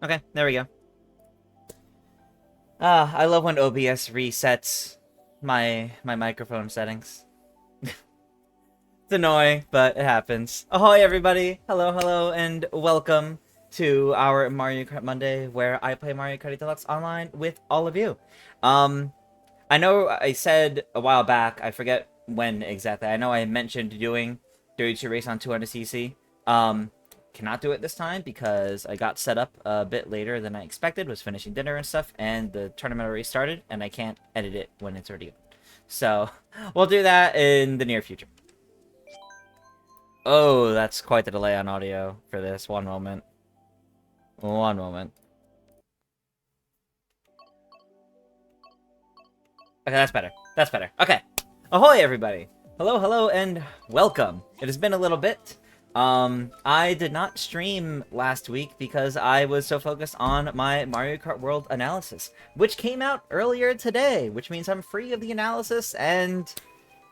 Okay, there we go. I love when OBS resets my microphone settings. It's annoying, but it happens. Ahoy, everybody! Hello, hello, and welcome to our Mario Kart Monday, where I play Mario Kart Deluxe online with all of you. I know I said a while back, I forget when exactly, I know I mentioned doing 32 race on 200cc. Cannot do it this time because I got set up a bit later than I expected, was finishing dinner and stuff, and the tournament already started, and I can't edit it when it's already on. So, we'll do that in the near future. Oh, that's quite the delay on audio for this. One moment. One moment. Okay, that's better. That's better. Okay. Ahoy, everybody! Hello, hello, and welcome. It has been a little bit. I did not stream last week because I was so focused on my Mario Kart World analysis, which came out earlier today, which means I'm free of the analysis and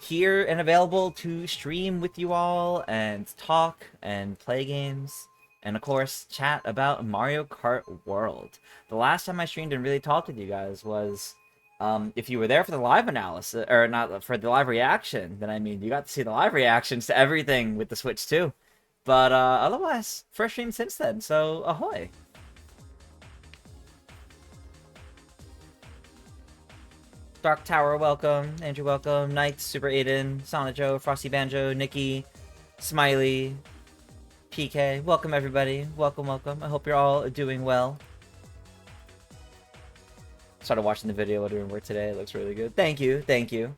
here and available to stream with you all and talk and play games and, of course, chat about Mario Kart World. The last time I streamed and really talked with you guys was... if you were there for the live analysis, or not for the live reaction, then I mean, you got to see the live reactions to everything with the Switch too. But otherwise, first stream since then, so ahoy. Dark Tower, welcome. Andrew, welcome. Knight, Super Aiden, Sonic, Frosty Banjo, Nikki, Smiley, PK, welcome everybody. Welcome, welcome. I hope you're all doing well. Started watching the video while doing work today. It looks really good. Thank you, thank you.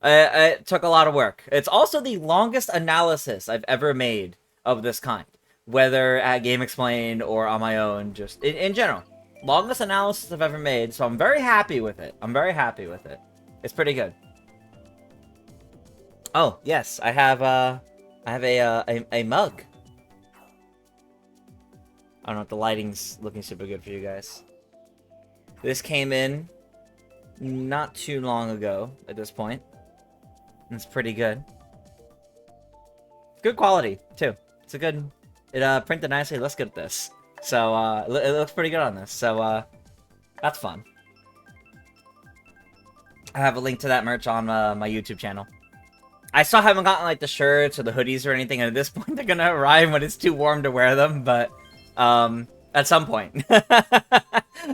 It took a lot of work. It's also the longest analysis I've ever made of this kind, whether at Game Explained or on my own, just in general. Longest analysis I've ever made, so I'm very happy with it. I'm very happy with it. It's pretty good. Oh yes, I have a mug. I don't know if the lighting's looking super good for you guys. This came in not too long ago at this point. It's pretty good. Good quality, too. It's a good... It printed nicely. Let's get this. So, it looks pretty good on this. So, that's fun. I have a link to that merch on my YouTube channel. I still haven't gotten, like, the shirts or the hoodies or anything, and at this point they're gonna arrive when it's too warm to wear them, but, at some point.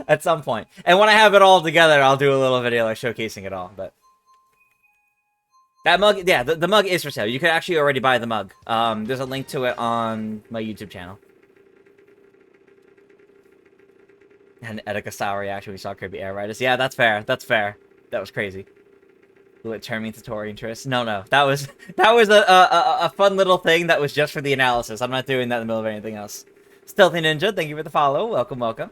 At some point. And when I have it all together, I'll do a little video, like, showcasing it all, but... That mug, yeah, the mug is for sale. You can actually already buy the mug. There's a link to it on my YouTube channel. And Etika style reaction, we saw Kirby Air Riders. Yeah, that's fair. That's fair. That was crazy. Will it turn me into Tory interest? No, no. That was a fun little thing that was just for the analysis. I'm not doing that in the middle of anything else. Stealthy Ninja, thank you for the follow. Welcome, welcome.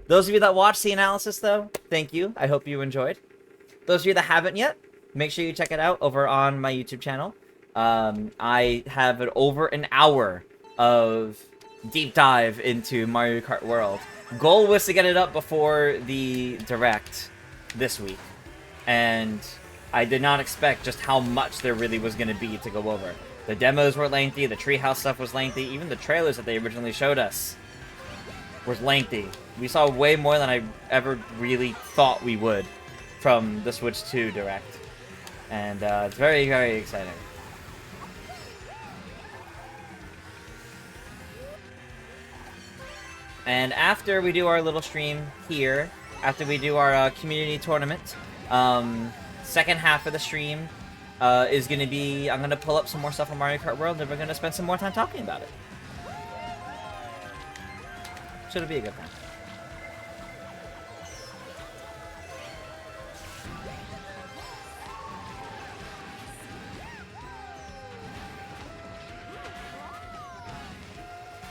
Those of you that watched the analysis, though, thank you. I hope you enjoyed. Those of you that haven't yet, make sure you check it out over on my YouTube channel. I have over an hour of deep dive into Mario Kart World. Goal was to get it up before the Direct this week. And I did not expect just how much there really was going to be to go over. The demos were lengthy, the treehouse stuff was lengthy, even the trailers that they originally showed us was lengthy. We saw way more than I ever really thought we would from the Switch 2 Direct. And it's very, very exciting. And after we do our little stream here, after we do our community tournament, second half of the stream is going to be, I'm going to pull up some more stuff on Mario Kart World, and we're going to spend some more time talking about it. Should be a good time.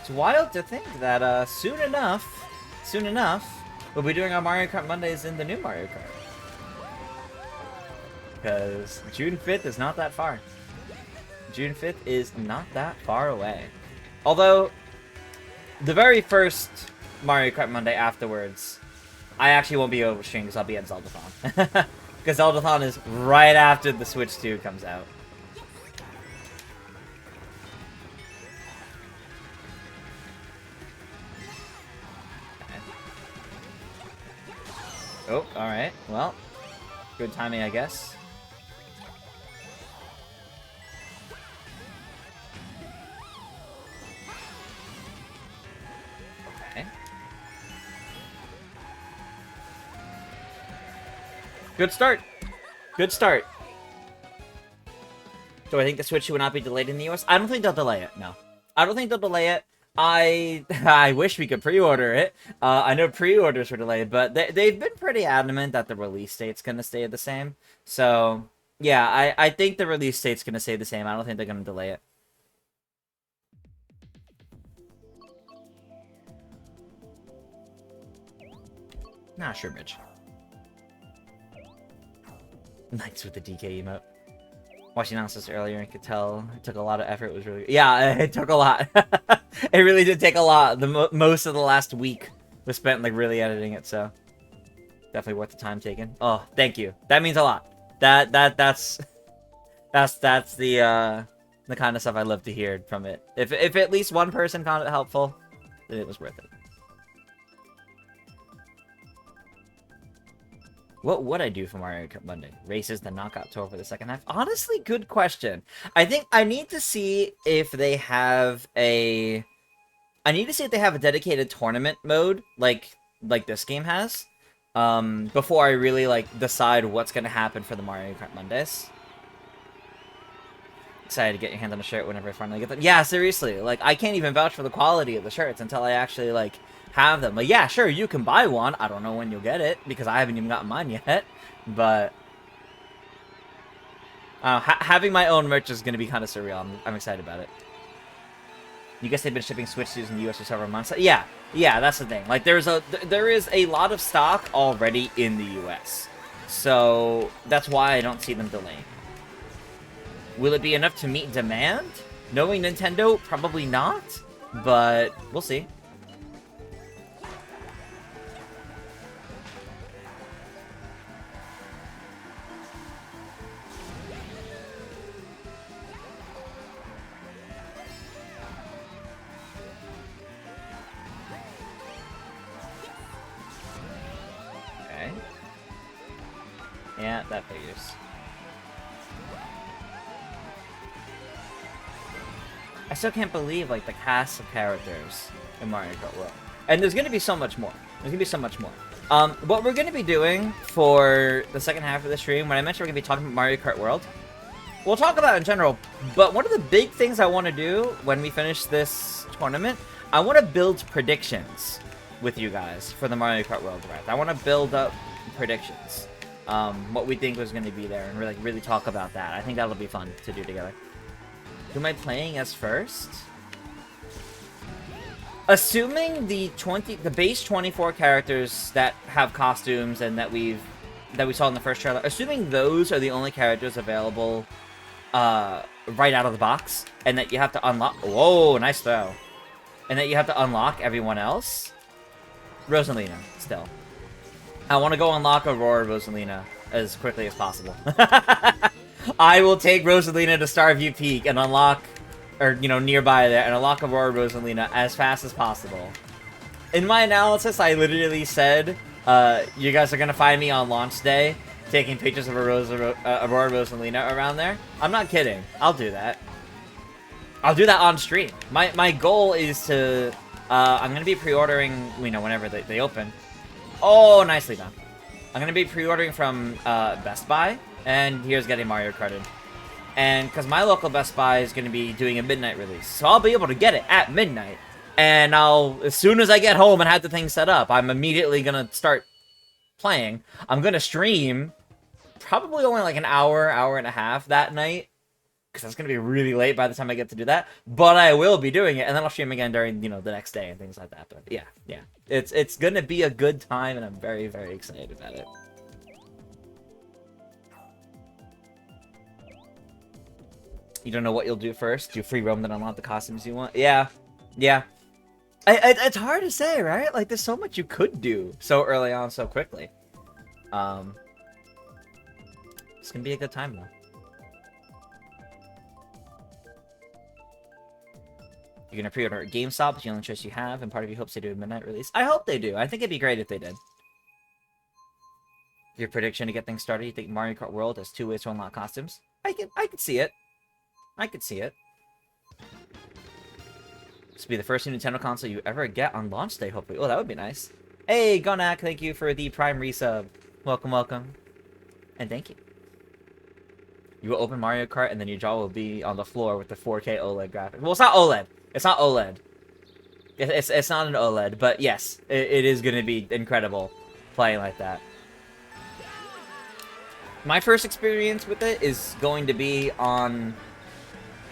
It's wild to think that soon enough, we'll be doing our Mario Kart Mondays in the new Mario Kart. Because June 5th is not that far. June 5th is not that far away. Although, the very first Mario Kart Monday afterwards, I actually won't be able to stream because I'll be at Zeldathon. Because Zeldathon is right after the Switch 2 comes out. Oh, alright. Well, good timing, I guess. Okay. Good start. Good start. Do I think the Switch will not be delayed in the US? I don't think they'll delay it, no. I don't think they'll delay it. I wish we could pre-order it. I know pre-orders were delayed, but they've been pretty adamant that the release date's gonna stay the same. So, yeah, I think the release date's gonna stay the same. I don't think they're gonna delay it. Nah, sure, bitch. Nice with the DK emote. Watching analysis earlier, I could tell it took a lot of effort. It was really... Yeah, it took a lot. It really did take a lot. Most of the last week was spent, like, really editing it, so... Definitely worth the time taken. Oh, thank you. That means a lot. That's the kind of stuff I love to hear from it. If at least one person found it helpful, then it was worth it. What would I do for Mario Kart Monday? Races the knockout tour for the second half? Honestly, good question. I think I need to see if they have a... I need to see if they have a dedicated tournament mode, like this game has, before I really, like, decide what's going to happen for the Mario Kart Mondays. Excited to get your hands on a shirt whenever I finally get them. Yeah, seriously. Like, I can't even vouch for the quality of the shirts until I actually, like... have them. Like, yeah, sure, you can buy one. I don't know when you'll get it, because I haven't even gotten mine yet. But having my own merch is going to be kind of surreal. I'm excited about it. You guess they've been shipping Switch 2s in the US for several months? Yeah, that's the thing. Like, there is a lot of stock already in the US. So, that's why I don't see them delaying. Will it be enough to meet demand? Knowing Nintendo, probably not. But, we'll see. Yeah, that figures. I still can't believe, like, the cast of characters in Mario Kart World. And there's gonna be so much more. There's gonna be so much more. What we're gonna be doing for the second half of the stream, when I mentioned we're gonna be talking about Mario Kart World, we'll talk about it in general, but one of the big things I want to do when we finish this tournament, I want to build predictions with you guys for the Mario Kart World Draft. I want to build up predictions. What we think was going to be there, and really talk about that. I think that'll be fun to do together. Who am I playing as first? Assuming the base 24 characters that have costumes and that we saw in the first trailer, assuming those are the only characters available right out of the box, and that you have to unlock... Whoa, nice throw. And that you have to unlock everyone else, Rosalina, still. I want to go unlock Aurora Rosalina as quickly as possible. I will take Rosalina to Starview Peak and unlock, or, you know, nearby there, and unlock Aurora Rosalina as fast as possible. In my analysis, I literally said, you guys are going to find me on launch day taking pictures of Aurora Rosalina around there. I'm not kidding. I'll do that. I'll do that on stream. My goal is to... I'm going to be pre-ordering, you know, whenever they open. Oh, nicely done. I'm going to be pre-ordering from Best Buy, and here's getting Mario Karted. And because my local Best Buy is going to be doing a midnight release, so I'll be able to get it at midnight. And as soon as I get home and have the thing set up, I'm immediately going to start playing. I'm going to stream probably only like an hour and a half that night, because that's going to be really late by the time I get to do that. But I will be doing it, and then I'll stream again during, you know, the next day and things like that. But yeah. It's going to be a good time, and I'm very, very excited about it. You don't know what you'll do first? Do free roam, then unlock the costumes you want? Yeah. It's hard to say, right? Like, there's so much you could do so early on, so quickly. It's going to be a good time, though. You're going to pre-order at GameStop, it's the only choice you have, and part of you hopes they do a midnight release. I hope they do. I think it'd be great if they did. Your prediction to get things started, you think Mario Kart World has 2 ways to unlock costumes? I could see it. I could see it. This will be the first new Nintendo console you ever get on launch day, hopefully. Oh, that would be nice. Hey, Gonak, thank you for the Prime resub. Welcome, welcome. And thank you. You will open Mario Kart, and then your jaw will be on the floor with the 4K OLED graphic. Well, it's not OLED. It's not OLED. It's not an OLED, but yes, it is going to be incredible playing like that. My first experience with it is going to be on,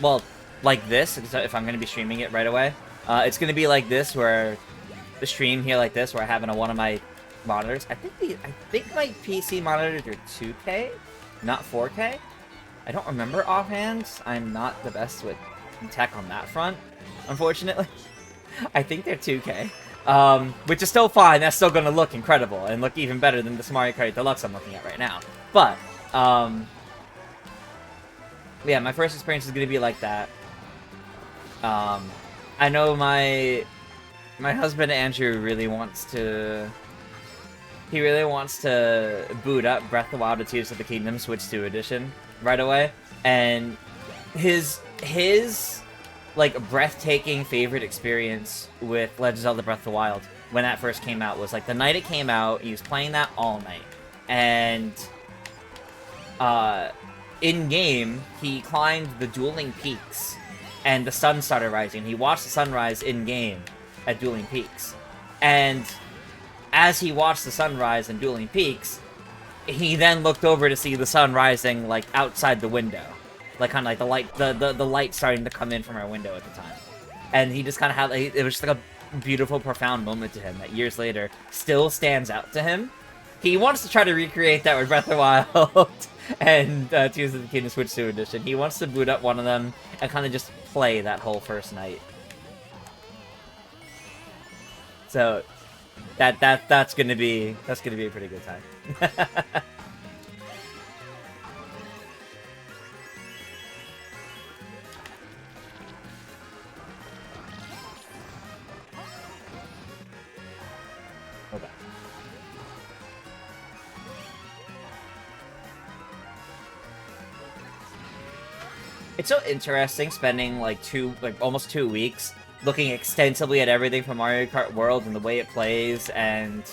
well, like this, if I'm going to be streaming it right away. It's going to be like this, where the stream here like this, where I have it on one of my monitors. I think my PC monitors are 2K, not 4K. I don't remember offhand. I'm not the best with tech on that front, unfortunately. I think they're 2K, which is still fine. That's still going to look incredible and look even better than this Mario Kart Deluxe I'm looking at right now. But, yeah, my first experience is going to be like that. I know my husband Andrew really wants to boot up Breath of the Wild and Tears of the Kingdom Switch 2 edition right away, and his like breathtaking favorite experience with Legend of Zelda Breath of the Wild when that first came out was like the night it came out. He was playing that all night, and in game he climbed the dueling peaks, and the sun started rising. He watched the sunrise in game at Dueling Peaks, and as he watched the sunrise in Dueling Peaks, he then looked over to see the sun rising, like, outside the window. Like, kind of like the light, the light starting to come in from our window at the time. And he just kind of had, like, it was just like a beautiful, profound moment to him that years later still stands out to him. He wants to try to recreate that with Breath of the Wild and Tears of the Kingdom Switch 2 edition. He wants to boot up one of them and kind of just play that whole first night. So that's gonna be a pretty good time. Okay. It's so interesting spending like almost 2 weeks looking extensively at everything from Mario Kart World and the way it plays and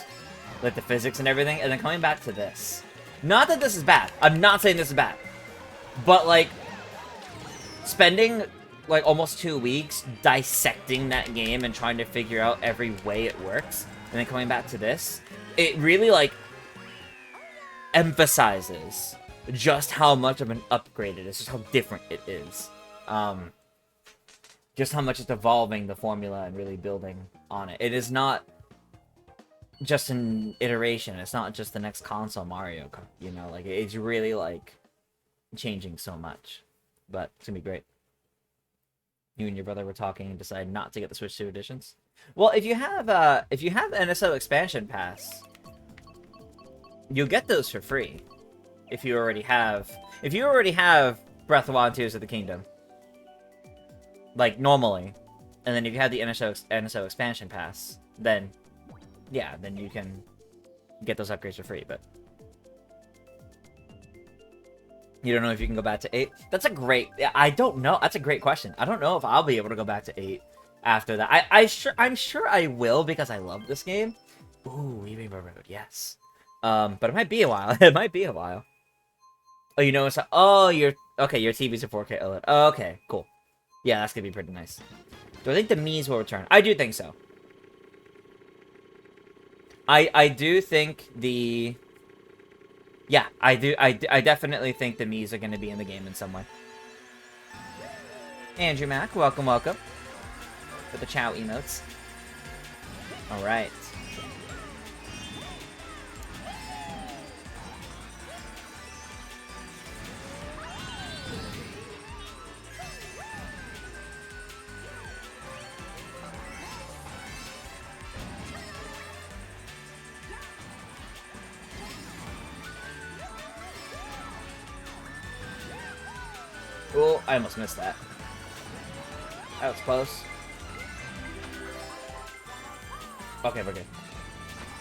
like the physics and everything, and then coming back to this. Not that this is bad. I'm not saying this is bad. But like spending like almost 2 weeks dissecting that game and trying to figure out every way it works, and then coming back to this, it really like emphasizes just how much of an upgrade it is, just how different it is. Just how much it's evolving the formula and really building on it. It is not just an iteration. It's not just the next console Mario Kart, you know? Like, it's really, like, changing so much. But it's gonna be great. You and your brother were talking and decided not to get the Switch 2 editions. Well, if you have NSO Expansion Pass, you'll get those for free. If you already have Breath of the Wild and Tears of the Kingdom. Like, normally. And then if you have the NSO Expansion Pass, then, yeah, then you can get those upgrades for free, but... You don't know if you can go back to 8? That's a great... I don't know. That's a great question. I don't know if I'll be able to go back to 8 after that. I'm sure I will, because I love this game. Ooh, Rainbow Road, yes. But it might be a while. It might be a while. Oh, you know, it's... Oh, okay, your TV's a 4K OLED. Oh, okay, cool. Yeah, that's gonna be pretty nice. Do I think the Miis will return? I do think so. I do think the... Yeah, I definitely think the Miis are gonna be in the game in some way. Andrew Mack, welcome, welcome. For the Chow emotes. Alright. Oh, I almost missed that. That was close. Okay, we're good.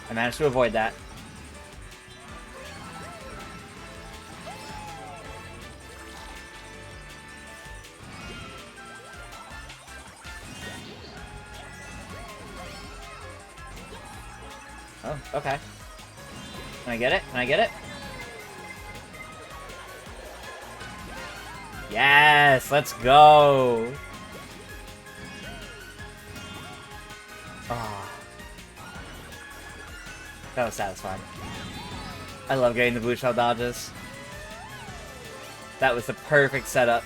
I managed to avoid that. Oh, okay. Can I get it? Can I get it? Yes, let's go. Oh. That was satisfying. I love getting the blue shell dodges. That was the perfect setup.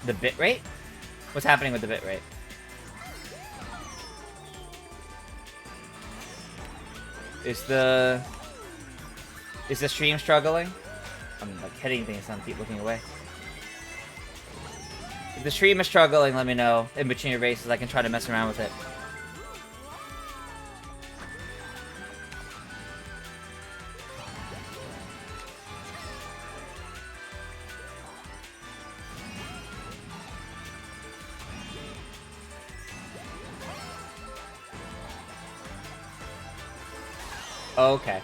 The bitrate? What's happening with the bitrate? Is the stream struggling? I'm like hitting things and I keep looking away. If the stream is struggling, let me know in between your races. I can try to mess around with it. Okay.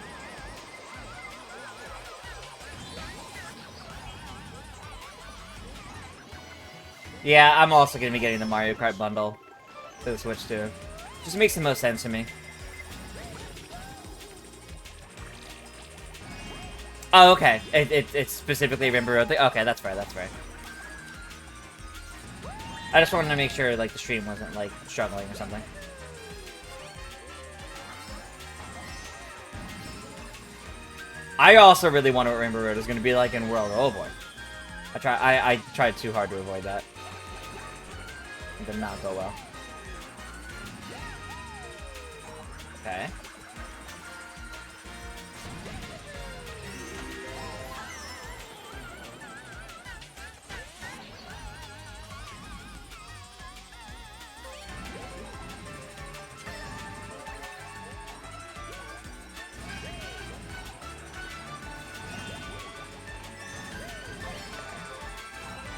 Yeah, I'm also gonna be getting the Mario Kart bundle for the Switch too. Just makes the most sense to me. Oh, okay. It's specifically Rainbow Road thing? Okay, that's fair, that's fair. I just wanted to make sure, like, the stream wasn't, like, struggling or something. I also really wonder what Rainbow Road is going to be like in World. Oh boy. I tried too hard to avoid that. It did not go well. Okay.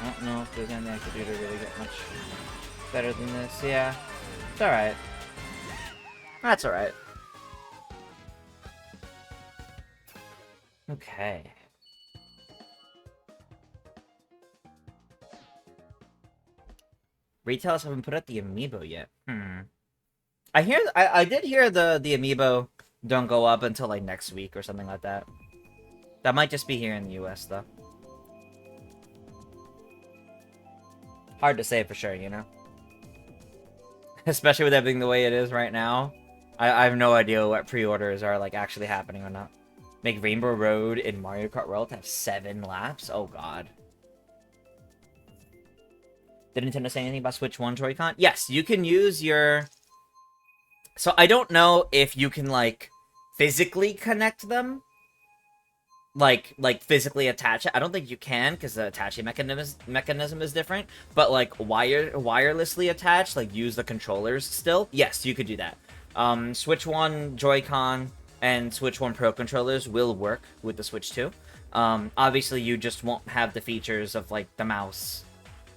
I don't know if there's anything I could do to really get much better than this. Yeah. It's alright. That's alright. Okay. Retailers haven't put out the amiibo yet. I did hear the amiibo don't go up until like next week or something like that. That might just be here in the US though. Hard to say for sure, you know? Especially with everything the way it is right now. I have no idea what pre-orders are like actually happening or not. Make Rainbow Road in Mario Kart World have 7 laps? Oh god. Did Nintendo say anything about Switch 1 Joy-Con? Yes, you can use your... So I don't know if you can, like, physically connect them. Like physically attach it. I don't think you can, because the attaching mechanism is different. But, like, wirelessly attached, like, use the controllers still. Yes, you could do that. Switch 1 Joy-Con and Switch 1 Pro controllers will work with the Switch 2. Obviously, you just won't have the features of, like, the mouse.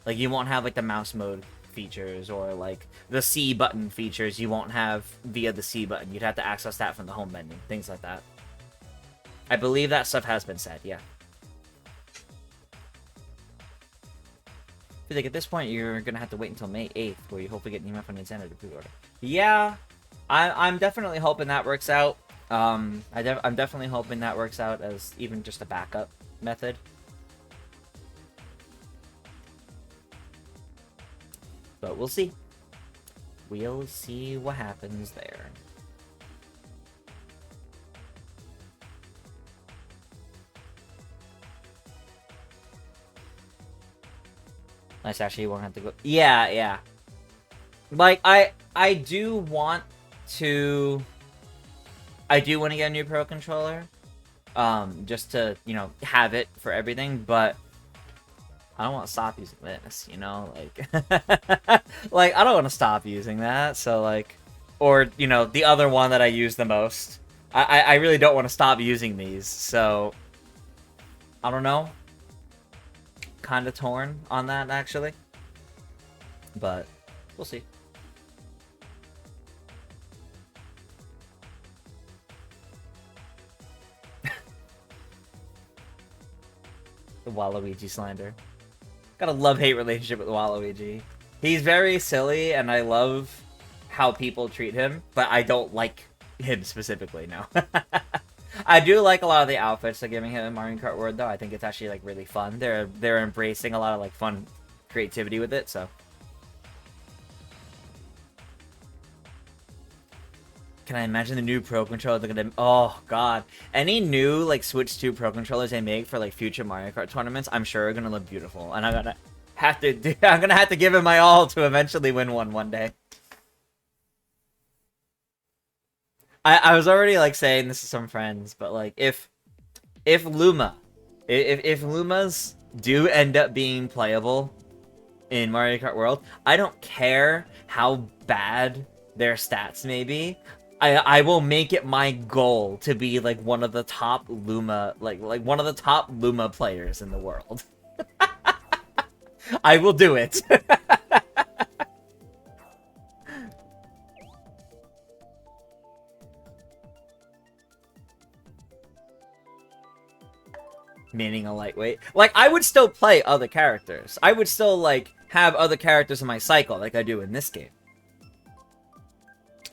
Like, you won't have, like, the mouse mode features or, like, the C button features you won't have via the C button. You'd have to access that from the home menu. Things like that. I believe that stuff has been said, yeah. I feel like at this point, you're gonna have to wait until May 8th, where you hopefully get an email from Nintendo to pre-order. Yeah, I'm definitely hoping that works out. I'm definitely hoping that works out as even just a backup method. But we'll see. We'll see what happens there. Nice, actually, you won't have to go. Yeah, yeah. Like, I do want to... I do want to get a new Pro Controller. Just to, you know, have it for everything, but... I don't want to stop using this, you know? Like... like, I don't want to stop using that, so, like... Or, you know, the other one that I use the most. I really don't want to stop using these, so... I don't know. Kind of torn on that, actually. But, we'll see. The Waluigi slander. Got a love-hate relationship with Waluigi. He's very silly, and I love how people treat him, but I don't like him specifically, no. I do like a lot of the outfits they're giving him in Mario Kart World, though. I think it's actually, like, really fun. They're embracing a lot of, like, fun creativity with it, so. Can I imagine the new Pro Controller they're gonna... Oh, God. Any new, like, Switch 2 Pro Controllers they make for, like, future Mario Kart tournaments, I'm sure are gonna look beautiful. And I'm gonna have to give it my all to eventually win one day. I was already, like, saying this to some friends, but, like, if Luma... If Lumas do end up being playable in Mario Kart World, I don't care how bad their stats may be. I will make it my goal to be like one of the top Luma, like one of the top Luma players in the world. I will do it. Meaning a lightweight. Like, I would still play other characters. I would still, like, have other characters in my cycle like I do in this game.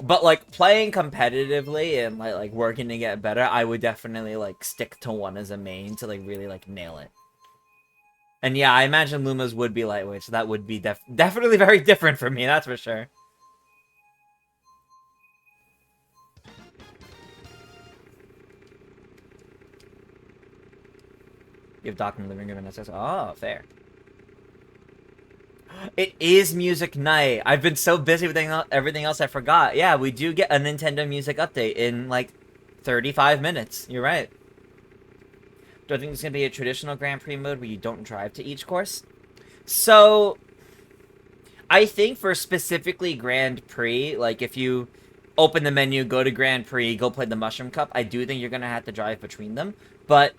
But, like, playing competitively and, like working to get better, I would definitely, like, stick to one as a main to, like, really, like, nail it. And yeah, I imagine Lumas would be lightweight, so that would be definitely very different for me, that's for sure. You have Doc in the living room and says, oh, fair. It is Music Night. I've been so busy with everything else I forgot. Yeah, we do get a Nintendo Music update in, like, 35 minutes. You're right. Do I think it's going to be a traditional Grand Prix mode where you don't drive to each course? So, I think for specifically Grand Prix, like, if you open the menu, go to Grand Prix, go play the Mushroom Cup, I do think you're going to have to drive between them. But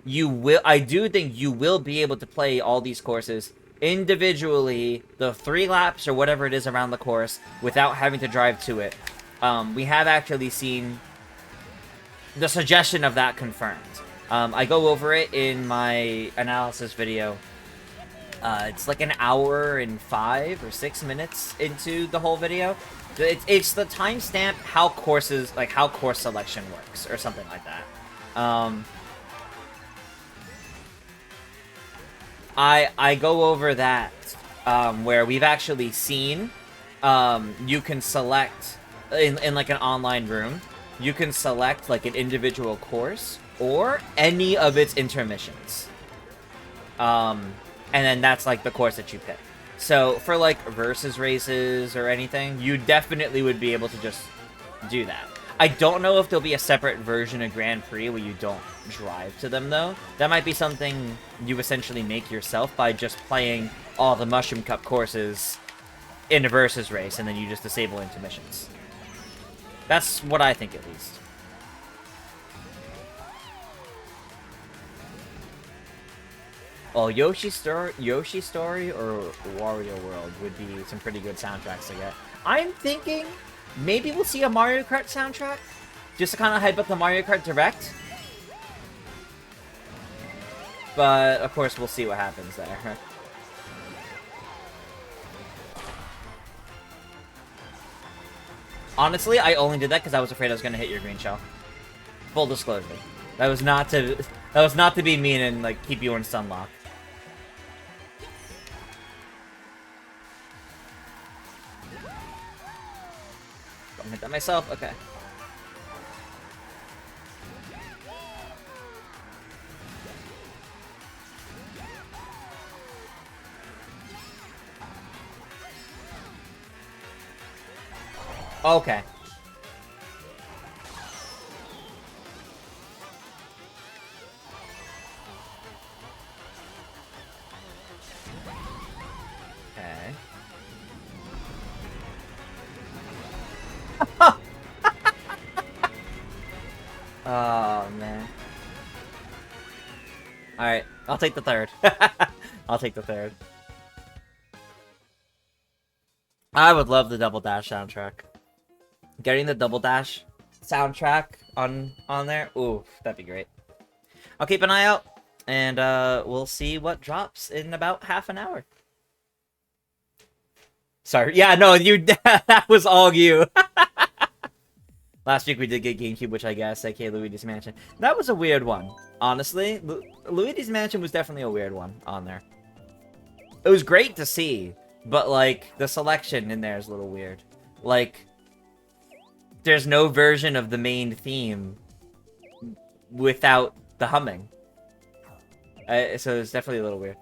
I do think you will be able to play all these courses individually, the 3 laps or whatever it is around the course, without having to drive to it. We have actually seen the suggestion of that confirmed. I go over it in my analysis video. It's like an hour and 5 or 6 minutes into the whole video. It's the timestamp how courses, like how course selection works or something like that. I go over that where we've actually seen you can select in like an online room, you can select like an individual course or any of its intermissions. And then that's like the course that you pick. So for like versus races or anything, you definitely would be able to just do that. I don't know if there'll be a separate version of Grand Prix where you don't drive to them, though. That might be something you essentially make yourself by just playing all the Mushroom Cup courses in a versus race, and then you just disable intermissions. That's what I think, at least. Oh, Yoshi Story or Wario World would be some pretty good soundtracks to get. I'm thinking maybe we'll see a Mario Kart soundtrack, just to kind of hype up the Mario Kart Direct. But, of course, we'll see what happens there. Honestly, I only did that because I was afraid I was going to hit your green shell. Full disclosure. That was not to be mean and, like, keep you in stun lock. Don't hit that myself? Okay. Okay. Okay. Oh, man. Alright, I'll take the third. I'll take the third. I would love the Double Dash soundtrack. Getting the Double Dash soundtrack on there, ooh, that'd be great. I'll keep an eye out, and we'll see what drops in about half an hour. Sorry. Yeah, no, you. That was all you. Last week we did get GameCube, which I guess, aka Luigi's Mansion. That was a weird one, honestly. Luigi's Mansion was definitely a weird one on there. It was great to see, but, like, the selection in there is a little weird. Like, there's no version of the main theme without the humming. So it's definitely a little weird.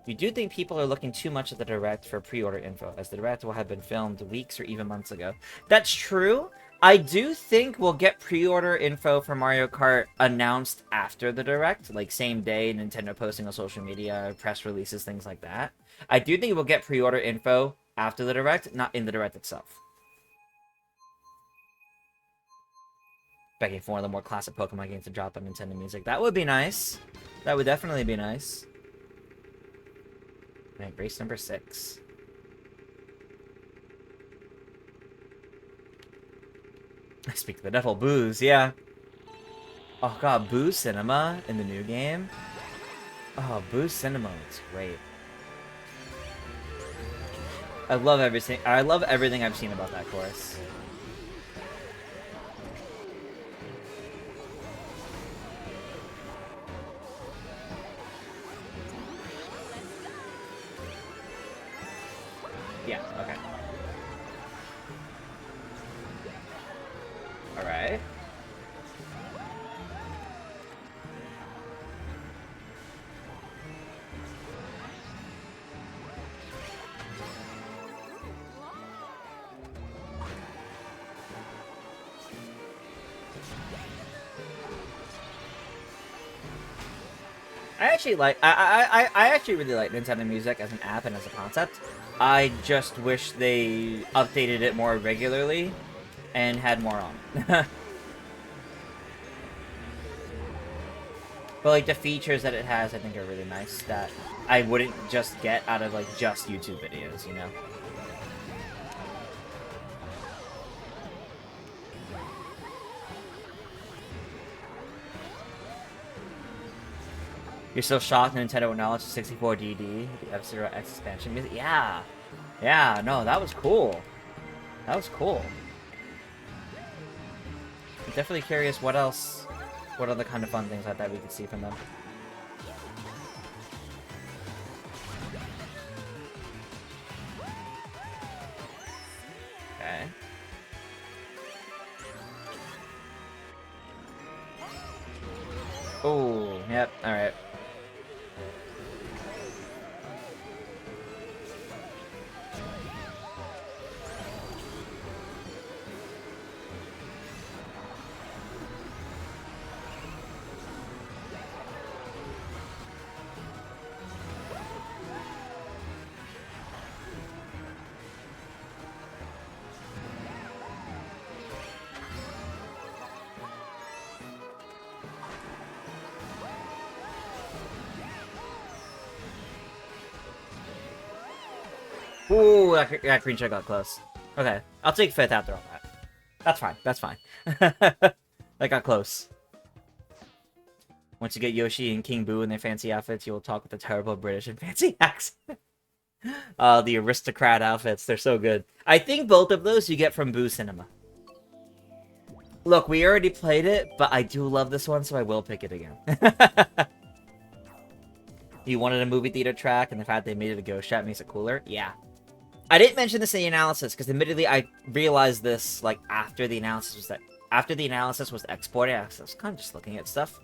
You do think people are looking too much at the Direct for pre-order info, as the Direct will have been filmed weeks or even months ago. That's true. I do think we'll get pre-order info for Mario Kart announced after the Direct, like same day, Nintendo posting on social media, press releases, things like that. I do think we'll get pre-order info after the Direct, not in the Direct itself. Begging for one of the more classic Pokemon games to drop on Nintendo Music. That would be nice. That would definitely be nice. Alright, race number 6. I speak to the devil. Booze, yeah. Oh god, Boo Cinema in the new game? Oh, Boo Cinema looks great. I love everything I've seen about that course. Yeah, okay. Alright. I actually really like Nintendo Music as an app and as a concept. I just wish they updated it more regularly and had more on. But like the features that it has, I think are really nice that I wouldn't just get out of like just YouTube videos, you know? You're still shocked Nintendo acknowledged 64DD, the F-Zero X expansion music? Yeah. Yeah, no, that was cool. That was cool. I'm definitely curious what else, what other kind of fun things like that we could see from them. Okay. Oh, yep, alright. Ooh, that green check got close. Okay, I'll take 5th after all that. That's fine, that's fine. That got close. Once you get Yoshi and King Boo in their fancy outfits, you will talk with the terrible British and fancy accent. The aristocrat outfits, they're so good. I think both of those you get from Boo Cinema. Look, we already played it, but I do love this one, so I will pick it again. You wanted a movie theater track, and the fact they made it a ghost shot makes it cooler? Yeah. I didn't mention this in the analysis, because admittedly I realized this, like, after the analysis was exported. I was kind of just looking at stuff.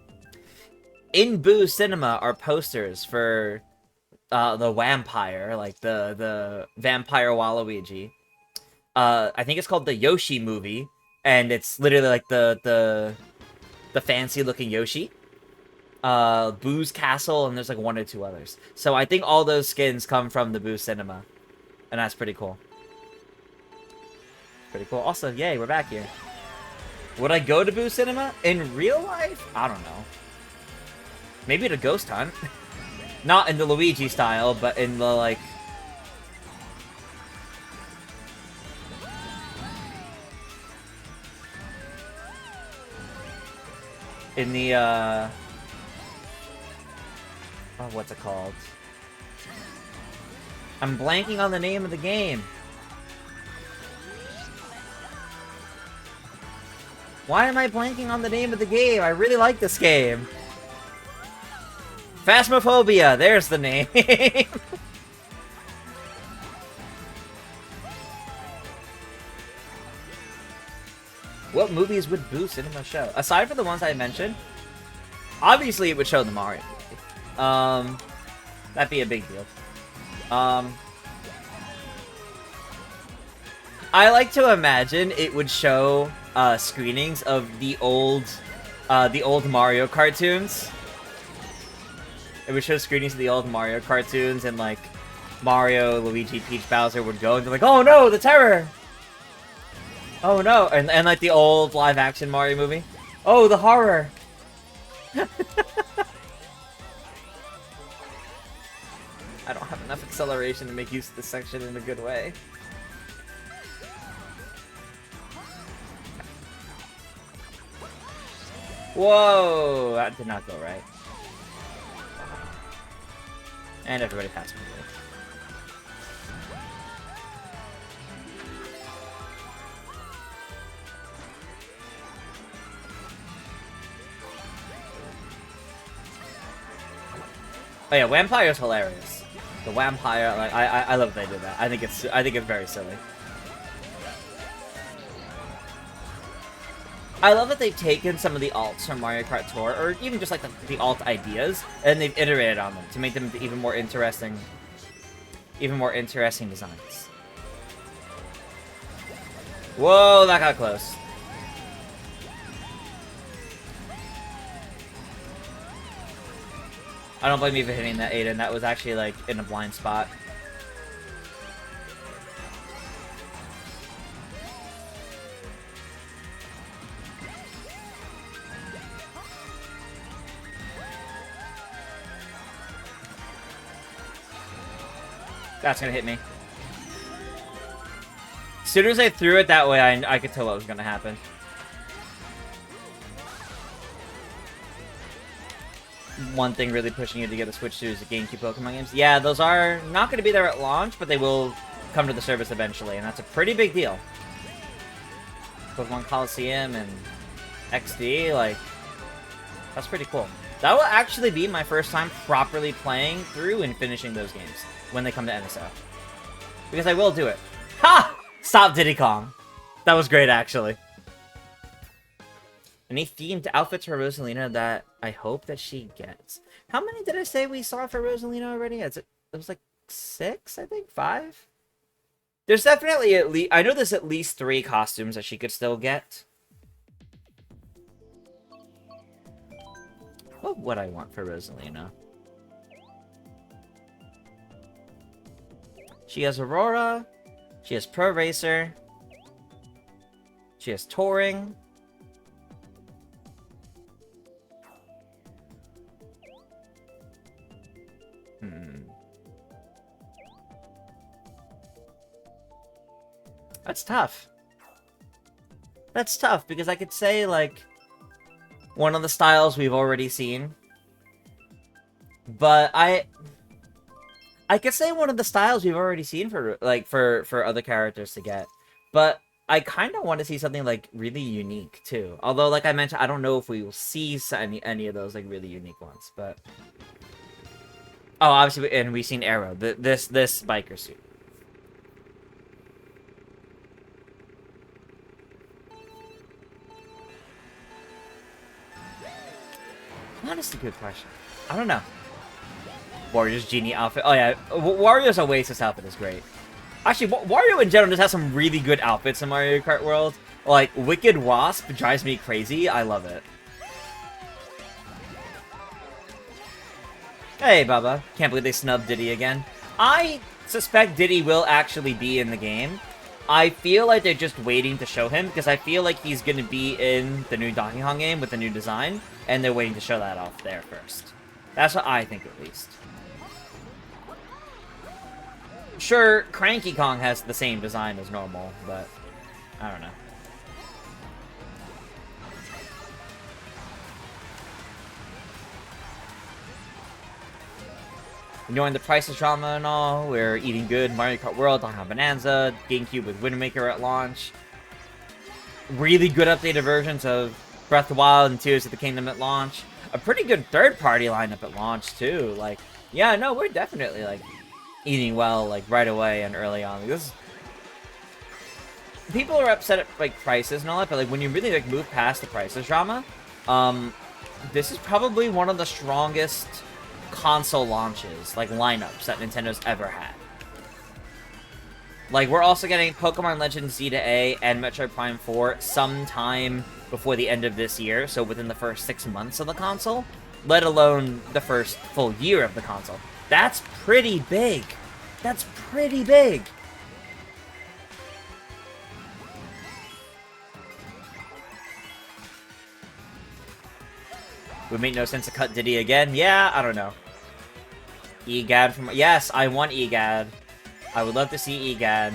In Boo Cinema are posters for the vampire, like the vampire Waluigi. I think it's called the Yoshi movie, and it's literally like the fancy looking Yoshi. Boo's Castle, and there's like 1 or 2 others. So I think all those skins come from the Boo Cinema, and that's pretty cool. Pretty cool. Also, yay, we're back here. Would I go to Boo Cinema in real life? I don't know. Maybe at a ghost hunt. Not in the Luigi style, but in the, like... in the, oh, what's it called? I'm blanking on the name of the game. Why am I blanking on the name of the game? I really like this game. Phasmophobia, there's the name. What movies would boost cinema show? Aside from the ones I mentioned, obviously it would show the Mario movie. That'd be a big deal. I like to imagine it would show screenings of the old Mario cartoons. It would show screenings of the old Mario cartoons, and like Mario, Luigi, Peach, Bowser would go, and they're like, "Oh no, the terror! Oh no!" And like the old live-action Mario movie, "Oh, the horror!" I don't have enough acceleration to make use of this section in a good way. Whoa! That did not go right. And everybody passed me. Oh yeah, Wampire's hilarious. The Wampire, like I love that they did that. I think it's very silly. I love that they've taken some of the alts from Mario Kart Tour, or even just like the alt ideas, and they've iterated on them to make them even more interesting designs. Whoa, that got close. I don't blame you for hitting that, Aiden. That was actually like in a blind spot. That's gonna hit me. As soon as I threw it that way, I could tell what was gonna happen. One thing really pushing you to get a Switch to is the GameCube Pokemon games. Yeah, those are not gonna be there at launch, but they will come to the service eventually, and that's a pretty big deal. Pokemon Coliseum and XD, like, that's pretty cool. That will actually be my first time properly playing through and finishing those games when they come to NSO. Because I will do it. Ha! Stop Diddy Kong. That was great, actually. Any themed outfits for Rosalina that I hope that she gets? How many did I say we saw for Rosalina already? It was like 6, I think? 5? There's definitely at least... I know there's at least 3 costumes that she could still get. What would I want for Rosalina? She has Aurora. She has Pro Racer. She has Touring. That's tough. That's tough, because I could say, like, one of the styles we've already seen. But I could say one of the styles we've already seen for, like, for other characters to get. But I kind of want to see something, like, really unique, too. Although, like I mentioned, I don't know if we will see any of those, like, really unique ones, but... Oh, obviously, and we've seen Arrow, this biker suit. Honestly, good question. I don't know. Wario's Genie outfit. Oh yeah, Wario's Oasis outfit is great. Actually, Wario in general just has some really good outfits in Mario Kart World. Like, Wicked Wasp drives me crazy. I love it. Hey, Bubba. Can't believe they snubbed Diddy again. I suspect Diddy will actually be in the game. I feel like they're just waiting to show him, because I feel like he's going to be in the new Donkey Kong game with the new design, and they're waiting to show that off there first. That's what I think, at least. Sure, Cranky Kong has the same design as normal, but I don't know. Enjoying the prices drama and all. We're eating good. Mario Kart World, Donkey Kong Bonanza, GameCube with Wind Waker at launch. Really good updated versions of Breath of the Wild and Tears of the Kingdom at launch. A pretty good third-party lineup at launch, too. Like, yeah, no, we're definitely, like, eating well, like, right away and early on. Like, this people are upset at, like, prices and all that, but, like, when you really, like, move past the prices drama, this is probably one of the strongest console launches, like, lineups that Nintendo's ever had. Like, we're also getting Pokemon Legends Z to A and Metroid Prime 4 sometime before the end of this year, so within the first 6 months of the console, let alone the first full year of the console. That's pretty big. That's pretty big. Would make no sense to cut Diddy again. Yeah, I don't know. EGAD from... Yes, I want EGAD. I would love to see EGAD.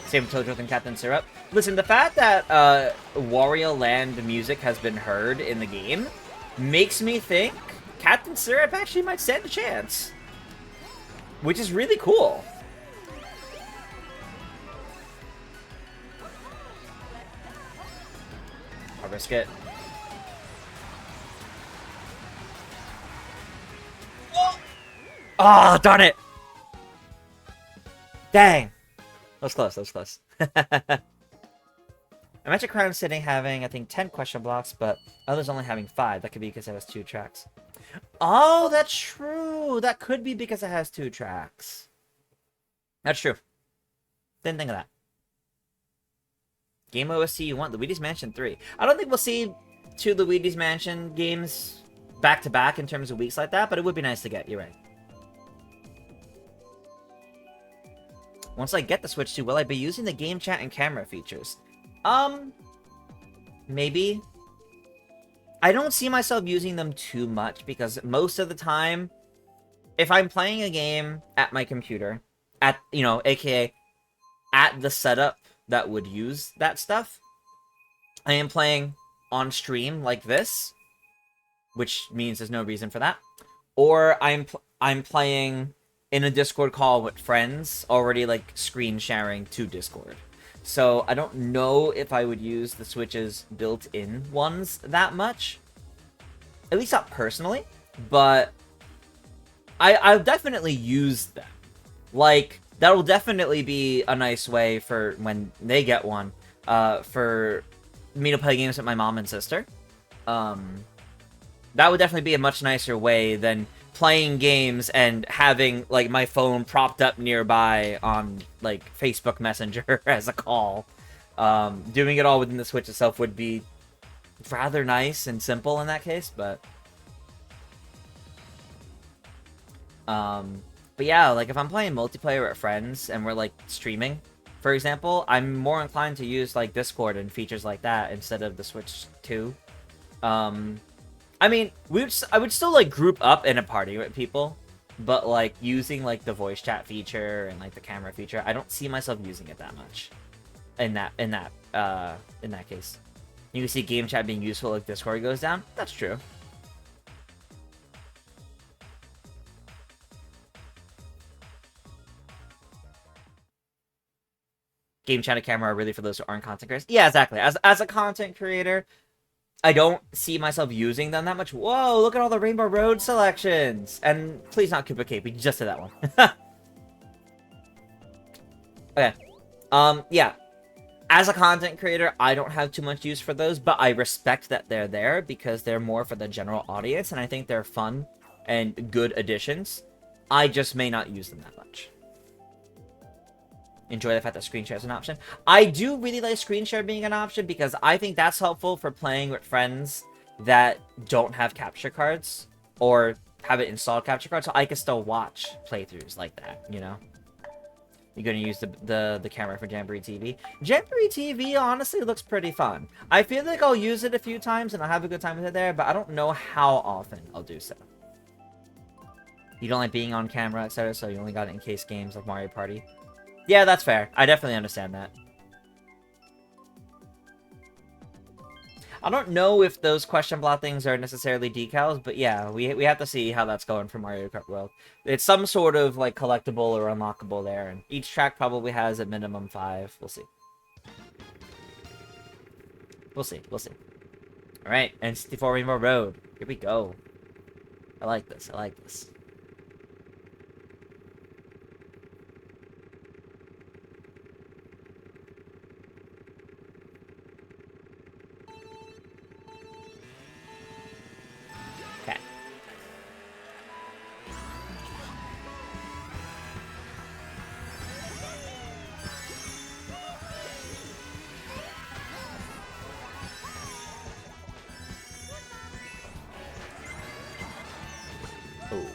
Same Toadruff and Captain Syrup. Listen, the fact that Wario Land music has been heard in the game makes me think Captain Syrup actually might stand a chance. Which is really cool. I'll risk it. Oh, darn it! Dang! That was close, that was close. Imagine Crown City having, I think, 10 question blocks, but others only having 5. That could be because it has 2 tracks. Oh, that's true! That could be because it has 2 tracks. That's true. Didn't think of that. Game OST you want? Luigi's Mansion 3. I don't think we'll see 2 Luigi's Mansion games back-to-back in terms of weeks like that, but it would be nice to get. You're right. Once I get the Switch 2, will I be using the game chat and camera features? Maybe. I don't see myself using them too much because most of the time, if I'm playing a game at my computer, at, you know, aka at the setup that would use that stuff, I am playing on stream like this, which means there's no reason for that, or I'm playing in a Discord call with friends, already, like, screen sharing to Discord. So, I don't know if I would use the Switch's built-in ones that much. At least not personally. But I'll definitely use them. Like, that will definitely be a nice way for when they get one, for me to play games with my mom and sister. That would definitely be a much nicer way than playing games and having, like, my phone propped up nearby on, like, Facebook Messenger as a call. Doing it all within the Switch itself would be rather nice and simple in that case, but yeah, like, if I'm playing multiplayer with friends and we're, like, streaming, for example, I'm more inclined to use, like, Discord and features like that instead of the Switch 2. I mean, I would still, like, group up in a party with people, but, like, using, like, the voice chat feature and, like, the camera feature, I don't see myself using it that much in that case. You can see game chat being useful if Discord goes down. That's true. Game chat and camera are really for those who aren't content creators. Yeah, exactly. As a content creator, I don't see myself using them that much. Whoa, look at all the Rainbow Road selections. And please not Koopa Cape. We just did that one. Okay. Yeah. As a content creator, I don't have too much use for those, but I respect that they're there because they're more for the general audience, and I think they're fun and good additions. I just may not use them that much. Enjoy the fact that screen share is an option. I do really like screen share being an option because I think that's helpful for playing with friends that don't have capture cards or have it installed capture cards, so I can still watch playthroughs like that, you know? You're gonna use the camera for Jamboree TV. Jamboree TV honestly looks pretty fun. I feel like I'll use it a few times and I'll have a good time with it there, but I don't know how often I'll do so. You don't like being on camera, etc., so you only got it in case games like Mario Party. Yeah, that's fair. I definitely understand that. I don't know if those question block things are necessarily decals, but yeah, we have to see how that's going for Mario Kart World. It's some sort of like collectible or unlockable there, and each track probably has a minimum 5. We'll see. We'll see. We'll see. All right, N64 Rainbow Road. Here we go. I like this. I like this. Okay. Oh.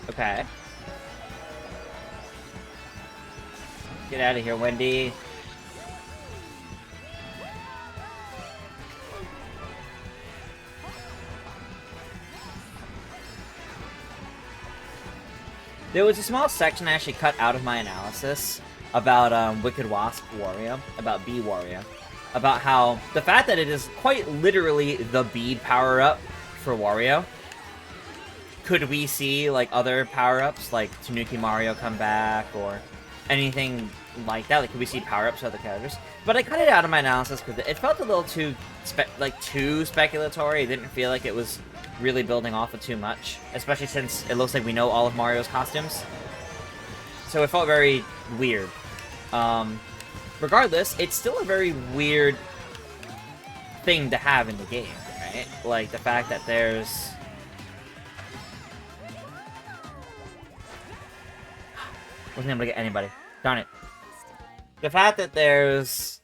Okay. Get out of here, Wendy. There was a small section I actually cut out of my analysis about Wicked Wasp Wario, about Bee Wario, about how the fact that it is quite literally the bead power-up for Wario. Could we see like other power-ups like Tanuki Mario come back or anything like that? Like, could we see power-ups for other characters? But I cut it out of my analysis because it felt a little too too speculatory. It didn't feel like it was really building off of too much, especially since it looks like we know all of Mario's costumes. So it felt very weird. Regardless, it's still a very weird thing to have in the game, right? Like the fact that there's wasn't able to get anybody. Darn it. The fact that there's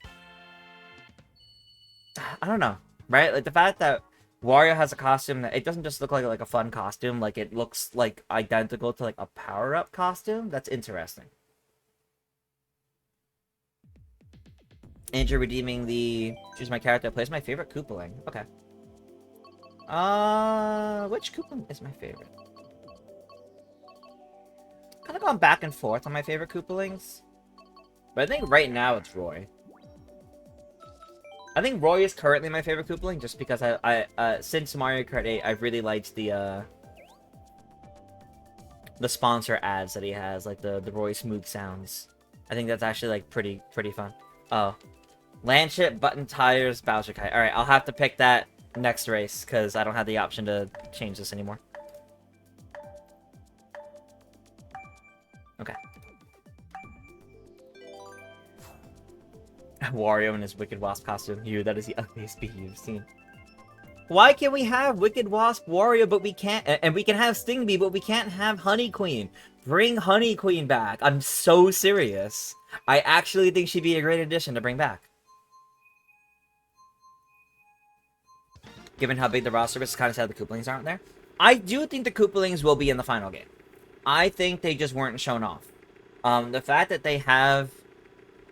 I don't know, right? Like the fact that Wario has a costume that it doesn't just look like a fun costume, like it looks like identical to like a power-up costume. That's interesting. Andrew redeeming the choose my character plays my favorite Koopaling. Okay. Which Koopaling is my favorite? Kind of gone back and forth on my favorite Koopalings, but I think right now it's Roy. I think Roy is currently my favorite Koopaling just because since Mario Kart 8 I've really liked the sponsor ads that he has, like the Roy Smooth sounds. I think that's actually like pretty fun. Oh, Landship, Button Tires, Bowser Kite. All right, I'll have to pick that next race because I don't have the option to change this anymore. Okay. Wario in his Wicked Wasp costume. That is the ugliest bee you've seen. Why can't we have Wicked Wasp Wario, but we can't, and we can have Sting Bee, but we can't have Honey Queen? Bring Honey Queen back. I'm so serious. I actually think she'd be a great addition to bring back. Given how big the roster is, it's kind of sad the Koopalings aren't there. I do think the Koopalings will be in the final game. I think they just weren't shown off. The fact that they have...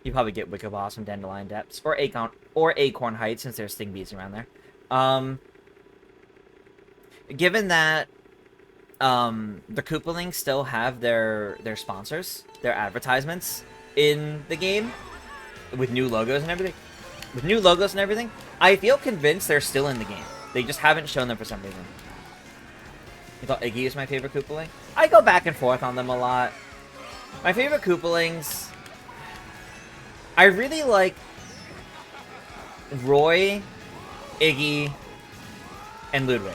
You probably get Wicked Wasp from Dandelion Depths, or Acorn Heights, since there's Sting Bees around there. Given that the Koopalings still have their sponsors, their advertisements in the game, with new logos and everything, I feel convinced they're still in the game. They just haven't shown them for some reason. I thought Iggy is my favorite Koopaling. I go back and forth on them a lot. My favorite Koopalings... I really like Roy, Iggy, and Ludwig.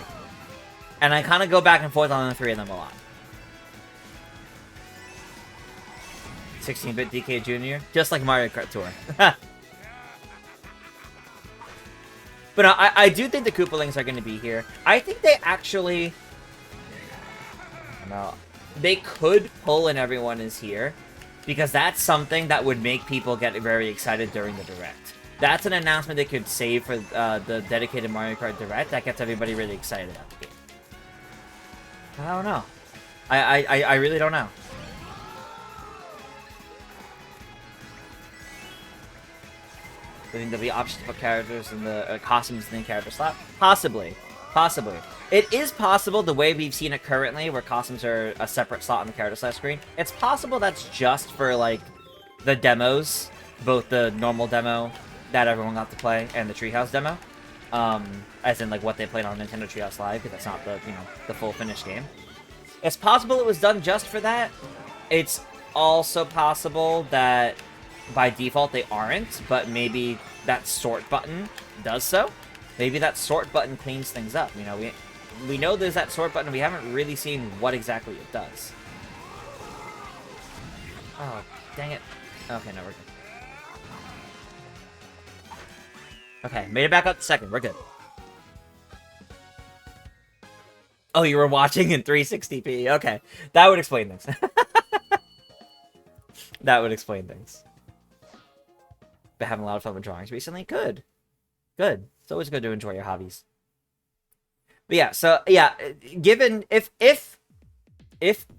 And I kind of go back and forth on the three of them a lot. 16-bit DK Jr., just like Mario Kart Tour. But no, I do think the Koopalings are going to be here. I think they actually... I don't know. They could pull and everyone is here. Because that's something that would make people get very excited during the Direct. That's an announcement they could save for the dedicated Mario Kart Direct that gets everybody really excited about the game. I don't know. I really don't know. I think there'll be options to put characters in the costumes in the character slot. Possibly. Possibly. It is possible, the way we've seen it currently, where costumes are a separate slot on the character slot screen, it's possible that's just for, like, the demos, both the normal demo that everyone got to play and the Treehouse demo. As in, like, what they played on Nintendo Treehouse Live, because that's not the, you know, the full finished game. It's possible it was done just for that. It's also possible that by default they aren't, but maybe that sort button does so. Maybe that sort button cleans things up. You know, we know there's that sort button. We haven't really seen what exactly it does. Oh, dang it. Okay, no, we're good. Okay, made it back up to second. We're good. Oh, you were watching in 360p. Okay, that would explain things. That would explain things. Been having a lot of fun with drawings recently. Good. Good. It's always good to enjoy your hobbies. But yeah, so yeah, given if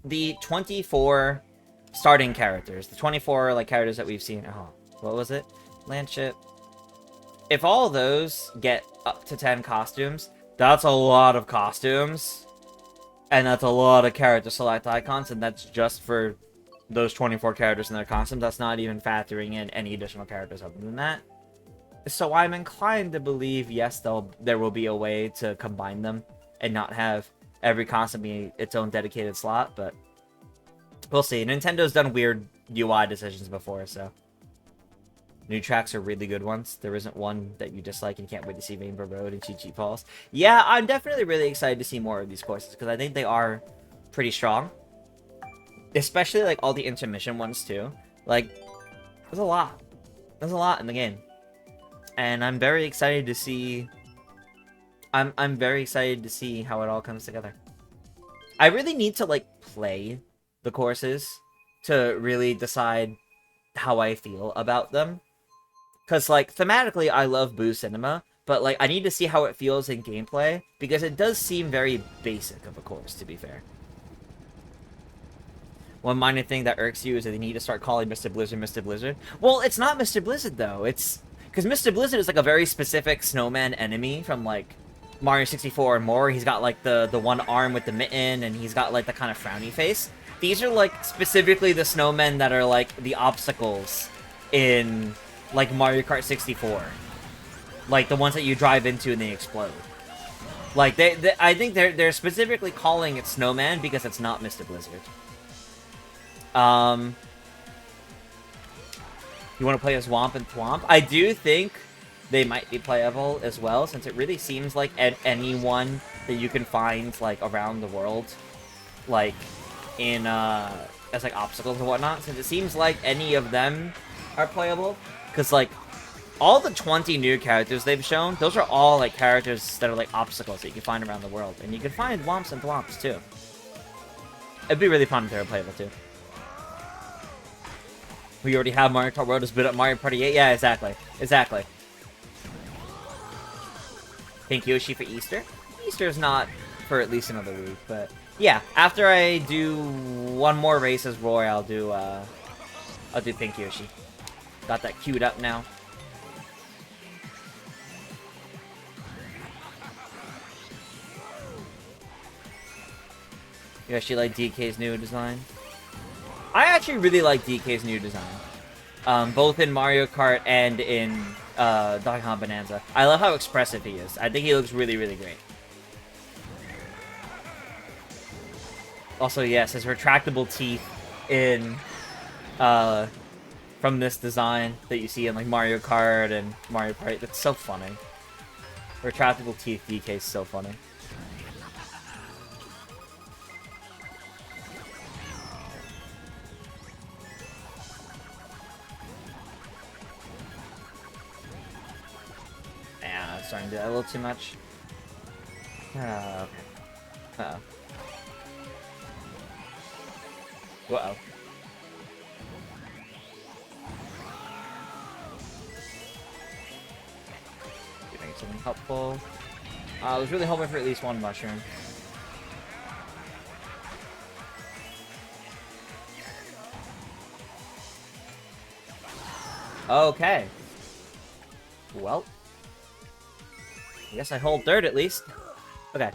the 24 starting characters, the 24 like characters that we've seen, oh, what was it? Landship. If all those get up to 10 costumes, that's a lot of costumes. And that's a lot of character select icons, and that's just for those 24 characters and their costumes. That's not even factoring in any additional characters other than that. So I'm inclined to believe, yes, there will be a way to combine them and not have every costume be its own dedicated slot, but we'll see. Nintendo's done weird UI decisions before, so new tracks are really good ones. There isn't one that you dislike and can't wait to see Rainbow Road and Chi Chi Falls. Yeah, I'm definitely really excited to see more of these courses because I think they are pretty strong. Especially like all the intermission ones too. Like, there's a lot. There's a lot in the game. And I'm very excited to see I'm very excited to see how it all comes together. I really need to like play the courses to really decide how I feel about them. Cause like thematically I love Boo Cinema, but like I need to see how it feels in gameplay because it does seem very basic of a course, to be fair. One minor thing that irks you is that they need to start calling Mr. Blizzard Mr. Blizzard. Well, it's not Mr. Blizzard though. It's because Mr. Blizzard is like a very specific snowman enemy from like Mario 64 and more. He's got like the one arm with the mitten, and he's got like the kind of frowny face. These are like specifically the snowmen that are like the obstacles in like Mario Kart 64. Like the ones that you drive into and they explode. Like I think they're specifically calling it Snowman because it's not Mr. Blizzard. You want to play as Womp and Thwomp? I do think they might be playable as well, since it really seems like anyone that you can find like around the world, like in as like obstacles and whatnot. Since it seems like any of them are playable, because like all the 20 new characters they've shown, those are all like characters that are like obstacles that you can find around the world, and you can find Womps and Thwomps too. It'd be really fun if they were playable too. We already have Mario Kart World to spit up Mario Party 8. Yeah, exactly. Exactly. Pink Yoshi for Easter? Easter's not for at least another week, but yeah, after I do one more race as Roy, I'll do Pink Yoshi. Got that queued up now. You actually like DK's new design? I actually really like DK's new design. Both in Mario Kart and in Donkey Kong Bonanza. I love how expressive he is. I think he looks really, really great. Also, yes, his retractable teeth in from this design that you see in like Mario Kart and Mario Party. That's so funny. Retractable teeth DK is so funny. Starting to do that a little too much. Okay. Uh-oh. Uh-oh. Giving something helpful. I was really hoping for at least one mushroom. Okay. Well, I guess I hold third at least. Okay.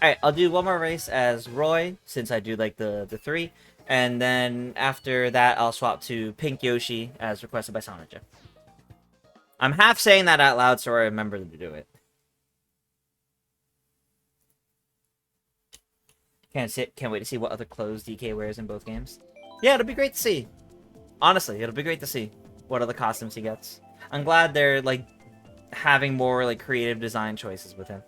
Alright, I'll do one more race as Roy, since I do like the 3. And then after that, I'll swap to Pink Yoshi as requested by Sonic. I'm half saying that out loud so I remember to do it. Can't wait to see what other clothes DK wears in both games. Yeah, it'll be great to see. Honestly, it'll be great to see what other costumes he gets. I'm glad they're, like, having more, like, creative design choices with him.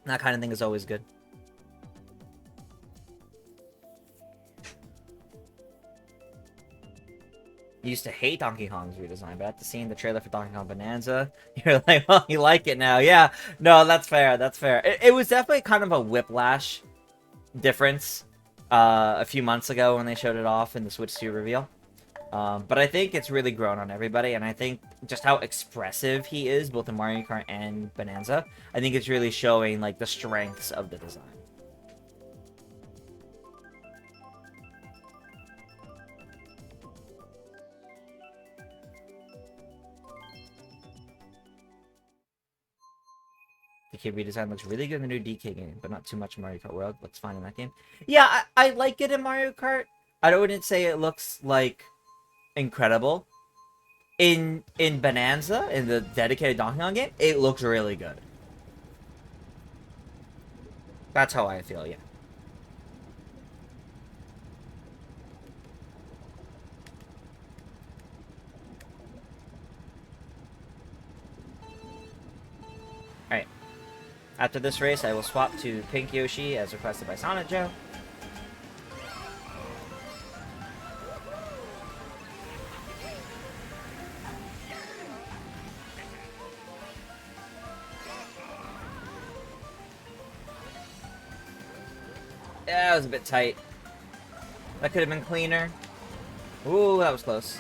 That kind of thing is always good. You used to hate Donkey Kong's redesign, but after seeing the trailer for Donkey Kong Bonanza, you're like, well, you like it now. Yeah, no, that's fair, that's fair. It was definitely kind of a whiplash difference a few months ago when they showed it off in the Switch 2 reveal. But I think it's really grown on everybody, and I think just how expressive he is, both in Mario Kart and Bonanza, I think it's really showing, like, the strengths of the design. DK redesign looks really good in the new DK game, but not too much in Mario Kart World. Looks fine in that game. Yeah, I like it in Mario Kart. I wouldn't say it looks, like, incredible. In Bonanza, in the dedicated Donkey Kong game, it looks really good. That's how I feel, yeah. Alright. After this race, I will swap to Pink Yoshi as requested by Sonic Joe. Yeah, that was a bit tight. That could have been cleaner. Ooh, that was close.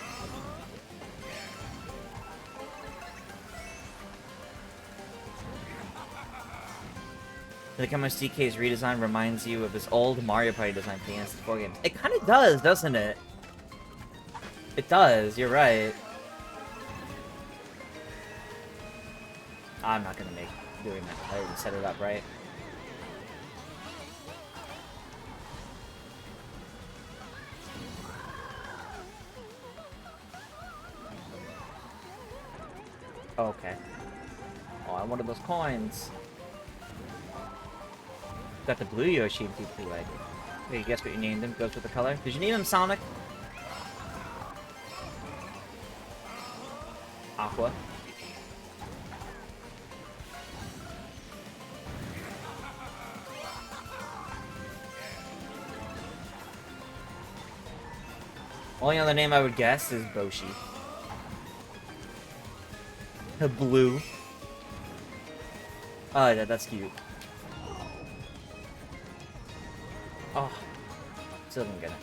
I like how much DK's redesign reminds you of his old Mario Party design for the N64 games. It kind of does, doesn't it? It does, you're right. I'm not gonna make doing that. I already set it up right. Okay. Oh, I wanted those coins. Got the blue Yoshi in TP Leg. Hey, guess what you named him? Goes with the color. Did you name him Sonic? Aqua. Only other name I would guess is Boshi. Blue. Oh, yeah, that's cute. Oh, still didn't get it.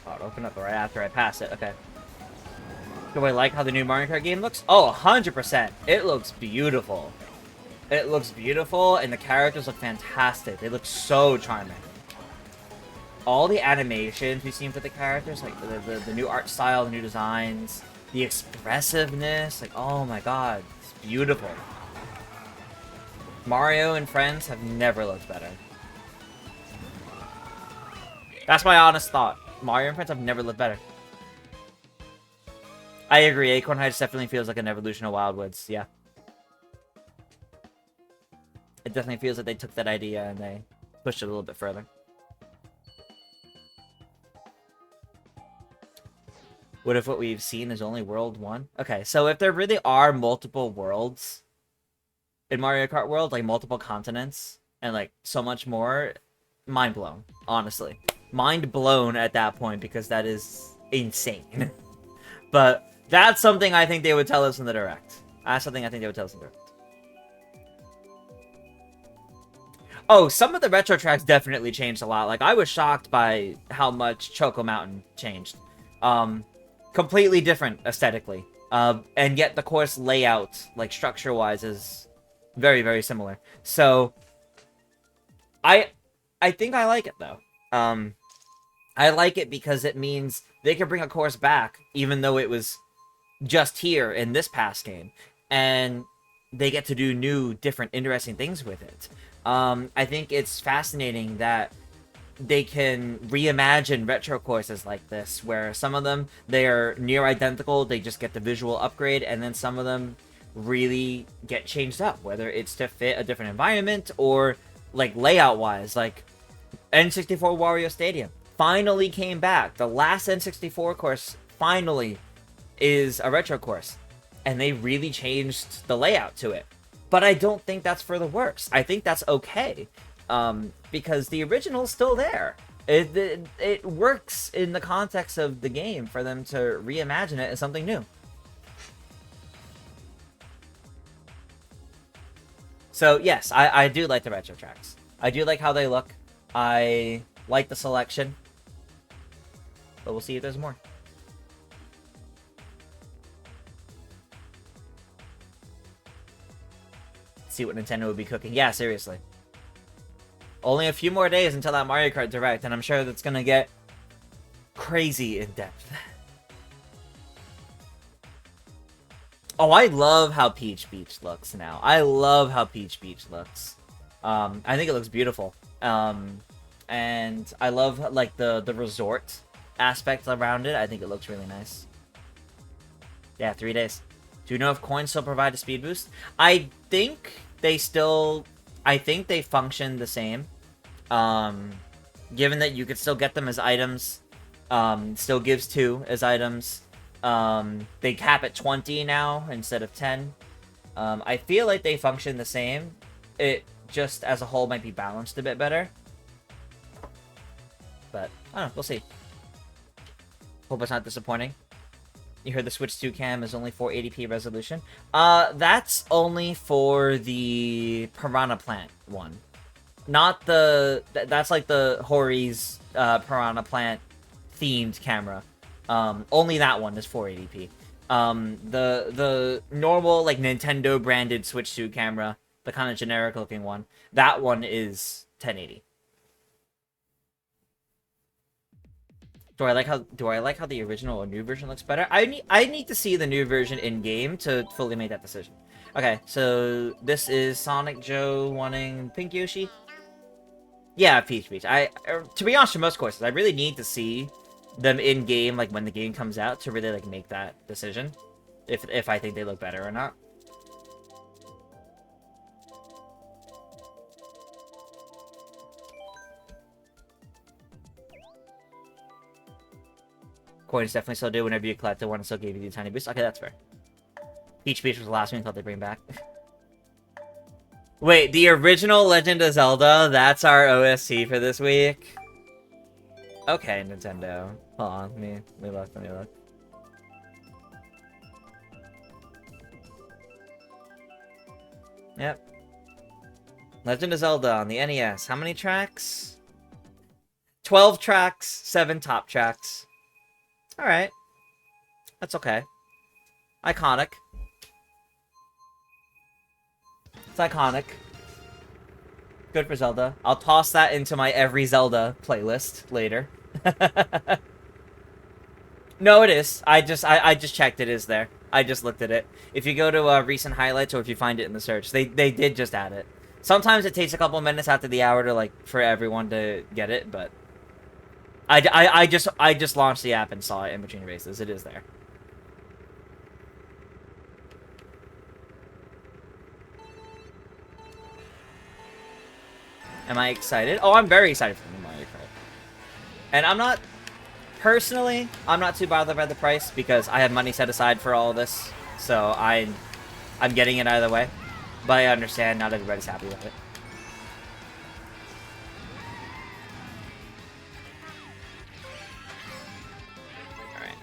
Oh, it opened up right after I pass it. Okay. Do I like how the new Mario Kart game looks? Oh, 100%. It looks beautiful. It looks beautiful, and the characters look fantastic. They look so charming. All the animations we've seen for the characters, like the new art style, the new designs, the expressiveness, like, oh my god, it's beautiful. Mario and friends have never looked better. That's my honest thought. Mario and friends have never looked better. I agree, Acorn Heights definitely feels like an evolution of Wildwoods, yeah. It definitely feels like they took that idea and they pushed it a little bit further. What if what we've seen is only World 1? Okay, so if there really are multiple worlds in Mario Kart World, like multiple continents, and like so much more, mind blown, honestly. Mind blown at that point, because that is insane. But that's something I think they would tell us in the Direct. That's something I think they would tell us in the Direct. Oh, some of the retro tracks definitely changed a lot. Like, I was shocked by how much Choco Mountain changed. Completely different aesthetically. And yet the course layout, like, structure-wise, is very, very similar. So, I think I like it, though. I like it because it means they can bring a course back, even though it was just here in this past game. And they get to do new, different, interesting things with it. I think it's fascinating that they can reimagine retro courses like this, where some of them, they are near identical, they just get the visual upgrade, and then some of them really get changed up, whether it's to fit a different environment or, like, layout-wise. Like, N64 Wario Stadium finally came back. The last N64 course finally is a retro course, and they really changed the layout to it. But I don't think that's for the worse. I think that's okay, because the original's still there. It works in the context of the game for them to reimagine it as something new. So yes, I do like the retro tracks. I do like how they look. I like the selection. But we'll see if there's more. See what Nintendo would be cooking. Yeah, seriously. Only a few more days until that Mario Kart Direct, and I'm sure that's gonna get crazy in depth. Oh, I love how Peach Beach looks now. I love how Peach Beach looks. I think it looks beautiful. And I love, like, the resort aspect around it. I think it looks really nice. Yeah, 3 days. Do you know if coins still provide a speed boost? I think they function the same. Given that you could still get them as items, still gives 2 as items. They cap at 20 now instead of 10. I feel like they function the same. It just, as a whole, might be balanced a bit better. But, I don't know, we'll see. Hope it's not disappointing. You heard the Switch 2 cam is only 480p resolution. That's only for the Piranha Plant one. Not the... That's like the Hori's Piranha Plant themed camera. Only that one is 480p. The normal, like, Nintendo branded Switch 2 camera, the kind of generic looking one, that one is 1080. Do I like how the original or new version looks better? I need to see the new version in game to fully make that decision. Okay, so this is Sonic Joe wanting Pink Yoshi. Yeah, Peach Beach. To be honest, for most courses, I really need to see them in game, like when the game comes out, to really, like, make that decision, if I think they look better or not. Coins definitely still do whenever you collect one, and still gave you the tiny boost. Okay, that's fair. Peach Beach was the last one until they bring back. Wait, the original Legend of Zelda, that's our OST for this week? Okay, Nintendo. Hold on, let me look. Yep. Legend of Zelda on the NES. How many tracks? 12 tracks, 7 top tracks. Alright. That's okay. Iconic. It's iconic. Good for Zelda. I'll toss that into my every Zelda playlist later. No, it is. I just checked it is there. I just looked at it. If you go to recent highlights, or if you find it in the search, they did just add it. Sometimes it takes a couple minutes after the hour to, like, for everyone to get it, but I just launched the app and saw it in between races. It is there. Am I excited? Oh, I'm very excited for the new Mario Kart. And I'm not... Personally, I'm not too bothered by the price, because I have money set aside for all of this. So I'm getting it either way. But I understand not everybody's happy with it. Alright.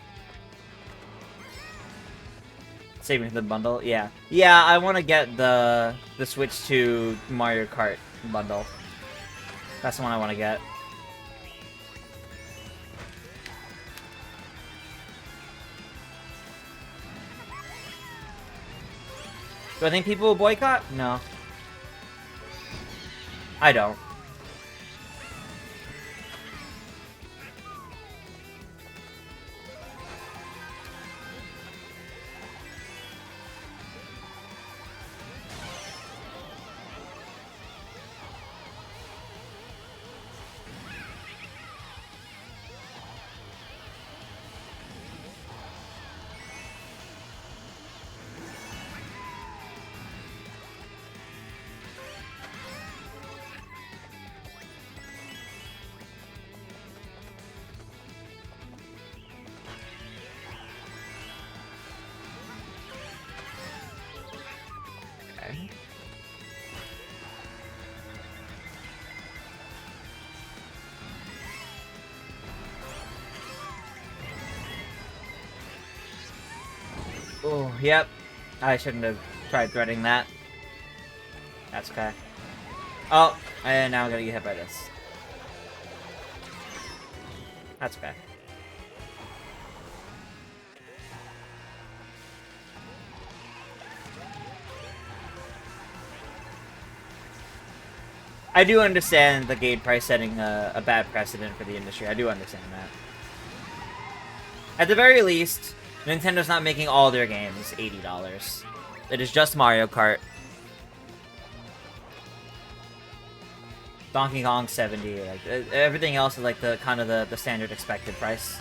Saving for the bundle? Yeah. Yeah, I want to get the Switch 2 Mario Kart bundle. That's the one I want to get. Do I think people will boycott? No. I don't. Oh, yep. I shouldn't have tried threading that. That's okay. Oh, and now I'm gonna get hit by this. That's okay. I do understand the game price setting a bad precedent for the industry. I do understand that. At the very least, Nintendo's not making all their games $80. It is just Mario Kart. Donkey Kong 70. Like everything else is like the kind of the standard expected price.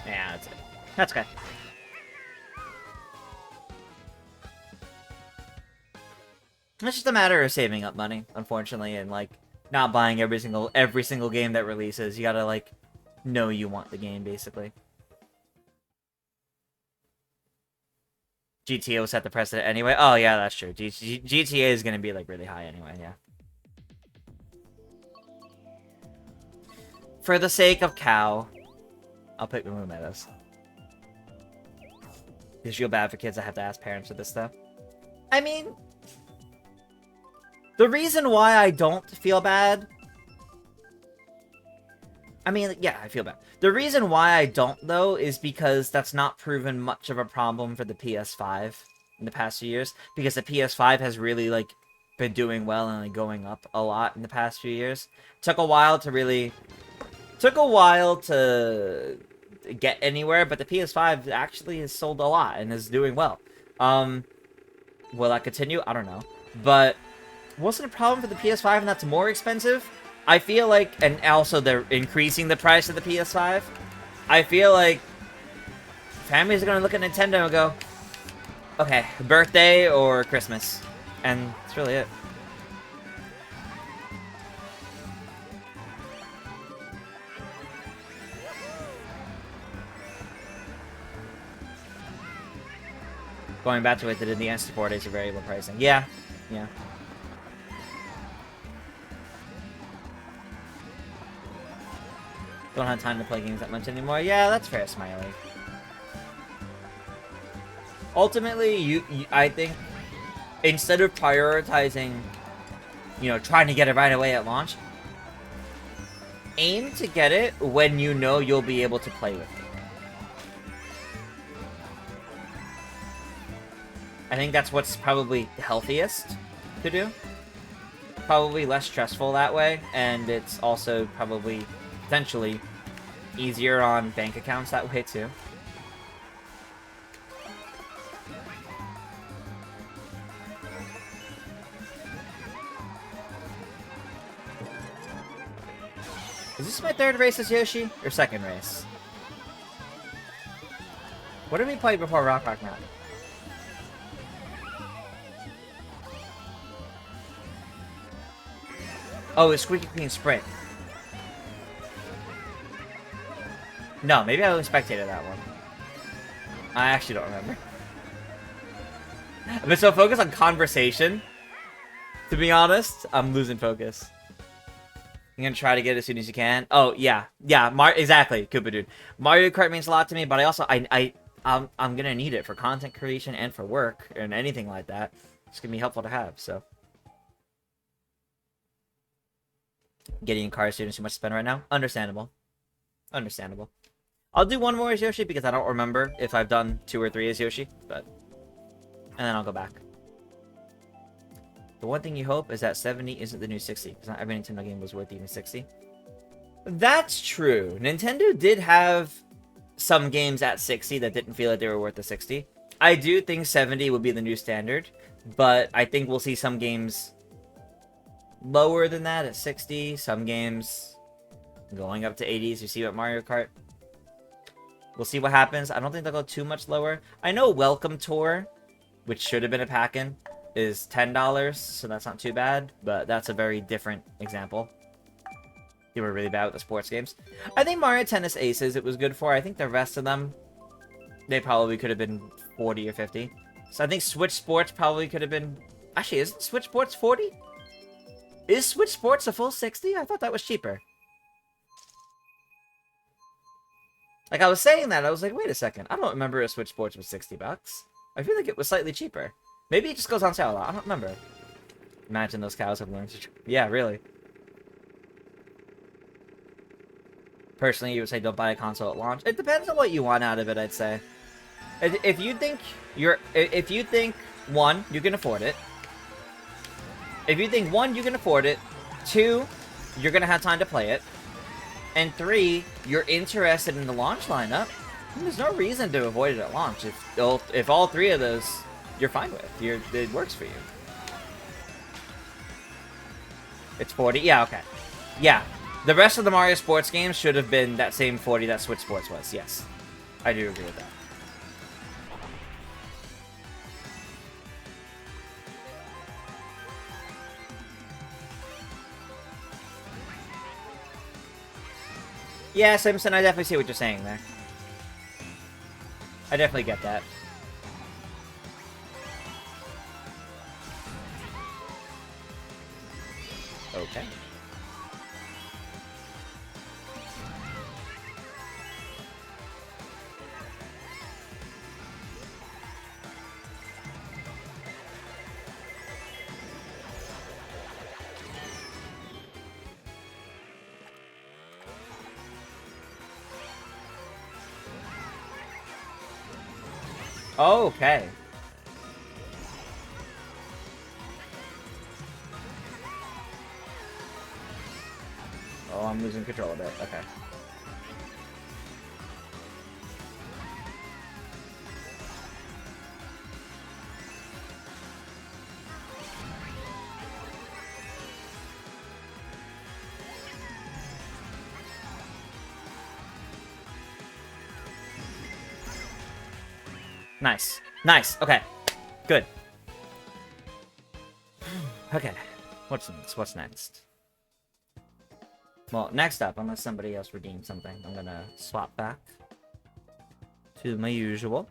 Yeah, that's it. That's okay. It's just a matter of saving up money, unfortunately, and like not buying every single game that releases. You gotta like know you want the game, basically. GTA will set the precedent anyway. Oh yeah, that's true. GTA is gonna be like really high anyway. Yeah. For the sake of cow, I'll pick the Moon Meadows. Because feel bad for kids that have to ask parents for this stuff. I mean, the reason why I don't feel bad... I mean, yeah, I feel bad. The reason why I don't, though, is because that's not proven much of a problem for the PS5 in the past few years. Because the PS5 has really, like, been doing well and like, going up a lot in the past few years. Took a while to really... Took a while to get anywhere, but the PS5 actually has sold a lot and is doing well. Will that continue? I don't know. But wasn't a problem for the PS5 and that's more expensive? I feel like, and also they're increasing the price of the PS5. I feel like families are going to look at Nintendo and go, okay, birthday or Christmas. And that's really it. Going back to it, they did the N64 days of variable pricing. Yeah, yeah. Don't have time to play games that much anymore. Yeah, that's fair, Smiley. Ultimately, I think, instead of prioritizing, you know, trying to get it right away at launch, aim to get it when you know you'll be able to play with it. I think that's what's probably the healthiest to do. Probably less stressful that way, and it's also probably potentially easier on bank accounts that way too. Is this my third race as Yoshi, or second race? What did we play before Rock Mountain? Oh, it's Squeaky Clean Sprint. No, maybe I only spectated that one. I actually don't remember. I've been so focused on conversation To be honest, I'm losing focus. I'm gonna try to get it as soon as you can. Oh yeah, exactly, Koopa dude. Mario Kart means a lot to me, but I also I'm gonna need it for content creation and for work and anything like that. It's gonna be helpful to have. So getting a car students too much to spend right now. Understandable. Understandable. I'll do one more as Yoshi because I don't remember if I've done 2 or 3 as Yoshi, but and then I'll go back. The one thing you hope is that 70 isn't the new 60, because not every Nintendo game was worth even 60. That's true. Nintendo did have some games at 60 that didn't feel like they were worth the 60. I do think 70 would be the new standard, but I think we'll see some games lower than that at 60, some games going up to 80s. You see what Mario Kart? We'll see what happens. I don't think they'll go too much lower. I know Welcome Tour, which should have been a pack-in, is $10, so that's not too bad, but that's a very different example. They were really bad with the sports games. I think Mario Tennis Aces it was good for. I think the rest of them, they probably could have been 40 or 50. So I think Switch Sports probably could have been... Actually, isn't Switch Sports 40? Is Switch Sports a full 60? I thought that was cheaper. Like, I was saying that, I was like, wait a second. I don't remember if Switch Sports was 60 bucks. I feel like it was slightly cheaper. Maybe it just goes on sale a lot. I don't remember. Imagine those cows have learned to... Yeah, really. Personally, you would say don't buy a console at launch. It depends on what you want out of it, I'd say. If you think If you think, 1, you can afford it. If you think, 1, you can afford it. 2, you're gonna have time to play it. And 3, you're interested in the launch lineup. There's no reason to avoid it at launch. If all 3 of those... you're fine with. It works for you. It's 40? Yeah, okay. Yeah. The rest of the Mario Sports games should have been that same 40 that Switch Sports was. Yes. I do agree with that. Yeah, Simpson, I definitely see what you're saying there. I definitely get that. Okay. Okay. Oh, I'm losing control of it. Okay. Nice. Nice. Okay. Good. Okay. What's next? What's next? Well, next up, unless somebody else redeemed something, I'm gonna swap back to my usual.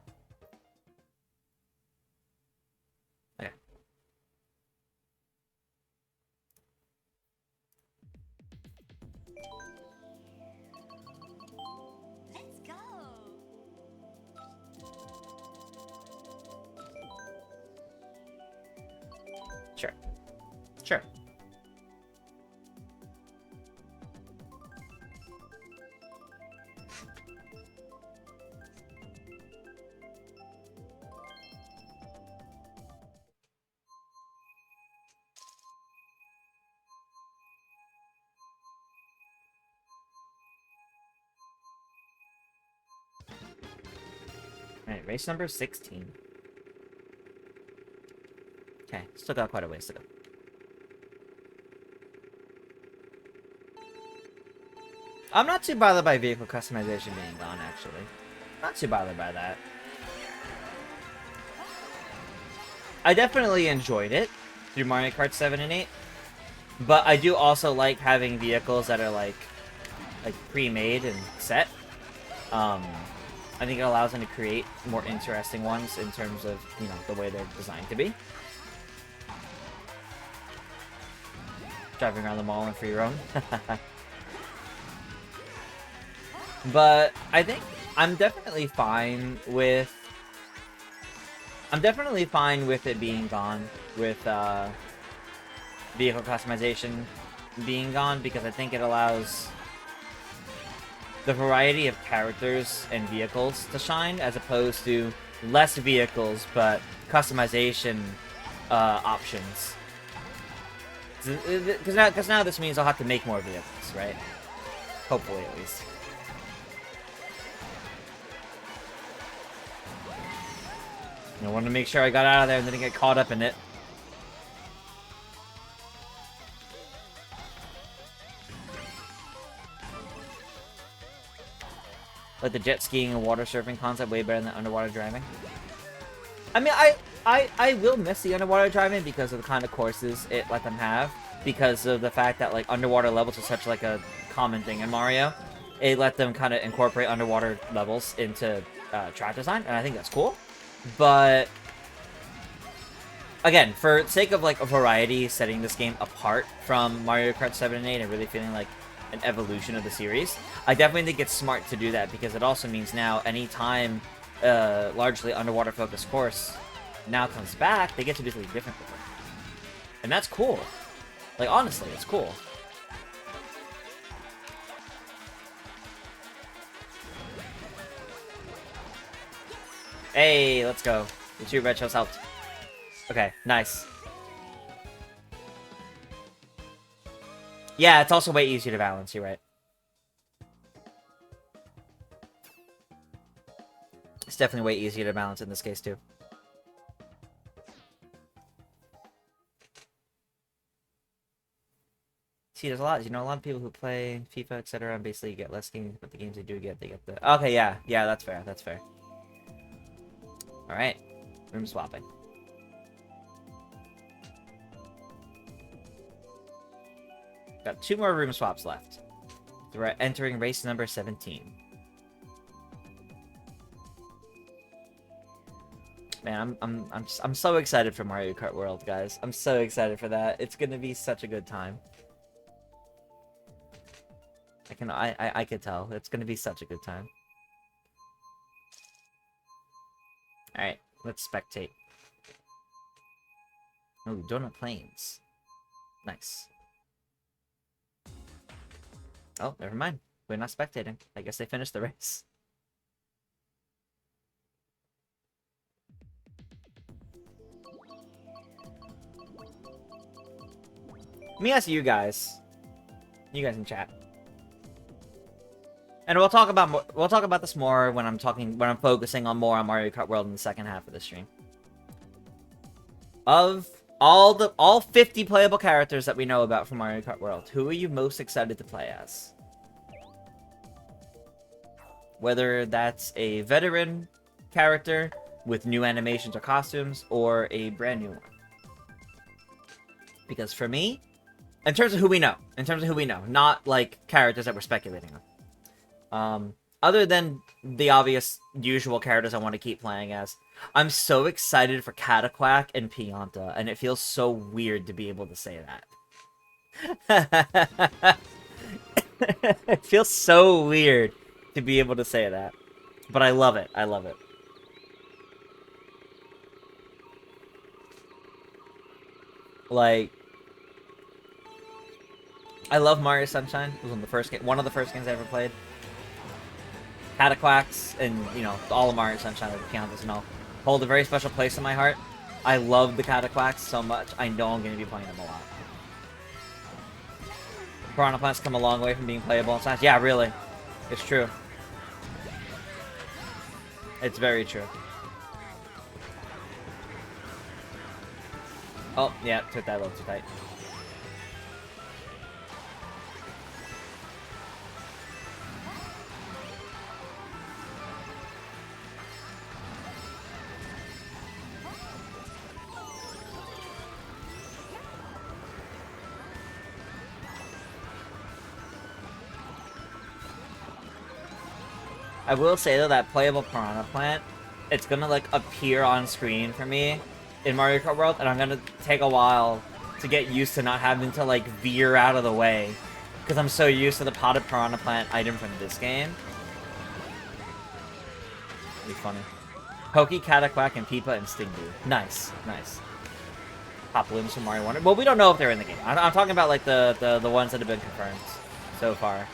Okay. Let's go. Sure. Sure. Alright, race number 16. Okay, still got quite a ways to go. I'm not too bothered by vehicle customization being gone, actually. Not too bothered by that. I definitely enjoyed it through Mario Kart 7 and 8. But I do also like having vehicles that are like pre-made and set. I think it allows them to create more interesting ones in terms of, you know, the way they're designed to be. driving around the mall in free roam. But I think I'm definitely fine with it being gone, with vehicle customization being gone, because I think it allows the variety of characters and vehicles to shine, as opposed to less vehicles but customization options. Because now this means I'll have to make more vehicles, right? Hopefully, at least. I wanted to make sure I got out of there and didn't get caught up in it. Like the jet skiing and water surfing concept way better than underwater driving. I mean, I will miss the underwater driving because of the kind of courses it let them have. Because of the fact that, like, underwater levels are such, like, a common thing in Mario. It let them kind of incorporate underwater levels into track design, and I think that's cool. But again, for sake of, like, a variety, setting this game apart from Mario Kart 7 and 8 and really feeling like an evolution of the series, I definitely think it's smart to do that, because it also means now anytime largely underwater focused course now comes back, they get to do something different with it. And that's cool. Like, honestly, it's cool. Hey, let's go. The 2 red shells helped. Okay, nice. Yeah, it's also way easier to balance, you're right. It's definitely way easier to balance in this case, too. See, there's a lot of people who play FIFA, etc., and basically get less games, but the games they do get, they get the... Okay, yeah, that's fair, that's fair. Alright, room swapping. Got 2 more room swaps left. We're entering race number 17. Man, I'm so excited for Mario Kart World, guys. I'm so excited for that. It's gonna be such a good time. I could tell. It's gonna be such a good time. Alright, let's spectate. Oh, donut planes. Nice. Oh, never mind. We're not spectating. I guess they finished the race. Let me ask you guys. You guys in chat. And we'll talk about this more when I'm focusing on more on Mario Kart World in the second half of the stream. Of all 50 playable characters that we know about from Mario Kart World, who are you most excited to play as? Whether that's a veteran character with new animations or costumes, or a brand new one. Because for me, in terms of who we know, not like characters that we're speculating on. Other than the obvious usual characters I want to keep playing as, I'm so excited for Cataquack and Pianta, and it feels so weird to be able to say that. It feels so weird to be able to say that. But I love it. I love it. Like, I love Mario Sunshine. It was one of the first games I ever played. Cataquacks and, you know, all of Mario Sunshine with Piantas and all hold a very special place in my heart. I love the Cataquacks so much. I know I'm going to be playing them a lot. Piranha Plants come a long way from being playable in Smash. Yeah, really. It's true. It's very true. Oh, yeah, took that a little too tight. I will say, though, that playable Piranha Plant, it's gonna, like, appear on screen for me in Mario Kart World, and I'm gonna take a while to get used to not having to, like, veer out of the way. Because I'm so used to the potted piranha plant item from this game. Be funny. Pokey, Cataquack, and Peepa, and Stingdu. Nice, nice. Pop limbs from Mario Wonder. Well, we don't know if they're in the game. I'm talking about, like, the ones that have been confirmed so far.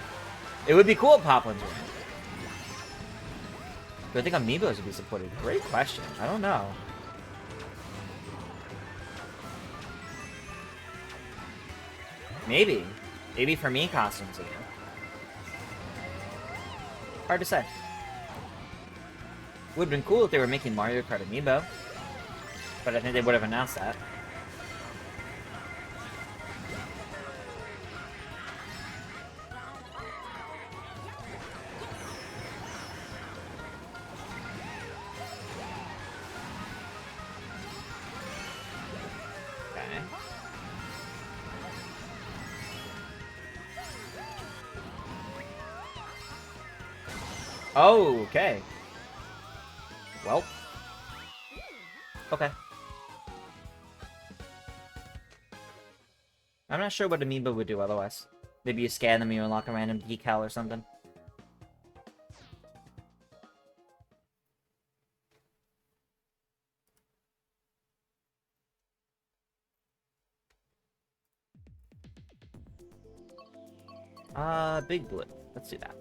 It would be cool if Poplins were in. Do I think Amiibos would be supported? Great question. I don't know. Maybe. Maybe for me, costumes again. Hard to say. Would have been cool if they were making Mario Kart Amiibo. But I think they would have announced that. Oh, okay. Well. Okay. I'm not sure what Amiibo would do otherwise. Maybe you scan them and you unlock a random decal or something. Big Blue. Let's do that.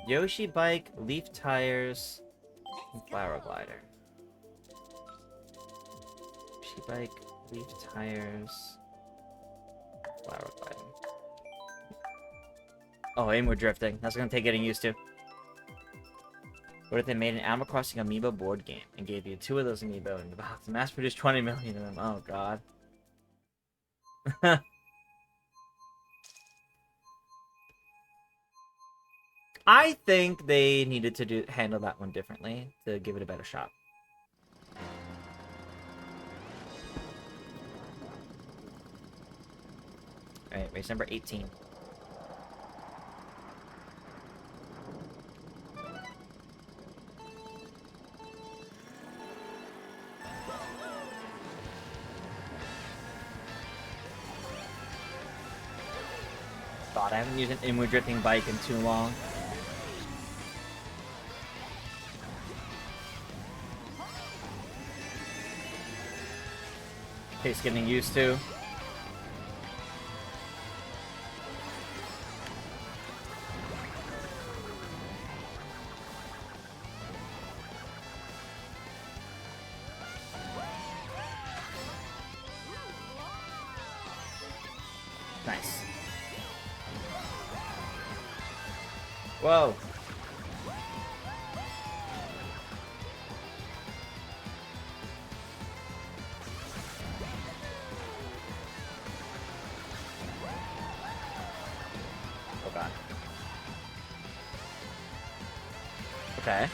Yoshi Bike, Leaf Tires, and Flower Glider. Yoshi Bike, Leaf Tires, Flower Glider. Oh, and we're drifting. That's gonna take getting used to. What if they made an Animal Crossing Amiibo board game and gave you 2 of those Amiibo in the box? Mass-produced 20 million of them. Oh, God. I think they needed to handle that one differently to give it a better shot. Alright, race number 18. God, I haven't used an inward drifting bike in too long. Takes getting used to. Nice. Whoa. Oh god. Okay.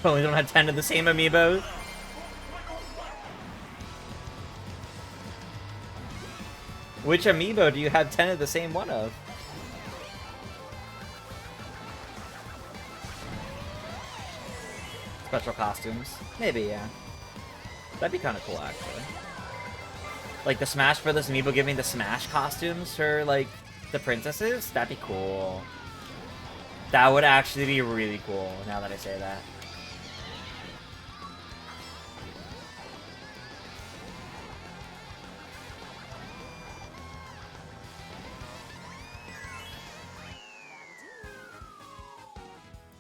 Oh, we don't have 10 of the same amiibos? Which amiibo do you have 10 of the same one of? Special costumes. Maybe, yeah. That'd be kind of cool, actually. Like, the Smash Brothers amiibo giving the Smash costumes for, like, the princesses? That'd be cool. That would actually be really cool, now that I say that.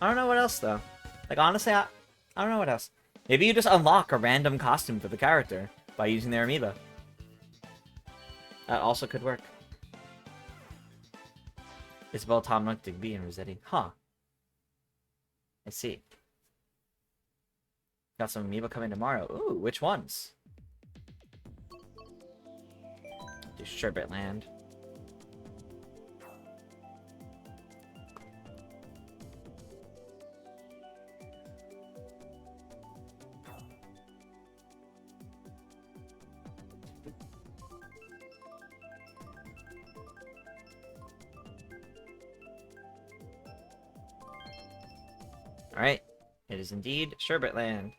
I don't know what else, though. Like, honestly, I don't know what else. Maybe you just unlock a random costume for the character by using their amiibo. That also could work. Isabel, Tom Nook, Digby, and Rossetti. Huh. I see. Got some amiibo coming tomorrow. Ooh, which ones? Do Sherbet Land. Alright. It is indeed Sherbet Land.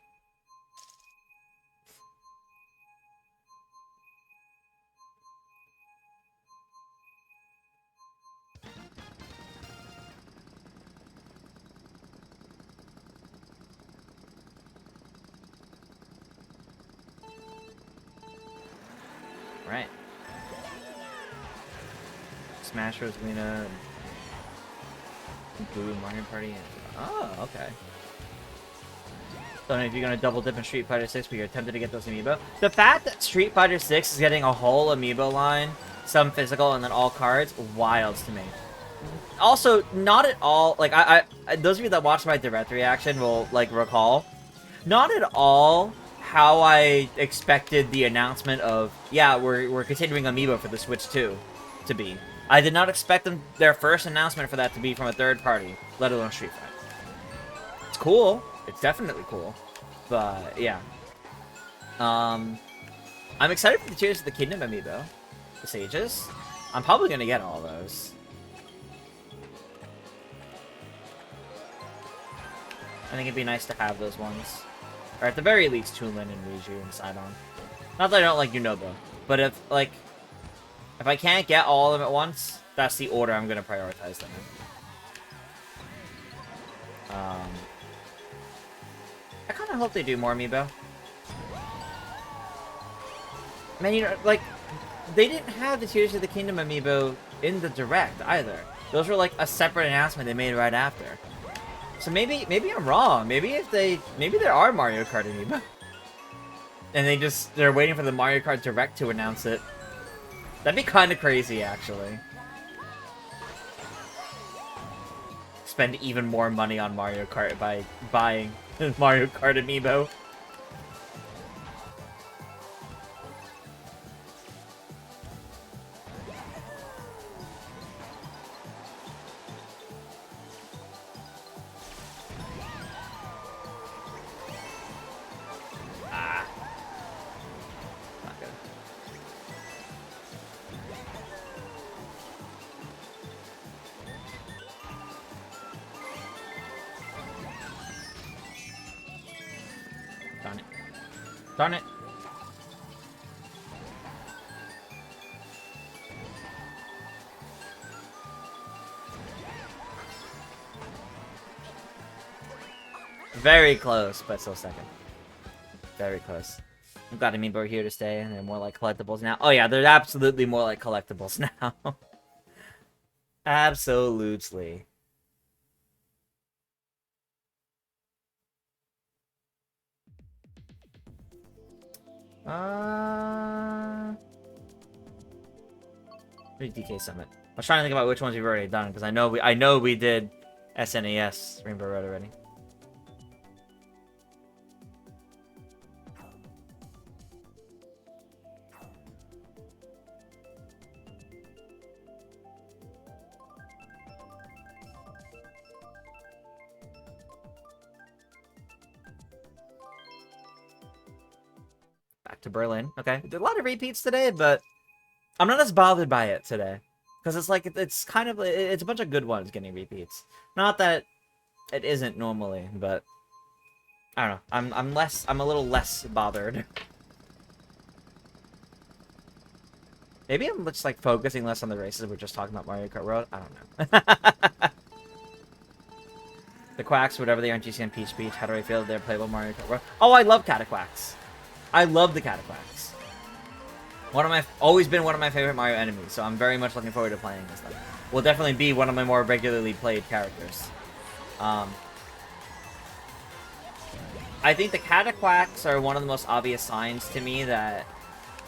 Right. Smash Bros. Lena. Boo Mario Party. Oh, okay. So if you're gonna double dip in Street Fighter 6, but you're tempted to get those amiibo. The fact that Street Fighter 6 is getting a whole amiibo line, some physical and then all cards, wilds to me. Also, not at all. Like I those of you that watched my direct reaction will like recall, not at all how I expected the announcement of, yeah, we're continuing Amiibo for the Switch 2 to be. I did not expect their first announcement for that to be from a third party, let alone Street Fighter. It's cool. It's definitely cool. But, yeah. I'm excited for the Tears of the Kingdom Amiibo. The Sages. I'm probably going to get all those. I think it'd be nice to have those ones. Or at the very least, Toulon and Riju and Sidon. Not that I don't like Yunobo, but if I can't get all of them at once, that's the order I'm gonna prioritize them in. I kind of hope they do more Amiibo. Man, you know, like, they didn't have the Tears of the Kingdom Amiibo in the Direct either. Those were like a separate announcement they made right after. So maybe I'm wrong. Maybe there are Mario Kart Amiibo. And they're waiting for the Mario Kart Direct to announce it. That'd be kind of crazy, actually. Spend even more money on Mario Kart by buying Mario Kart Amiibo. Darn it. Very close, but still second. Very close. I'm glad Amiibo are here to stay, and they're more like collectibles now. Oh yeah, they're absolutely more like collectibles now. Absolutely. DK Summit. I was trying to think about which ones we've already done, because I know we did SNES Rainbow Road already. Back to Berlin. Okay. Did a lot of repeats today, but I'm not as bothered by it today. Because it's like, it's kind of, it's a bunch of good ones getting repeats. Not that it isn't normally, but I don't know. I'm a little less bothered. Maybe I'm just like focusing less on the races. We're just talking about Mario Kart World. I don't know. The Quacks, whatever they are in GC and Peach Beach. How do I feel they're playable Mario Kart World? Oh, I love Cataquacks. I love the Cataquacks. Always been one of my favorite Mario enemies, so I'm very much looking forward to playing this stuff. Will definitely be one of my more regularly played characters. I think the Cataquacks are one of the most obvious signs to me that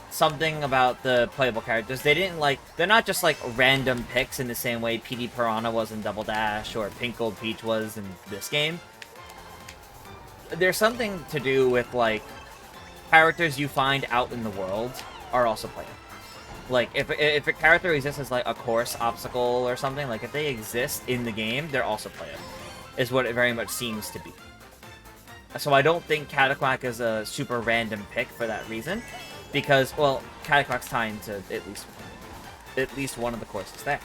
something about the playable characters, they're not just like random picks in the same way PD Piranha was in Double Dash or Pink Gold Peach was in this game. There's something to do with like characters you find out in the world are also playable. Like, if a character exists as, like, a course obstacle or something, like, if they exist in the game, they're also playable. Is what it very much seems to be. So I don't think Cataquack is a super random pick for that reason. Because, well, Cataquack's tying to at least one of the courses there.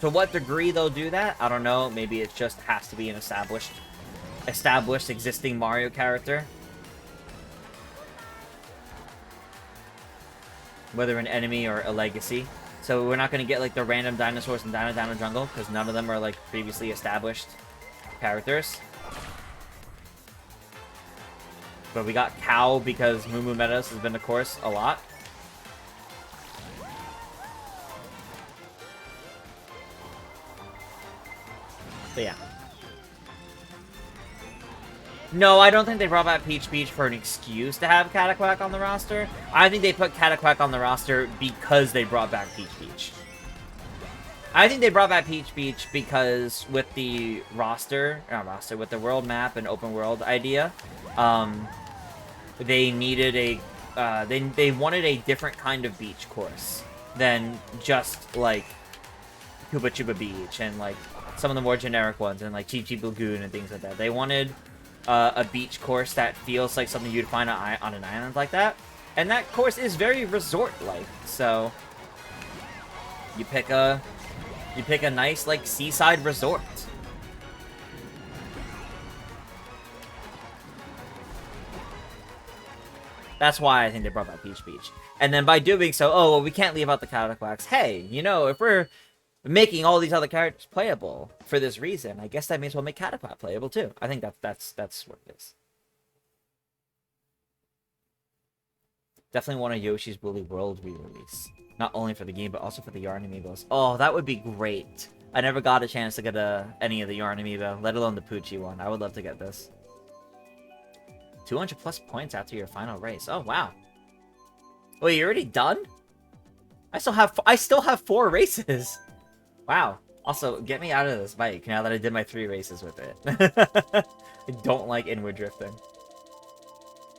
To what degree they'll do that, I don't know. Maybe it just has to be an established existing Mario character. Whether an enemy or a legacy. So we're not going to get like the random dinosaurs in Dino Dino Jungle, because none of them are like previously established characters. But we got Cow because Moo Moo Meadows has been, of course, a lot. But yeah. No, I don't think they brought back Peach Beach for an excuse to have Cataquack on the roster. I think they put Cataquack on the roster because they brought back Peach Beach. I think they brought back Peach Beach because with the with the world map and open world idea, they needed a, they wanted a different kind of beach course than just, like, Koopa Chupa Beach and, like, some of the more generic ones and, like, Cheep Cheep Lagoon and things like that. They wanted a beach course that feels like something you'd find on an island like that. And that course is very resort-like, so you pick a nice, like, seaside resort. That's why I think they brought back Peach Beach. And then by doing so, oh, well, we can't leave out the Cataquacks. Hey, you know, if we're making all these other characters playable for this reason, I guess that means we'll make Cataquack playable too. I think that's what it is. Definitely want a Yoshi's Woolly World re-release. Not only for the game, but also for the Yarn Amiibos. Oh, that would be great. I never got a chance to get any of the Yarn Amiibo, let alone the Poochie one. I would love to get this. 200 plus points after your final race. Oh, wow. Wait, you're already done? I still have 4 races. Wow. Also, get me out of this bike now that I did my 3 races with it. I don't like inward drifting.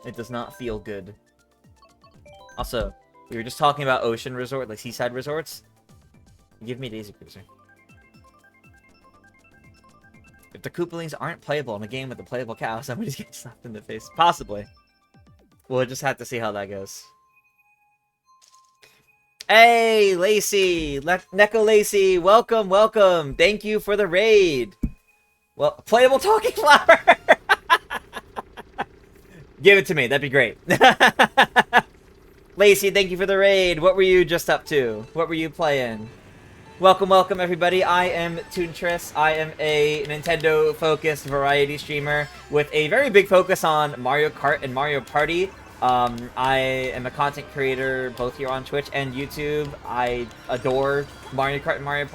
It does not feel good. Also, we were just talking about ocean resort, like seaside resorts. Give me Daisy Cruiser. If the Koopalings aren't playable in a game with a playable cow, somebody's getting slapped in the face. Possibly. We'll just have to see how that goes. Hey, Lacey! Neko Lacey, welcome, welcome! Thank you for the raid! Well, playable talking flower! Give it to me, that'd be great. Lacey, thank you for the raid. What were you just up to? What were you playing? Welcome, welcome, everybody. I am Toontress. I am a Nintendo-focused variety streamer with a very big focus on Mario Kart and Mario Party. I am a content creator both here on Twitch and YouTube. I adore Mario Kart and Mario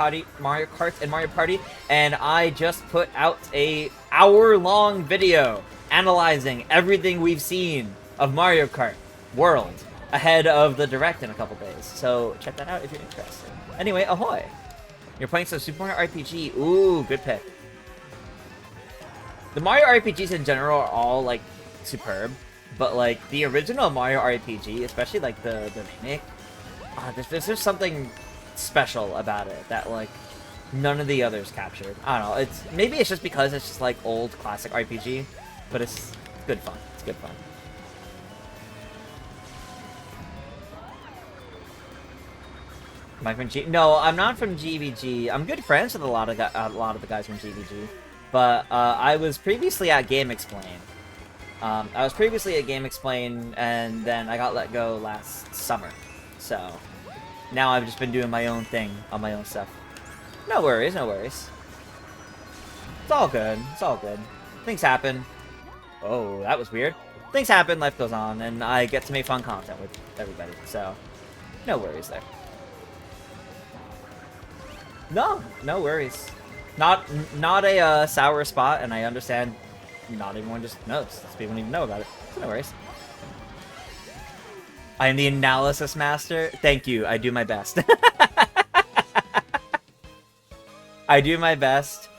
Party, and I just put out a hour-long video analyzing everything we've seen of Mario Kart World ahead of the Direct in a couple days. So check that out if you're interested. Anyway, ahoy! You're playing some Super Mario RPG. Ooh, good pick. The Mario RPGs in general are all, like, superb. But, like, the original Mario RPG, especially, like, the remake, there's just something special about it that, like, none of the others captured. I don't know. Maybe it's just because it's just, like, old classic RPG. But it's good fun. It's good fun. Am I from G? No, I'm not from GVG. I'm good friends with a lot of the guys from GVG, but I was previously at Game Explain. I was previously at Game Explain, and then I got let go last summer. So now I've just been doing my own thing on my own stuff. No worries, no worries. It's all good. It's all good. Things happen. Oh, that was weird. Things happen. Life goes on, and I get to make fun content with everybody. So no worries there. No, no worries. Not a sour spot, and I understand not everyone just knows. People don't even know about it. So no worries. I am the analysis master. Thank you. I do my best. I do my best.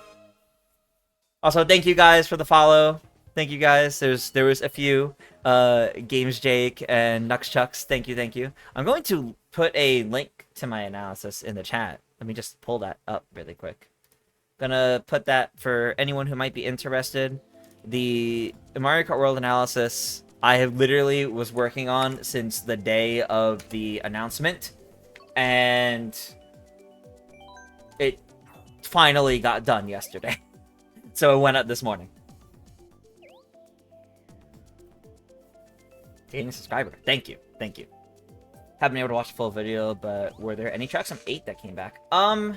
Also, thank you guys for the follow. Thank you guys. There was a few. Games Jake and Nux Chucks. Thank you, thank you. I'm going to put a link to my analysis in the chat. Let me just pull that up really quick. Gonna put that for anyone who might be interested. The Mario Kart World analysis I have literally was working on since the day of the announcement, and it finally got done yesterday. So it went up this morning. Gaining a subscriber. Thank you. Thank you. Haven't been able to watch the full video, but were there any tracks from 8 that came back? I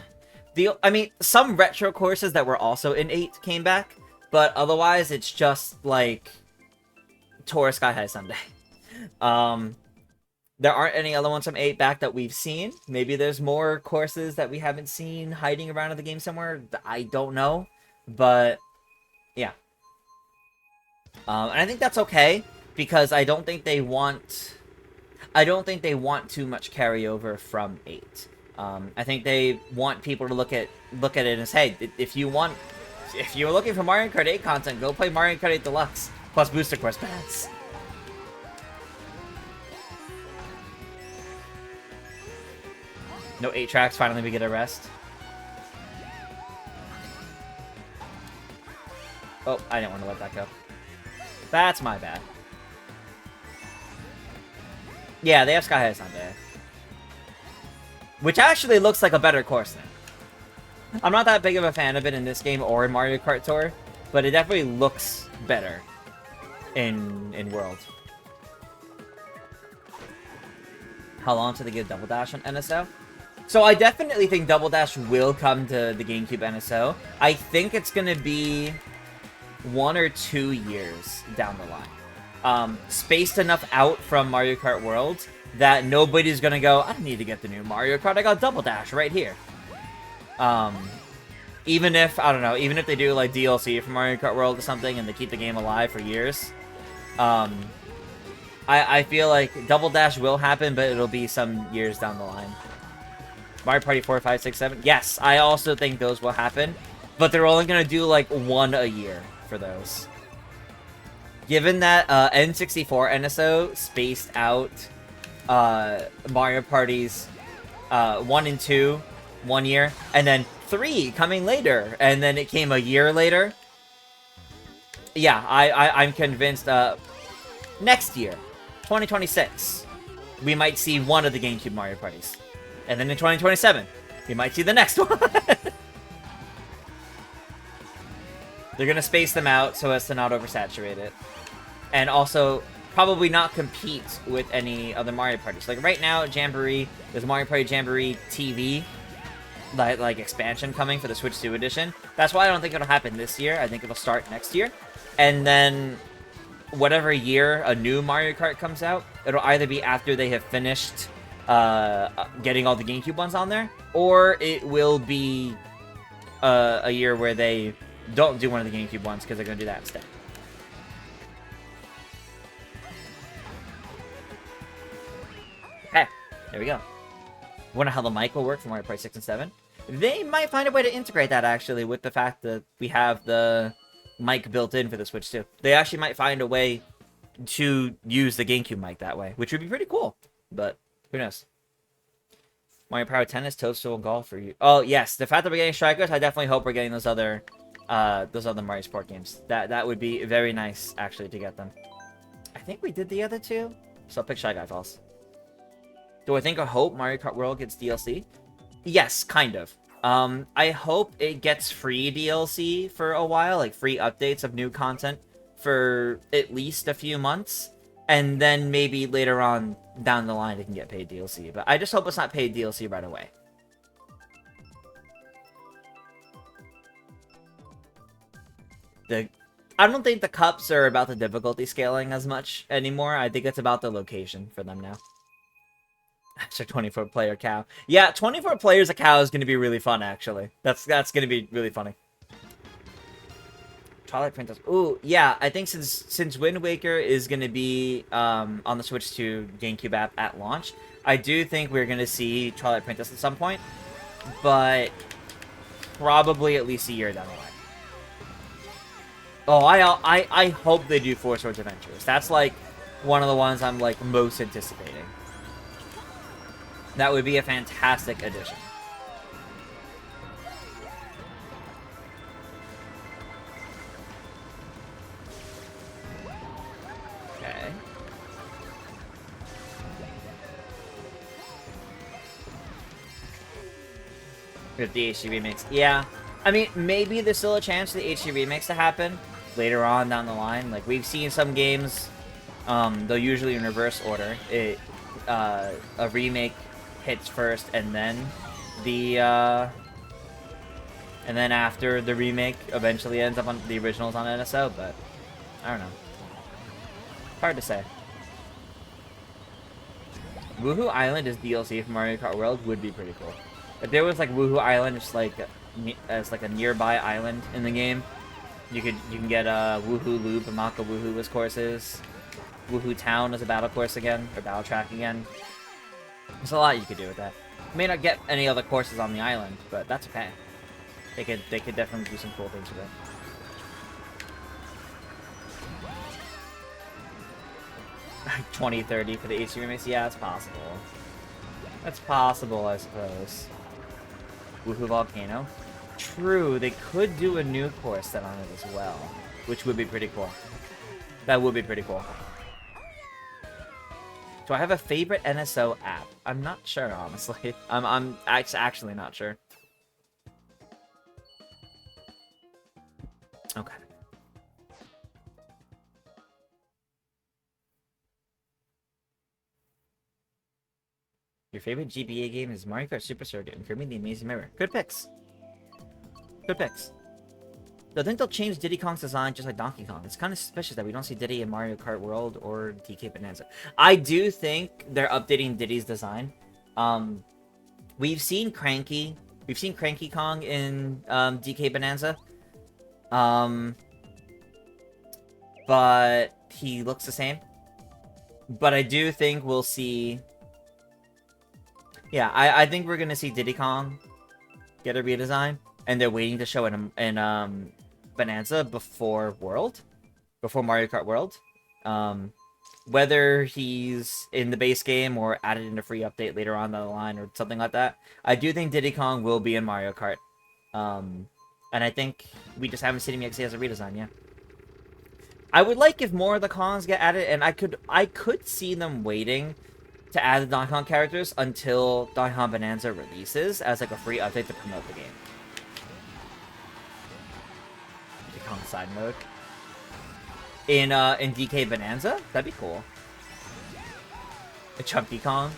mean, some retro courses that were also in 8 came back, but otherwise it's just, like, Tour Sky High Sunday. There aren't any other ones from 8 back that we've seen. Maybe there's more courses that we haven't seen hiding around in the game somewhere. I don't know. But, yeah. And I think that's okay, because I don't think they want too much carryover from 8. I think they want people to look at it as, hey, if you're looking for Mario Kart 8 content, go play Mario Kart 8 Deluxe plus Booster Course pads. No 8 tracks. Finally, we get a rest. Oh, I didn't want to let that go. That's my bad. Yeah, they have Sky High Sunday. Which actually looks like a better course now. I'm not that big of a fan of it in this game or in Mario Kart Tour, but it definitely looks better in World. How long till they give Double Dash on NSO? So I definitely think Double Dash will come to the GameCube NSO. I think it's going to be 1 or 2 years down the line. Spaced enough out from Mario Kart World that nobody's gonna go, I don't need to get the new Mario Kart, I got Double Dash right here. Even if, I don't know, even if they do like DLC for Mario Kart World or something and they keep the game alive for years, I feel like Double Dash will happen, but it'll be some years down the line. Mario Party 4, 5, 6, 7, yes, I also think those will happen, but they're only gonna do like 1 a year for those. Given that N64 NSO spaced out Mario Parties 1 and 2 1 year, and then 3 coming later, and then it came a year later. Yeah, I'm convinced next year, 2026, we might see one of the GameCube Mario Parties. And then in 2027, we might see the next one. They're gonna space them out so as to not oversaturate it. And also, probably not compete with any other Mario Parties. Like, right now, Jamboree, there's Mario Party Jamboree TV, like expansion coming for the Switch 2 edition. That's why I don't think it'll happen this year. I think it'll start next year. And then, whatever year a new Mario Kart comes out, it'll either be after they have finished getting all the GameCube ones on there, or it will be a year where they don't do one of the GameCube ones because they're going to do that instead. Okay, there we go. Wonder how the mic will work for Mario Party 6 and 7. They might find a way to integrate that, actually, with the fact that we have the mic built in for the Switch 2. They actually might find a way to use the GameCube mic that way, which would be pretty cool, but who knows. Mario Party Tennis, Toadstool, Golf for you. Oh, yes, the fact that we're getting Strikers, I definitely hope we're getting those other Mario Sport games. That would be very nice, actually, to get them. I think we did the other two, so I'll pick Shy Guy Falls. Do I think or hope Mario Kart World gets DLC? Yes, kind of. I hope it gets free DLC for a while, like free updates of new content for at least a few months, and then maybe later on down the line it can get paid DLC. But I just hope it's not paid DLC right away. I don't think the cups are about the difficulty scaling as much anymore. I think it's about the location for them now. Actually, 24-player cow. Yeah, 24 players a cow is going to be really fun, actually. That's going to be really funny. Twilight Princess. Ooh, yeah, I think since Wind Waker is going to be on the Switch 2 GameCube app at launch, I do think we're going to see Twilight Princess at some point, but probably at least a year down the line. Oh, I hope they do Four Swords Adventures. That's, like, one of the ones I'm, like, most anticipating. That would be a fantastic addition. Okay. With the HD remix. Yeah. I mean, maybe there's still a chance for the HD remakes to happen later on down the line. Like, we've seen some games, they'll usually in reverse order. A remake hits first, and then and then after the remake eventually ends up on the originals on NSO, but I don't know. Hard to say. Woohoo Island is DLC for Mario Kart World would be pretty cool. If there was like Woohoo Island, just like as like a nearby island in the game, you can get Woohoo Loop and Maka Woohoo as courses. Woohoo Town as a battle course again, or battle track again. There's a lot you could do with that. You may not get any other courses on the island, but that's okay. They could definitely do some cool things with it. Like 2030 for the HD remakes? Yeah, it's possible. That's possible, I suppose. Woohoo Volcano? True, they could do a new course set on it as well, which would be pretty cool. That would be pretty cool. Do I have a favorite NSO app? I'm not sure, honestly. I'm actually not sure. Okay. Your favorite GBA game is Mario Kart Super Circuit and Kirby the Amazing Mirror. Good picks. Good picks. I think they'll change Diddy Kong's design just like Donkey Kong. It's kind of suspicious that we don't see Diddy in Mario Kart World or DK Bonanza. I do think they're updating Diddy's design. We've seen Cranky Kong in DK Bonanza. But he looks the same. But I do think we'll see... Yeah, I think we're gonna see Diddy Kong get a redesign, and they're waiting to show it in Bonanza before Mario Kart World. Whether he's in the base game or added in a free update later on down the line or something like that, I do think Diddy Kong will be in Mario Kart. And I think we just haven't seen him yet because he has a redesign, yeah. I would like if more of the Kongs get added, and I could see them waiting to add the Donkey Kong characters until Donkey Kong Bonanza releases as like a free update to promote the game. Donkey Kong side mode in DK Bonanza, that'd be cool. A Chunky Kong.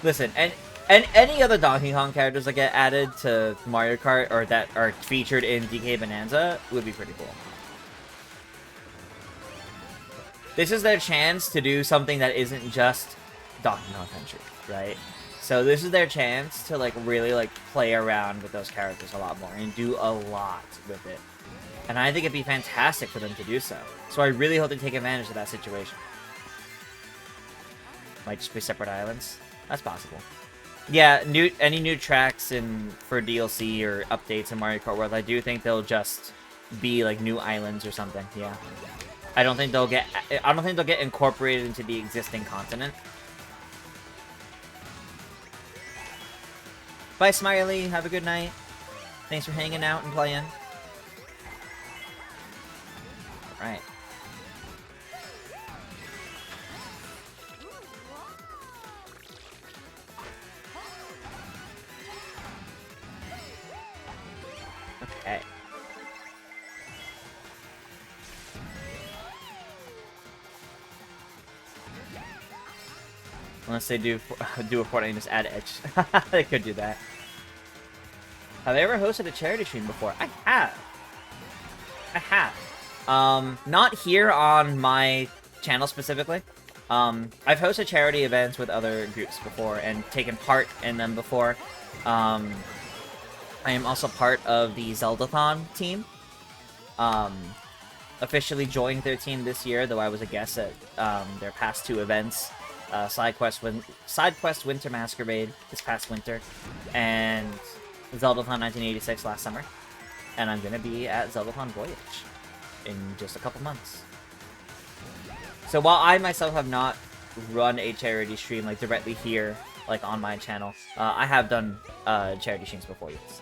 Listen, and any other Donkey Kong characters that get added to Mario Kart or that are featured in DK Bonanza would be pretty cool. This is their chance to do something that isn't just Donkey Kong Country, right? So this is their chance to like really like play around with those characters a lot more and do a lot with it. And I think it'd be fantastic for them to do so. So I really hope they take advantage of that situation. Might just be separate islands. That's possible. Yeah, any new tracks for DLC or updates in Mario Kart World, I do think they'll just be like new islands or something. Yeah. I don't think they'll get incorporated into the existing continent. Bye, Smiley. Have a good night. Thanks for hanging out and playing. Alright. Okay. Unless they do a Fortnite and just add Edge. They could do that. Have I ever hosted a charity stream before? I have. I have. Not here on my channel specifically. I've hosted charity events with other groups before and taken part in them before. I am also part of the Zeldathon team. Officially joined their team this year, though I was a guest at their past two events. Side Quest Winter Masquerade this past winter, and Zeldathon 1986 last summer. And I'm gonna be at Zeldathon Voyage in just a couple months. So while I myself have not run a charity stream like directly here, like on my channel, I have done charity streams before, yes.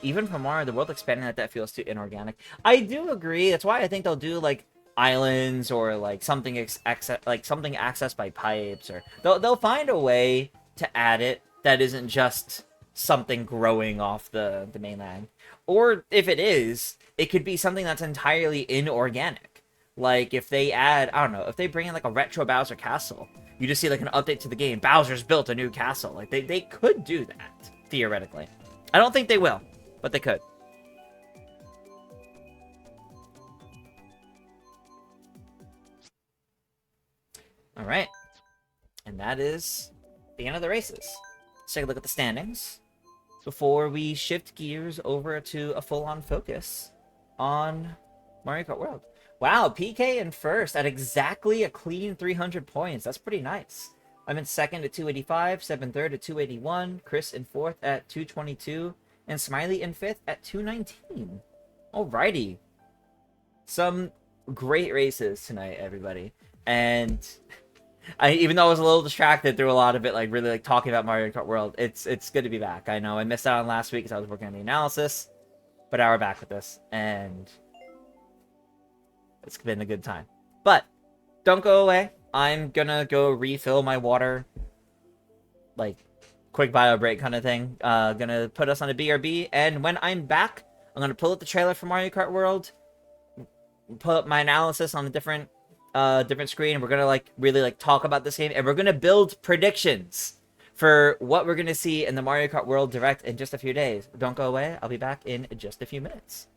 Even for Mario, the world expanding like that feels too inorganic. I do agree. That's why I think they'll do like islands or like something accessed by pipes, or they'll find a way to add it that isn't just something growing off the mainland. Or if it is, it could be something that's entirely inorganic. Like if they add, I don't know, if they bring in like a retro Bowser castle, you just see like an update to the game. Bowser's built a new castle. Like they could do that, theoretically. I don't think they will, but they could. All right. And that is the end of the races. Let's take a look at the standings before we shift gears over to a full-on focus on Mario Kart World. Wow, PK in first at exactly a clean 300 points. That's pretty nice. I'm in second at 285, Seb in third at 281, Chris in fourth at 222, and Smiley in fifth at 219. Alrighty. Some great races tonight, everybody. And even though I was a little distracted through a lot of it, like really like talking about Mario Kart World, it's good to be back. I know I missed out on last week because I was working on the analysis, but now we're back with this, and it's been a good time. But don't go away. I'm gonna go refill my water, like quick bio break kind of thing. Gonna put us on a BRB, and when I'm back, I'm gonna pull up the trailer for Mario Kart World, pull up my analysis on a different screen, and we're gonna like really like talk about this game, and we're gonna build predictions for what we're gonna see in the Mario Kart World Direct in just a few days. Don't go away. I'll be back in just a few minutes.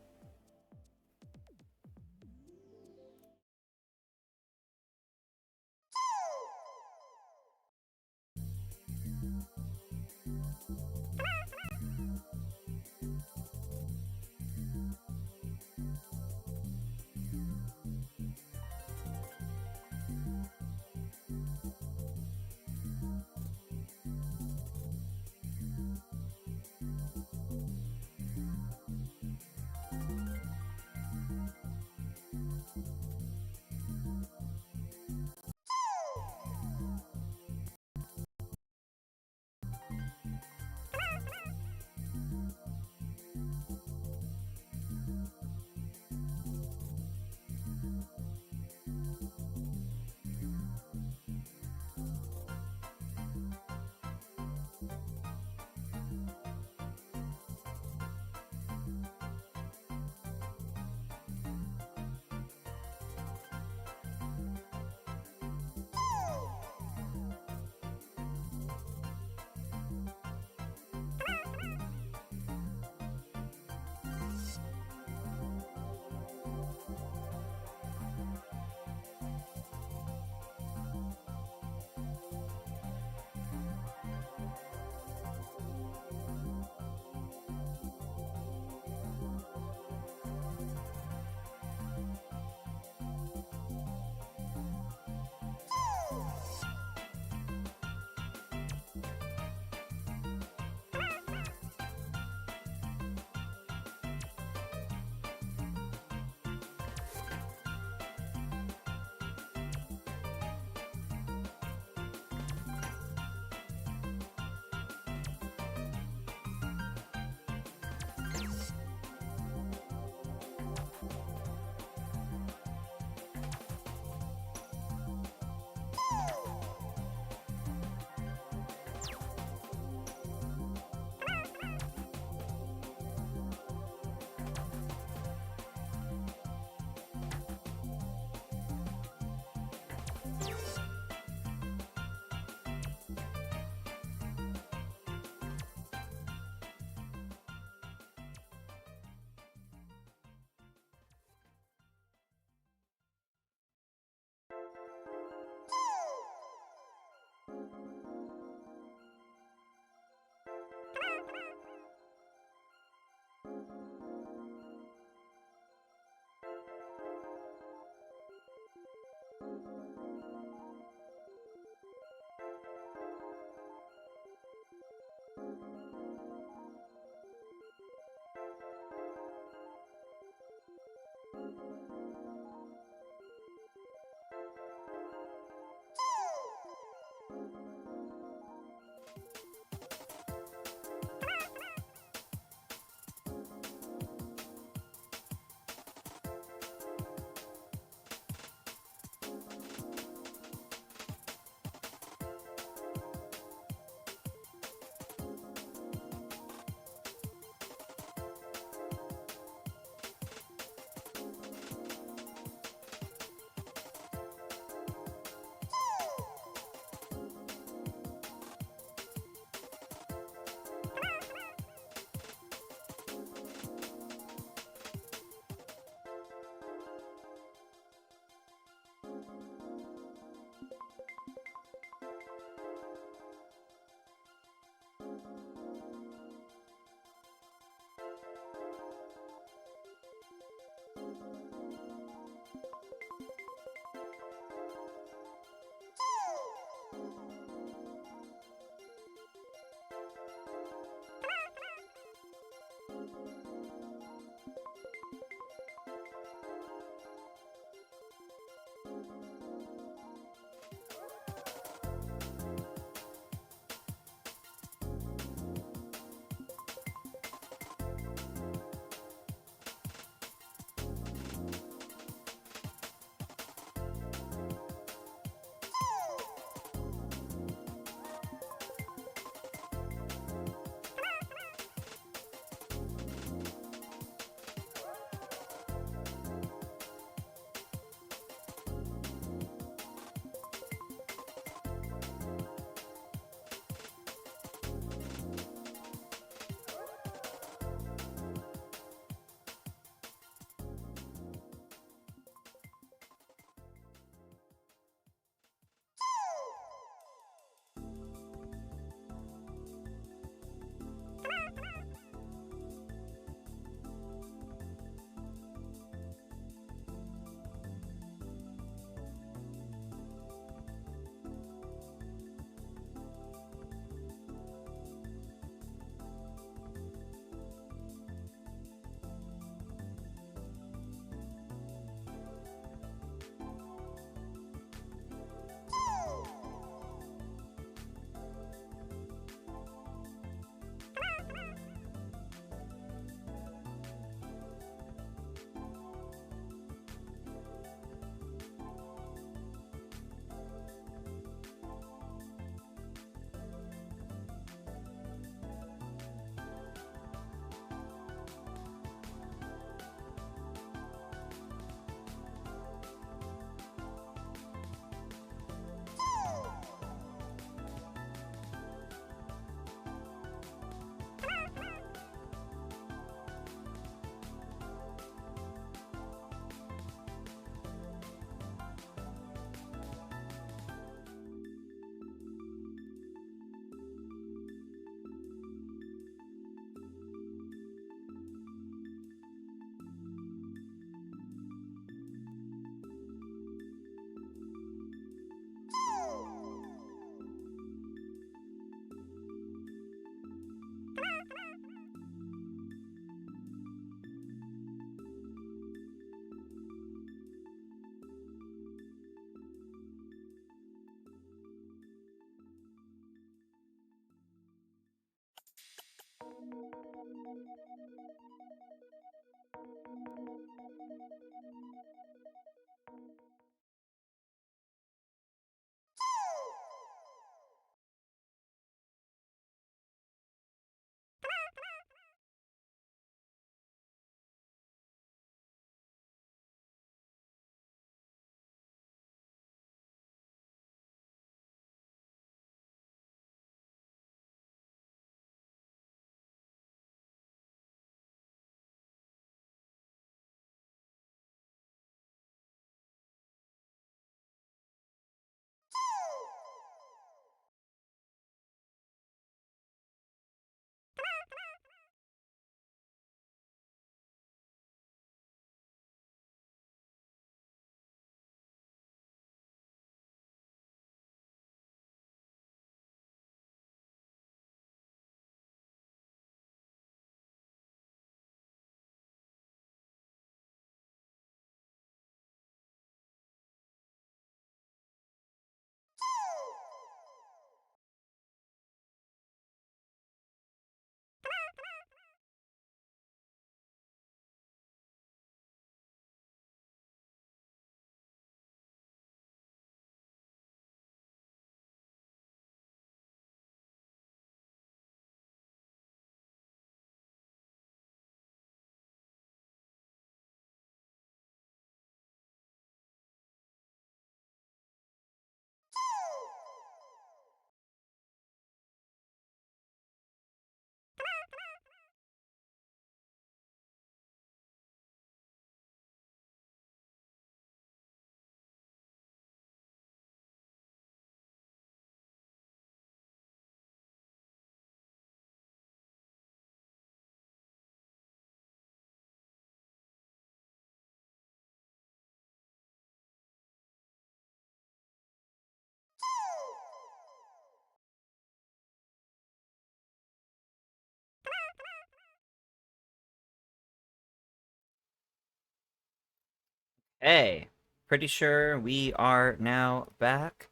Hey, pretty sure we are now back.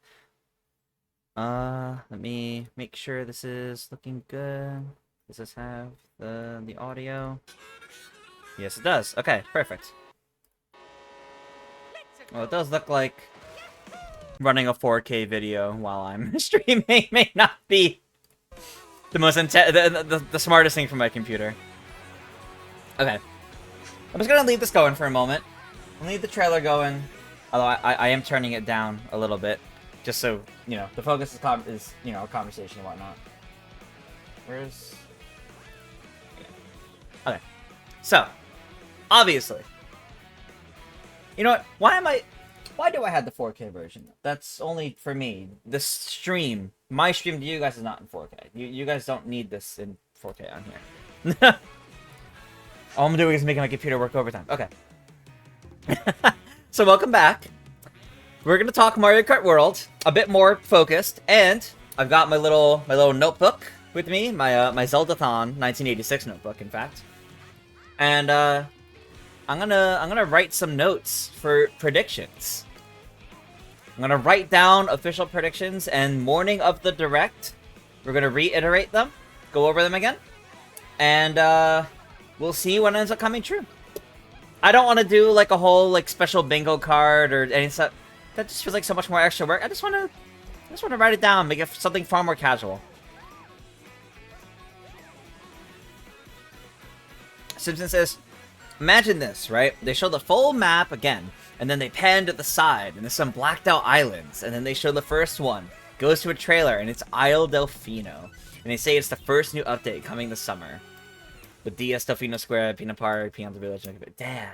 Let me make sure this is looking good. Does this have the audio? Yes, it does. Okay, perfect. Well, it does look like running a 4K video while I'm streaming may not be the most the smartest thing for my computer. Okay, I'm just gonna leave this going for a moment. I'll leave the trailer going, although I am turning it down a little bit, just so, you know, the focus is you know, a conversation and whatnot. Where's... Okay. So, obviously. You know what? Why do I have the 4K version? That's only for me. The stream, my stream to you guys is not in 4K. You guys don't need this in 4K on here. All I'm doing is making my computer work overtime. Okay. So welcome back. We're gonna talk Mario Kart World, a bit more focused, and I've got my little notebook with me, my Zeldathon 1986 notebook, in fact. And I'm gonna write some notes for predictions. I'm gonna write down official predictions, and morning of the direct, we're gonna reiterate them, go over them again, and we'll see what ends up coming true. I don't want to do like a whole like special bingo card or any stuff. That just feels like so much more extra work. I just want to write it down, make it something far more casual. Simpson says, imagine this, right? They show the full map again, and then they pan to the side, and there's some blacked out islands, and then they show the first one. Goes to a trailer, and it's Isle Delfino. And they say it's the first new update coming this summer. With DS Delfino Square, Peanut Park, Peanut Village, damn.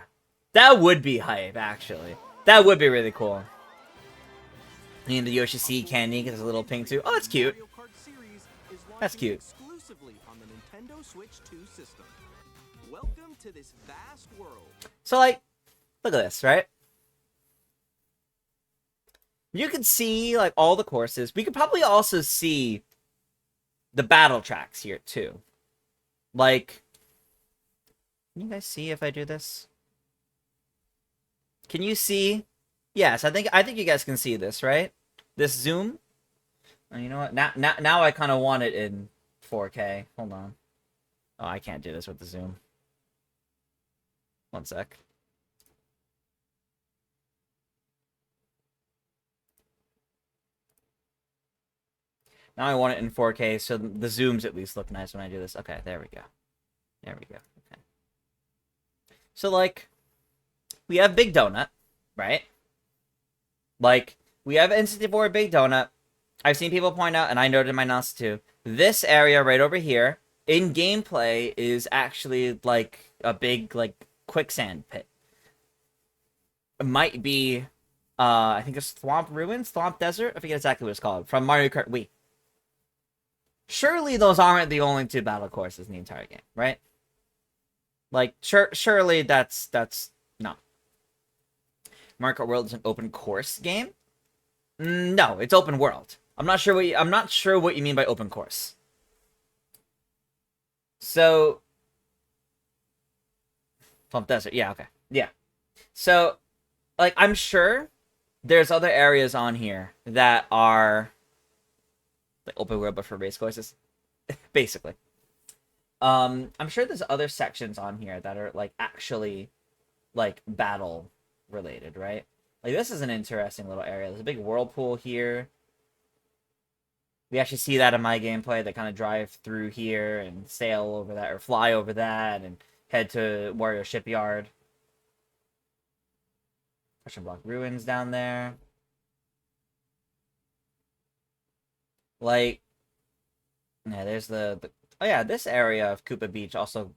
That would be hype, actually. That would be really cool. And the Yoshi Sea candy gets a little pink too. Oh, that's cute. That's cute. Exclusively on the Nintendo Switch 2 system. Welcome to this vast world. So, like, look at this, right? You can see, like, all the courses. We could probably also see the battle tracks here, too. Like, can you guys see if I do this? Can you see? Yes, I think you guys can see this, right? This zoom. Oh, you know what? Now I kind of want it in 4K. Hold on. Oh, I can't do this with the zoom. One sec. Now I want it in 4K, so the zooms at least look nice when I do this. Okay, there we go. There we go. Okay. So, like, we have Big Donut, right? Like, we have N64 Big Donut. I've seen people point out, and I noted in my notes too, this area right over here, in gameplay, is actually, like, a big, like, quicksand pit. It might be, I think it's Thwomp Ruins? Thwomp Desert? I forget exactly what it's called. From Mario Kart Wii. Surely those aren't the only two battle courses in the entire game, right? Like, surely that's no. Mario Kart World is an open course game? No, it's open world. I'm not sure what you mean by open course. So, Plump Desert, yeah, okay. Yeah. So, like, I'm sure there's other areas on here that are like open world but for race courses. Basically. I'm sure there's other sections on here that are like actually like battle related, right? Like, this is an interesting little area. There's a big whirlpool here. We actually see that in my gameplay. They kind of drive through here and sail over that, or fly over that, and head to Wario Shipyard. Question Block Ruins down there. Like, yeah, there's the oh yeah, this area of Koopa Beach also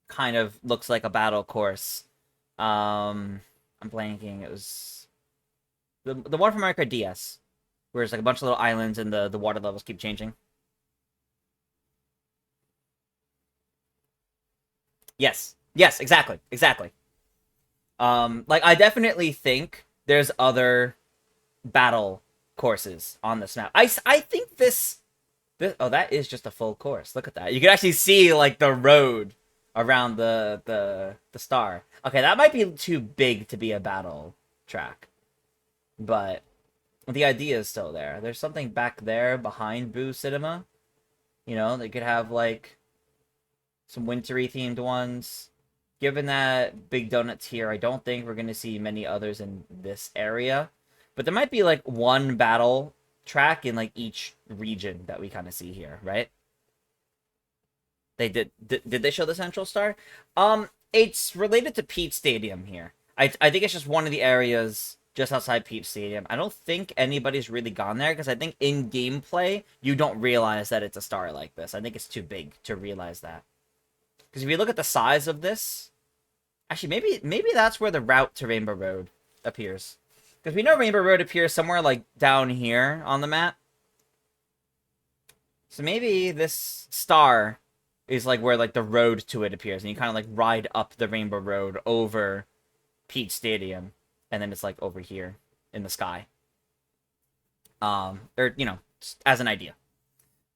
kind of looks like a battle course. I'm blanking. It was the one from Mario Kart DS, where it's like a bunch of little islands and the water levels keep changing. Yes, yes, exactly, exactly. Like, I definitely think there's other battle courses on this map. I think this oh, that is just a full course. Look at that. You can actually see like the road around the star. Okay, that might be too big to be a battle track, but the idea is still there. There's something back there behind Boo Cinema. You know, they could have like some wintry themed ones. Given that Big Donut's here, I don't think we're going to see many others in this area. But there might be like one battle track in like each region that we kind of see here, right? They did they show the Central Star? It's related to Peach Stadium here. I think it's just one of the areas just outside Peach Stadium. I don't think anybody's really gone there because I think in gameplay you don't realize that it's a star like this. I think it's too big to realize that. Because if you look at the size of this, actually maybe that's where the route to Rainbow Road appears. Because we know Rainbow Road appears somewhere like down here on the map. So maybe this star is like where like the road to it appears, and you kind of like ride up the Rainbow Road over Peach Stadium, and then it's like over here in the sky. Or you know, just as an idea.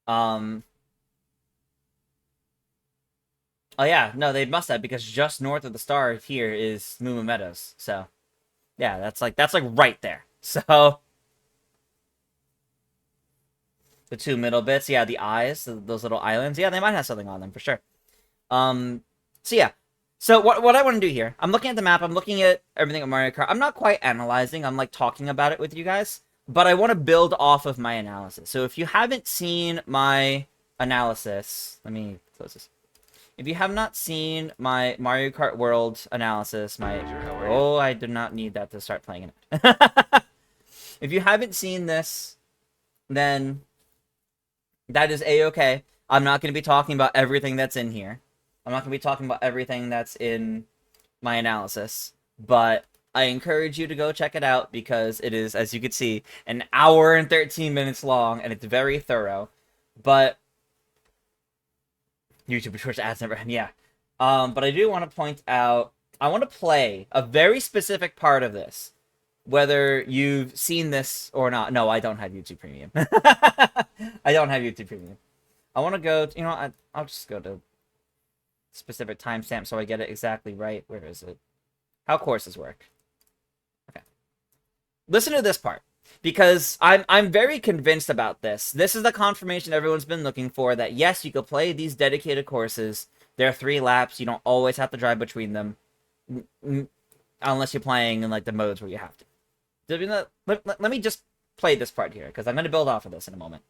Oh yeah, no, they must have, because just north of the star here is Moo Moo Meadows. So yeah, that's like right there. So the two middle bits, yeah, the eyes, those little islands, yeah, they might have something on them for sure. So yeah. So what I want to do here, I'm looking at the map, I'm looking at everything at Mario Kart. I'm not quite analyzing, I'm like talking about it with you guys, but I want to build off of my analysis. So if you haven't seen my analysis, let me close this. If you have not seen my Mario Kart World analysis, I did not need that to start playing it. If you haven't seen this, then that is a-okay. I'm not going to be talking about everything that's in here. I'm not going to be talking about everything that's in my analysis, but I encourage you to go check it out because it is, as you can see, an hour and 13 minutes long, and it's very thorough. But YouTube, Twitch ads never end, yeah. But I do want to point out, I want to play a very specific part of this, whether you've seen this or not. No, I don't have YouTube Premium. I don't have YouTube Premium. I want to go, you know, I'll just go to specific timestamp so I get it exactly right. Where is it? How courses work. Okay. Listen to this part, because I'm very convinced about this. This is the confirmation everyone's been looking for, that yes, you can play these dedicated courses. There are 3 laps. You don't always have to drive between them, unless you're playing in like the modes where you have to. Let me just play this part here, because I'm going to build off of this in a moment.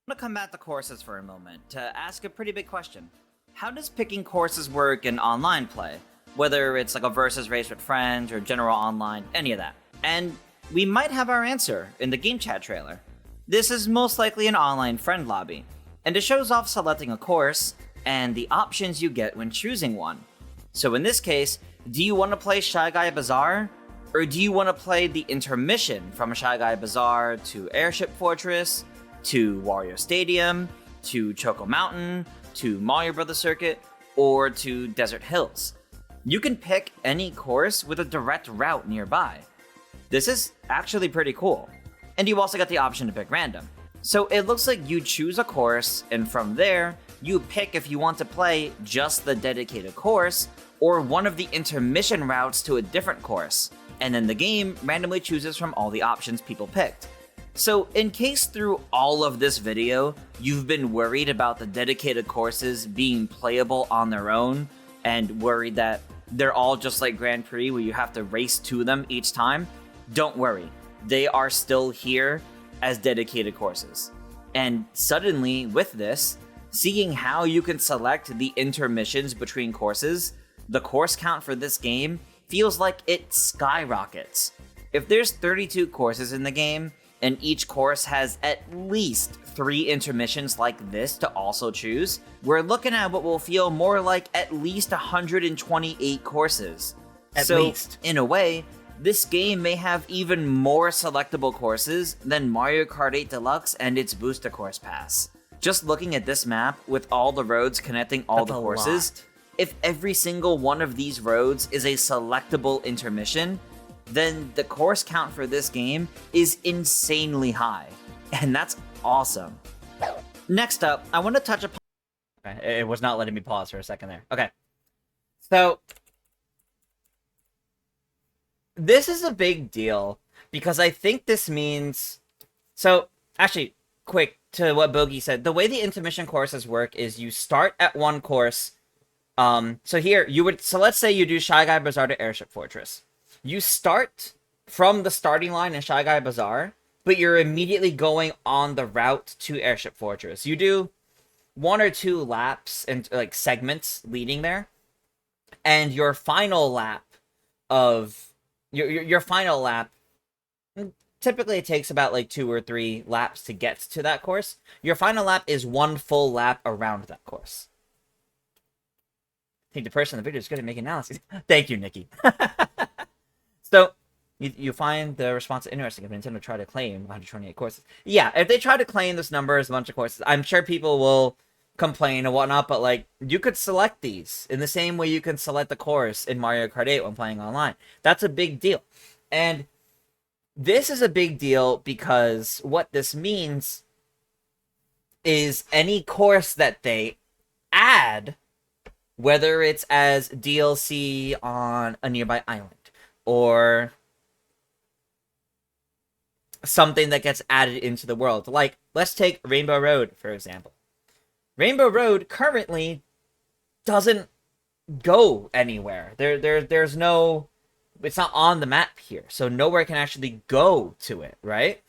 I'm going to come back to courses for a moment to ask a pretty big question. How does picking courses work in online play? Whether it's like a versus race with friends or general online, any of that. And we might have our answer in the game chat trailer. This is most likely an online friend lobby, and it shows off selecting a course and the options you get when choosing one. So in this case, do you want to play Shy Guy Bazaar? Or do you want to play the intermission from Shy Guy Bazaar to Airship Fortress, to Wario Stadium, to Choco Mountain, to Mario Brothers Circuit, or to Desert Hills? You can pick any course with a direct route nearby. This is actually pretty cool. And you also got the option to pick random. So it looks like you choose a course, and from there, you pick if you want to play just the dedicated course, or one of the intermission routes to a different course. And then the game randomly chooses from all the options people picked. So in case through all of this video, you've been worried about the dedicated courses being playable on their own, and worried that they're all just like Grand Prix where you have to race to them each time, don't worry. They are still here as dedicated courses. And suddenly, with this, seeing how you can select the intermissions between courses, the course count for this game feels like it skyrockets. If there's 32 courses in the game, and each course has at least 3 intermissions like this to also choose, we're looking at what will feel more like at least 128 courses. At least. In a way, this game may have even more selectable courses than Mario Kart 8 Deluxe and its Booster Course Pass. Just looking at this map with all the roads connecting all the courses, if every single one of these roads is a selectable intermission, then the course count for this game is insanely high. And that's awesome. Next up, I want to touch upon Okay, it was not letting me pause for a second there. Okay. So, this is a big deal because I think this means... So, actually, quick to what Bogey said. The way the intermission courses work is you start at one course. So here, so let's say you do Shy Guy Bazaar to Airship Fortress. You start from the starting line in Shy Guy Bazaar, but you're immediately going on the route to Airship Fortress. You do 1 or 2 laps and like segments leading there, and your final lap of your final lap, typically it takes about like 2 or 3 laps to get to that course. Your final lap is 1 full lap around that course. I think the person in the video is good at making analyses. Thank you, Nikki. So, you find the response interesting if Nintendo try to claim 128 courses. Yeah, if they try to claim this number as a bunch of courses, I'm sure people will complain and whatnot, but like, you could select these in the same way you can select the course in Mario Kart 8 when playing online. That's a big deal. And this is a big deal because what this means is any course that they add, whether it's as DLC on a nearby island, or something that gets added into the world. Like, let's take Rainbow Road, for example. Rainbow Road currently doesn't go anywhere. There's no... It's not on the map here, so nowhere can actually go to it, right?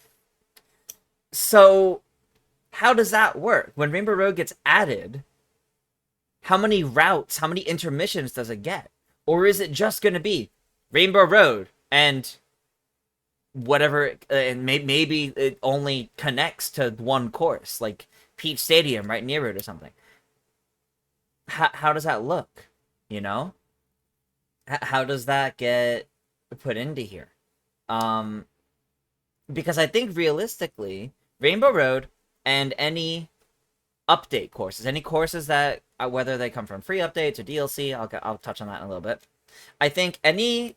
So, how does that work? When Rainbow Road gets added, how many routes, how many intermissions does it get? Or is it just going to be Rainbow Road and whatever, and maybe it only connects to one course, like Peach Stadium right near it or something? How does that look, you know? How does that get put into here? Because I think realistically, Rainbow Road and any update courses, any courses that, whether they come from free updates or DLC, I'll touch on that in a little bit. I think any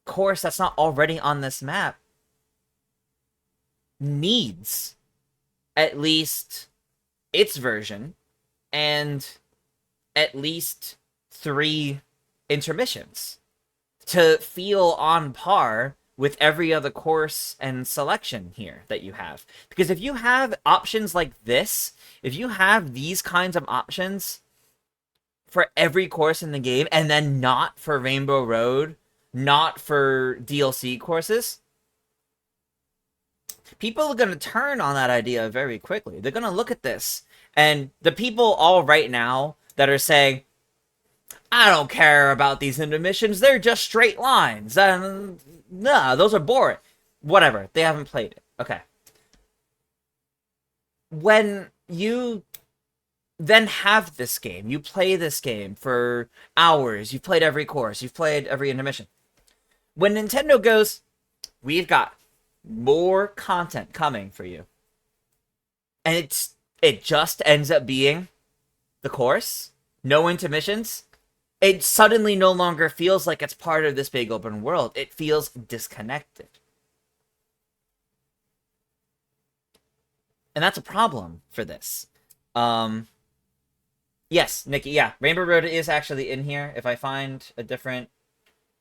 course that's not already on this map needs at least its version and at least 3 intermissions to feel on par with every other course and selection here that you have. Because if you have options like this, if you have these kinds of options for every course in the game, and then not for Rainbow Road, not for DLC courses, people are going to turn on that idea very quickly. They're going to look at this, and the people all right now that are saying, I don't care about these intermissions, they're just straight lines. Nah, those are boring. Whatever, they haven't played it. Okay. When you then have this game, you play this game for hours, you've played every course, you've played every intermission. When Nintendo goes, we've got more content coming for you, and it just ends up being the course, no intermissions, it suddenly no longer feels like it's part of this big open world. It feels disconnected. And that's a problem for this. Yes, Nikki, yeah. Rainbow Road is actually in here. If I find a different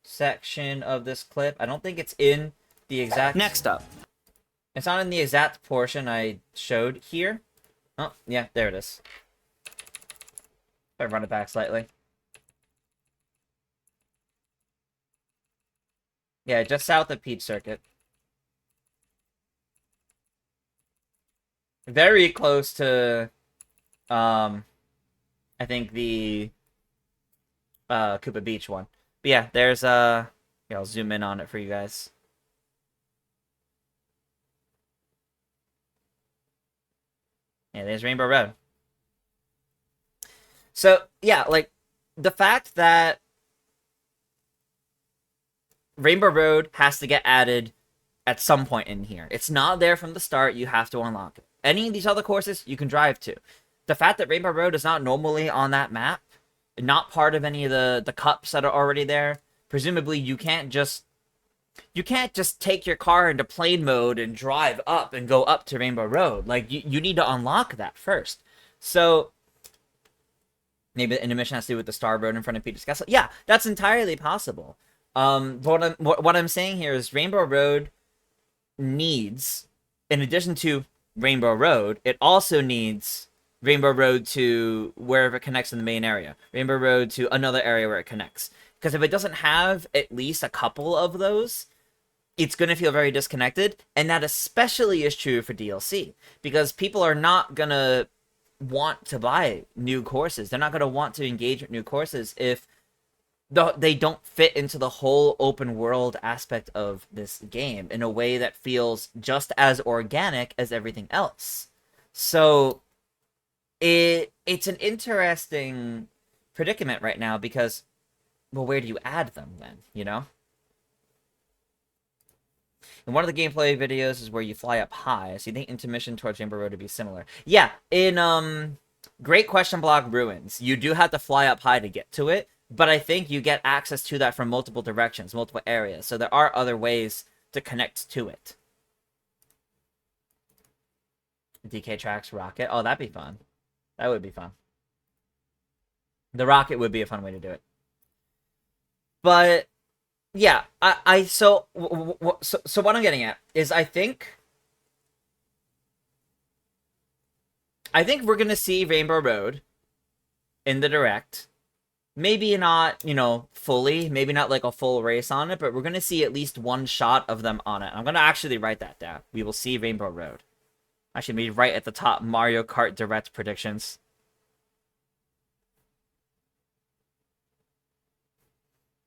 section of this clip, I don't think it's in the exact... Next up. It's not in the exact portion I showed here. Oh, yeah, there it is. If I run it back slightly. Yeah, just south of Peach Circuit. Very close to, I think the, Koopa Beach one. But yeah, there's, yeah, I'll zoom in on it for you guys. Yeah, there's Rainbow Road. So, yeah, like, the fact that Rainbow Road has to get added at some point in here. It's not there from the start. You have to unlock it. Any of these other courses, you can drive to. The fact that Rainbow Road is not normally on that map, not part of any of the cups that are already there, presumably you can't just take your car into plane mode and drive up and go up to Rainbow Road. Like, you need to unlock that first. So, Maybe the intermission has to do with the Star Road in front of Peter's Castle. Yeah, that's entirely possible. But what I'm saying here is Rainbow Road needs, in addition to Rainbow Road, it also needs Rainbow Road to wherever it connects in the main area. Rainbow Road to another area where it connects. Because if it doesn't have at least a couple of those, it's going to feel very disconnected. And that especially is true for DLC. Because people are not going to want to buy new courses. They're not going to want to engage with new courses if they don't fit into the whole open world aspect of this game in a way that feels just as organic as everything else. So it's an interesting predicament right now because, well, where do you add them then, you know? And one of the gameplay videos is where you fly up high, so you think intermission towards Rainbow Road would be similar. Yeah, in Great Question Block Ruins, you do have to fly up high to get to it, but I think you get access to that from multiple directions, multiple areas, so there are other ways to connect to it. DK Tracks Rocket. Oh, that'd be fun. That would be fun. The rocket would be a fun way to do it. But yeah, so what I'm getting at is I think we're gonna see Rainbow Road in the direct. Maybe not, you know, fully, maybe not like a full race on it, but we're gonna see at least one shot of them on it. I'm gonna actually write that down. We will see Rainbow Road. I should be right at the top. Mario Kart Direct predictions.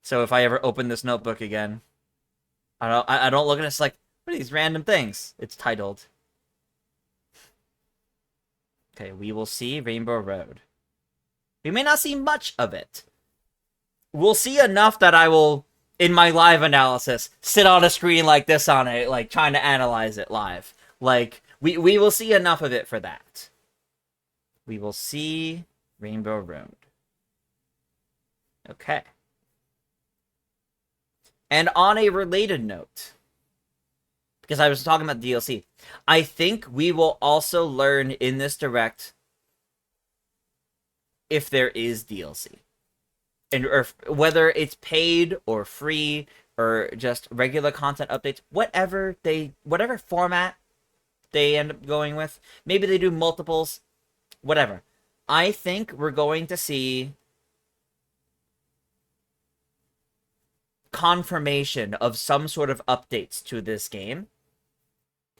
So if I ever open this notebook again, I don't look at it, it's like, what are these random things? It's titled. Okay, we will see Rainbow Road. We may not see much of it. We'll see enough that I will, in my live analysis, sit on a screen like this on it, like trying to analyze it live. Like, we will see enough of it for that. We will see Rainbow Road. Okay. And on a related note, because I was talking about DLC, I think we will also learn in this direct if there is DLC. And or whether it's paid or free or just regular content updates, whatever format they end up going with. Maybe they do multiples, whatever. I think we're going to see confirmation of some sort of updates to this game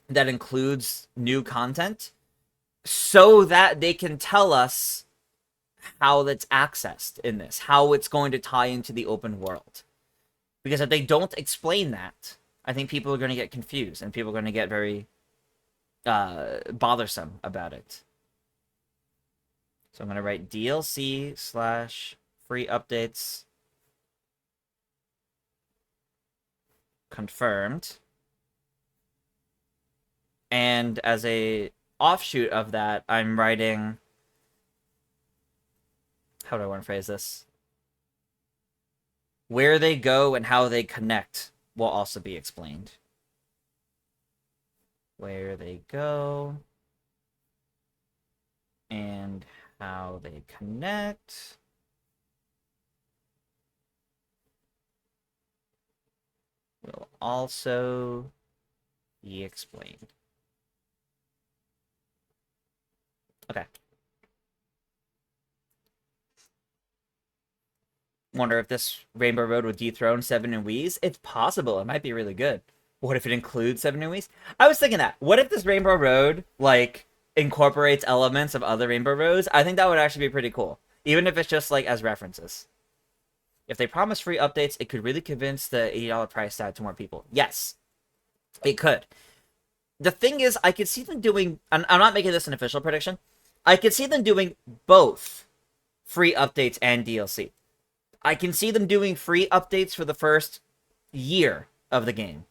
that includes new content so that they can tell us how that's accessed in this, how it's going to tie into the open world. Because if they don't explain that, I think people are going to get confused and people are going to get very bothersome about it. So I'm going to write DLC/free updates confirmed. And as a offshoot of that, I'm writing, how do I want to phrase this? Where they go and how they connect will also be explained. Where they go and how they connect will also be explained. Okay. Wonder if this Rainbow Road would dethrone 7 and Wii's. It's possible. It might be really good. What if it includes 7 and Wii's? I was thinking that. What if this Rainbow Road, like, incorporates elements of other Rainbow Roads? I think that would actually be pretty cool. Even if it's just, like, as references. If they promise free updates, it could really convince the $80 price tag to more people. Yes. It could. The thing is, I could see them doing... I'm not making this an official prediction. I could see them doing both free updates and DLC. I can see them doing free updates for the first year of the game.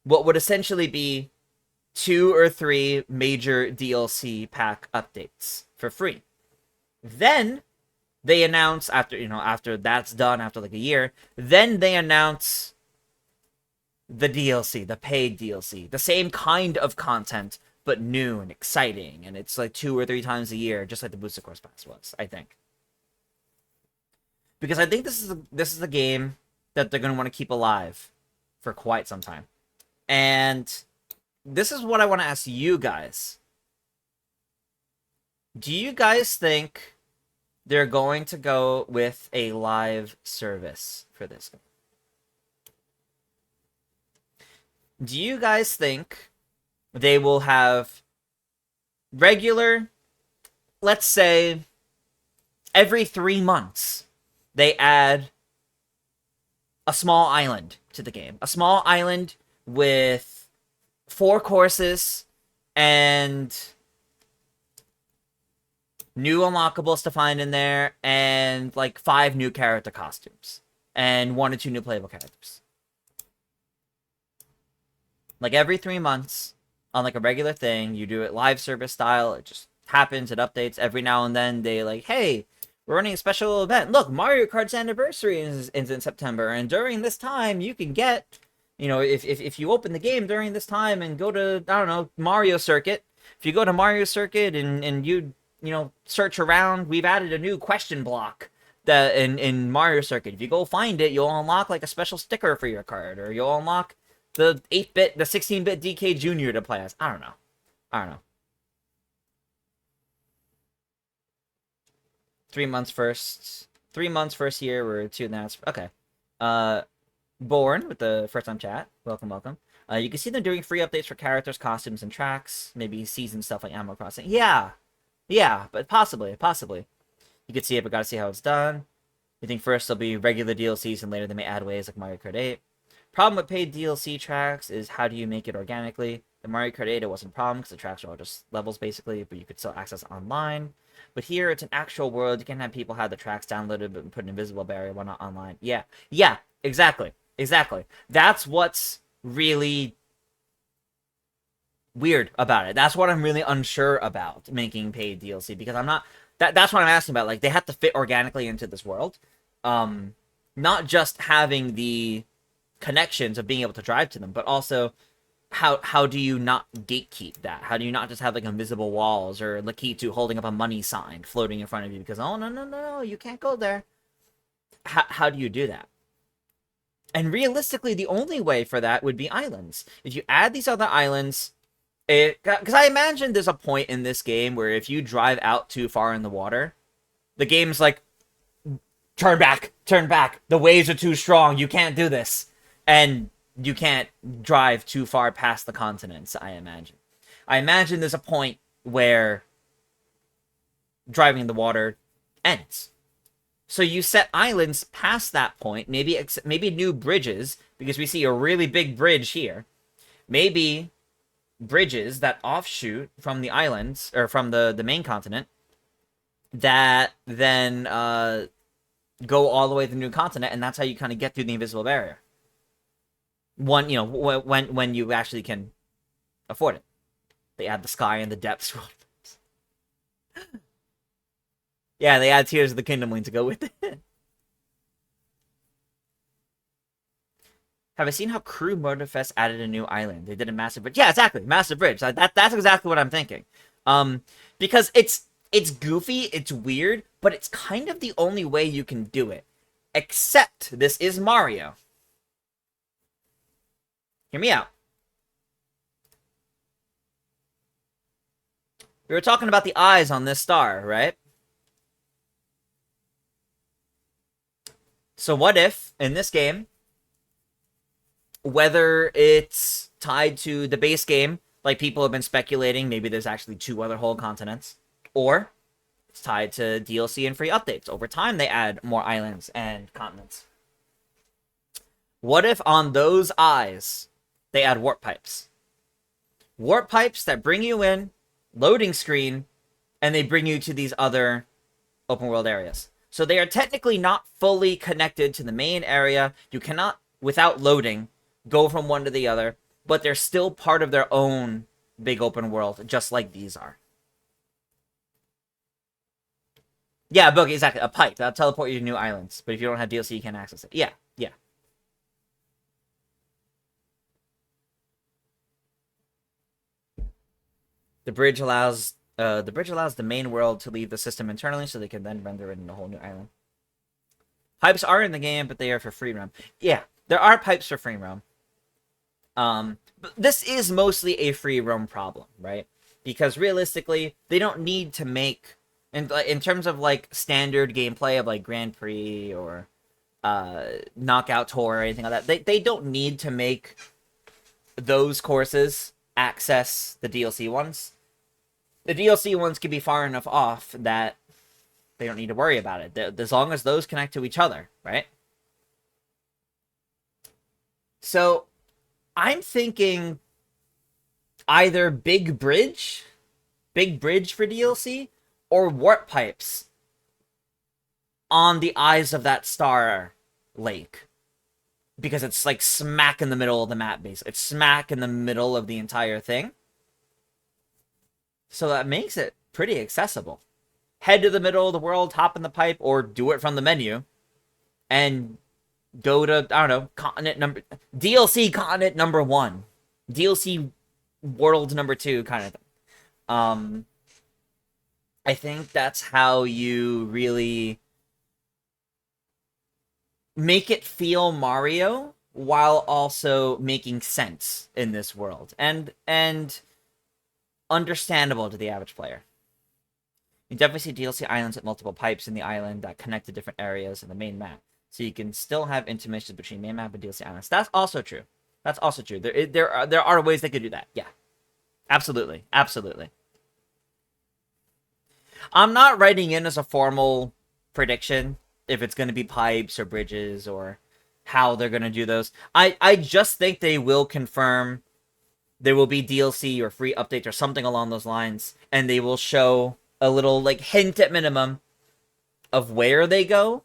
What would essentially be 2 or 3 major DLC pack updates for free. Then they announce after that's done, after like a year, then they announce the DLC, the paid DLC, the same kind of content, but new and exciting, and it's like 2 or 3 times a year, just like the Booster Course Pass was, I think. because I think this is a game that they're going to want to keep alive for quite some time. And this is what I want to ask you guys. Do you guys think they're going to go with a live service for this game? Do you guys think they will have regular, let's say, every 3 months, they add a small island to the game? A small island with 4 courses and new unlockables to find in there, and like 5 new character costumes, and 1 or 2 new playable characters. Like every 3 months, on like a regular thing, you do it live service style. It just happens, it updates every now and then. They like, hey, we're running a special event. Look, Mario Kart's anniversary is in September, and during this time, you can get, you know, if you open the game during this time and go to, I don't know, Mario Circuit. If you go to Mario Circuit and you know, search around, we've added a new question block that in Mario Circuit. If you go find it, you'll unlock like a special sticker for your card, or you'll unlock the 16-bit DK Jr. to play as. I don't know. 3 months first. 3 months first year, we're 2.5. Okay. Born with the first time chat. Welcome. You can see them doing free updates for characters, costumes, and tracks. Maybe season stuff like Animal Crossing. Yeah, but possibly. You can see it, but gotta see how it's done. You think first there'll be regular DLCs, and later they may add ways like Mario Kart 8. Problem with paid DLC tracks is how do you make it organically? The Mario Kart 8, it wasn't a problem because the tracks are all just levels basically, but you could still access online. But here, it's an actual world. You can have people have the tracks downloaded but put an invisible barrier. Why not online? Yeah, exactly. That's what's really weird about it. That's what I'm really unsure about making paid DLC, because I'm not. That's what I'm asking about. Like, they have to fit organically into this world, not just having the connections of being able to drive to them, but also how do you not gatekeep that? How do you not just have like invisible walls or Lakitu holding up a money sign floating in front of you because, oh no, you can't go there? How do you do that? And realistically, the only way for that would be islands. If you add these other islands, because I imagine there's a point in this game where if you drive out too far in the water, the game's like, turn back. The waves are too strong. You can't do this. And you can't drive too far past the continents, I imagine. I imagine there's a point where driving in the water ends. So you set islands past that point, maybe new bridges, because we see a really big bridge here. Maybe bridges that offshoot from the islands, or from the main continent, that then go all the way to the new continent, and that's how you kind of get through the invisible barrier. When you actually can afford it. They add the sky and the depths. Yeah, they add Tears of the Kingdom Link to go with it. Have I seen how Crew Motorfest added a new island? They did a massive bridge. Yeah, exactly. Massive bridge. That's exactly what I'm thinking. Because it's goofy, it's weird, but it's kind of the only way you can do it. Except this is Mario. Hear me out. We were talking about the eyes on this star, right? So what if, in this game, whether it's tied to the base game, like people have been speculating, maybe there's actually 2 other whole continents, or it's tied to DLC and free updates. Over time, they add more islands and continents. What if on those eyes, they add warp pipes? Warp pipes that bring you in, loading screen, and they bring you to these other open world areas. So they are technically not fully connected to the main area. You cannot, without loading, go from one to the other, but they're still part of their own big open world, just like these are. Yeah, Boogie, exactly. A pipe. That'll teleport you to new islands. But if you don't have DLC, you can't access it. Yeah. The bridge allows the main world to leave the system internally, so they can then render it in a whole new island. Pipes are in the game, but they are for free roam. Yeah, there are pipes for free roam. But this is mostly a free roam problem, right? Because realistically, they don't need to make, in terms of like standard gameplay of like Grand Prix or Knockout Tour or anything like that, they don't need to make those courses access the DLC ones. The DLC ones can be far enough off that they don't need to worry about it, as long as those connect to each other, right? So I'm thinking either Big Bridge for DLC, or Warp Pipes on the Eyes of that Star Lake. Because it's like smack in the middle of the map, basically. It's smack in the middle of the entire thing. So that makes it pretty accessible. Head to the middle of the world, hop in the pipe, or do it from the menu. And go to, I don't know, DLC continent number 1. DLC world number 2 kind of thing. I think that's how you really make it feel Mario while also making sense in this world and understandable to the average player. You definitely see DLC islands with multiple pipes in the island that connect to different areas in the main map. So you can still have intermissions between main map and DLC islands. That's also true. That's also true. There are ways they could do that. Yeah. Absolutely. Absolutely. I'm not writing in as a formal prediction if it's going to be pipes or bridges or how they're going to do those. I just think they will confirm there will be DLC or free updates or something along those lines, and they will show a little like hint at minimum of where they go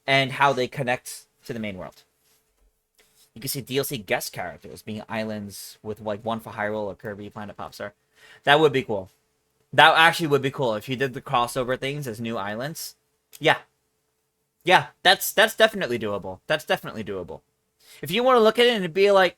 and how they connect to the main world. You can see DLC guest characters being islands with like one for Hyrule or Kirby, Planet Popstar. That would be cool. That actually would be cool if you did the crossover things as new islands. Yeah. Yeah, that's definitely doable. That's definitely doable. If you want to look at it and be like,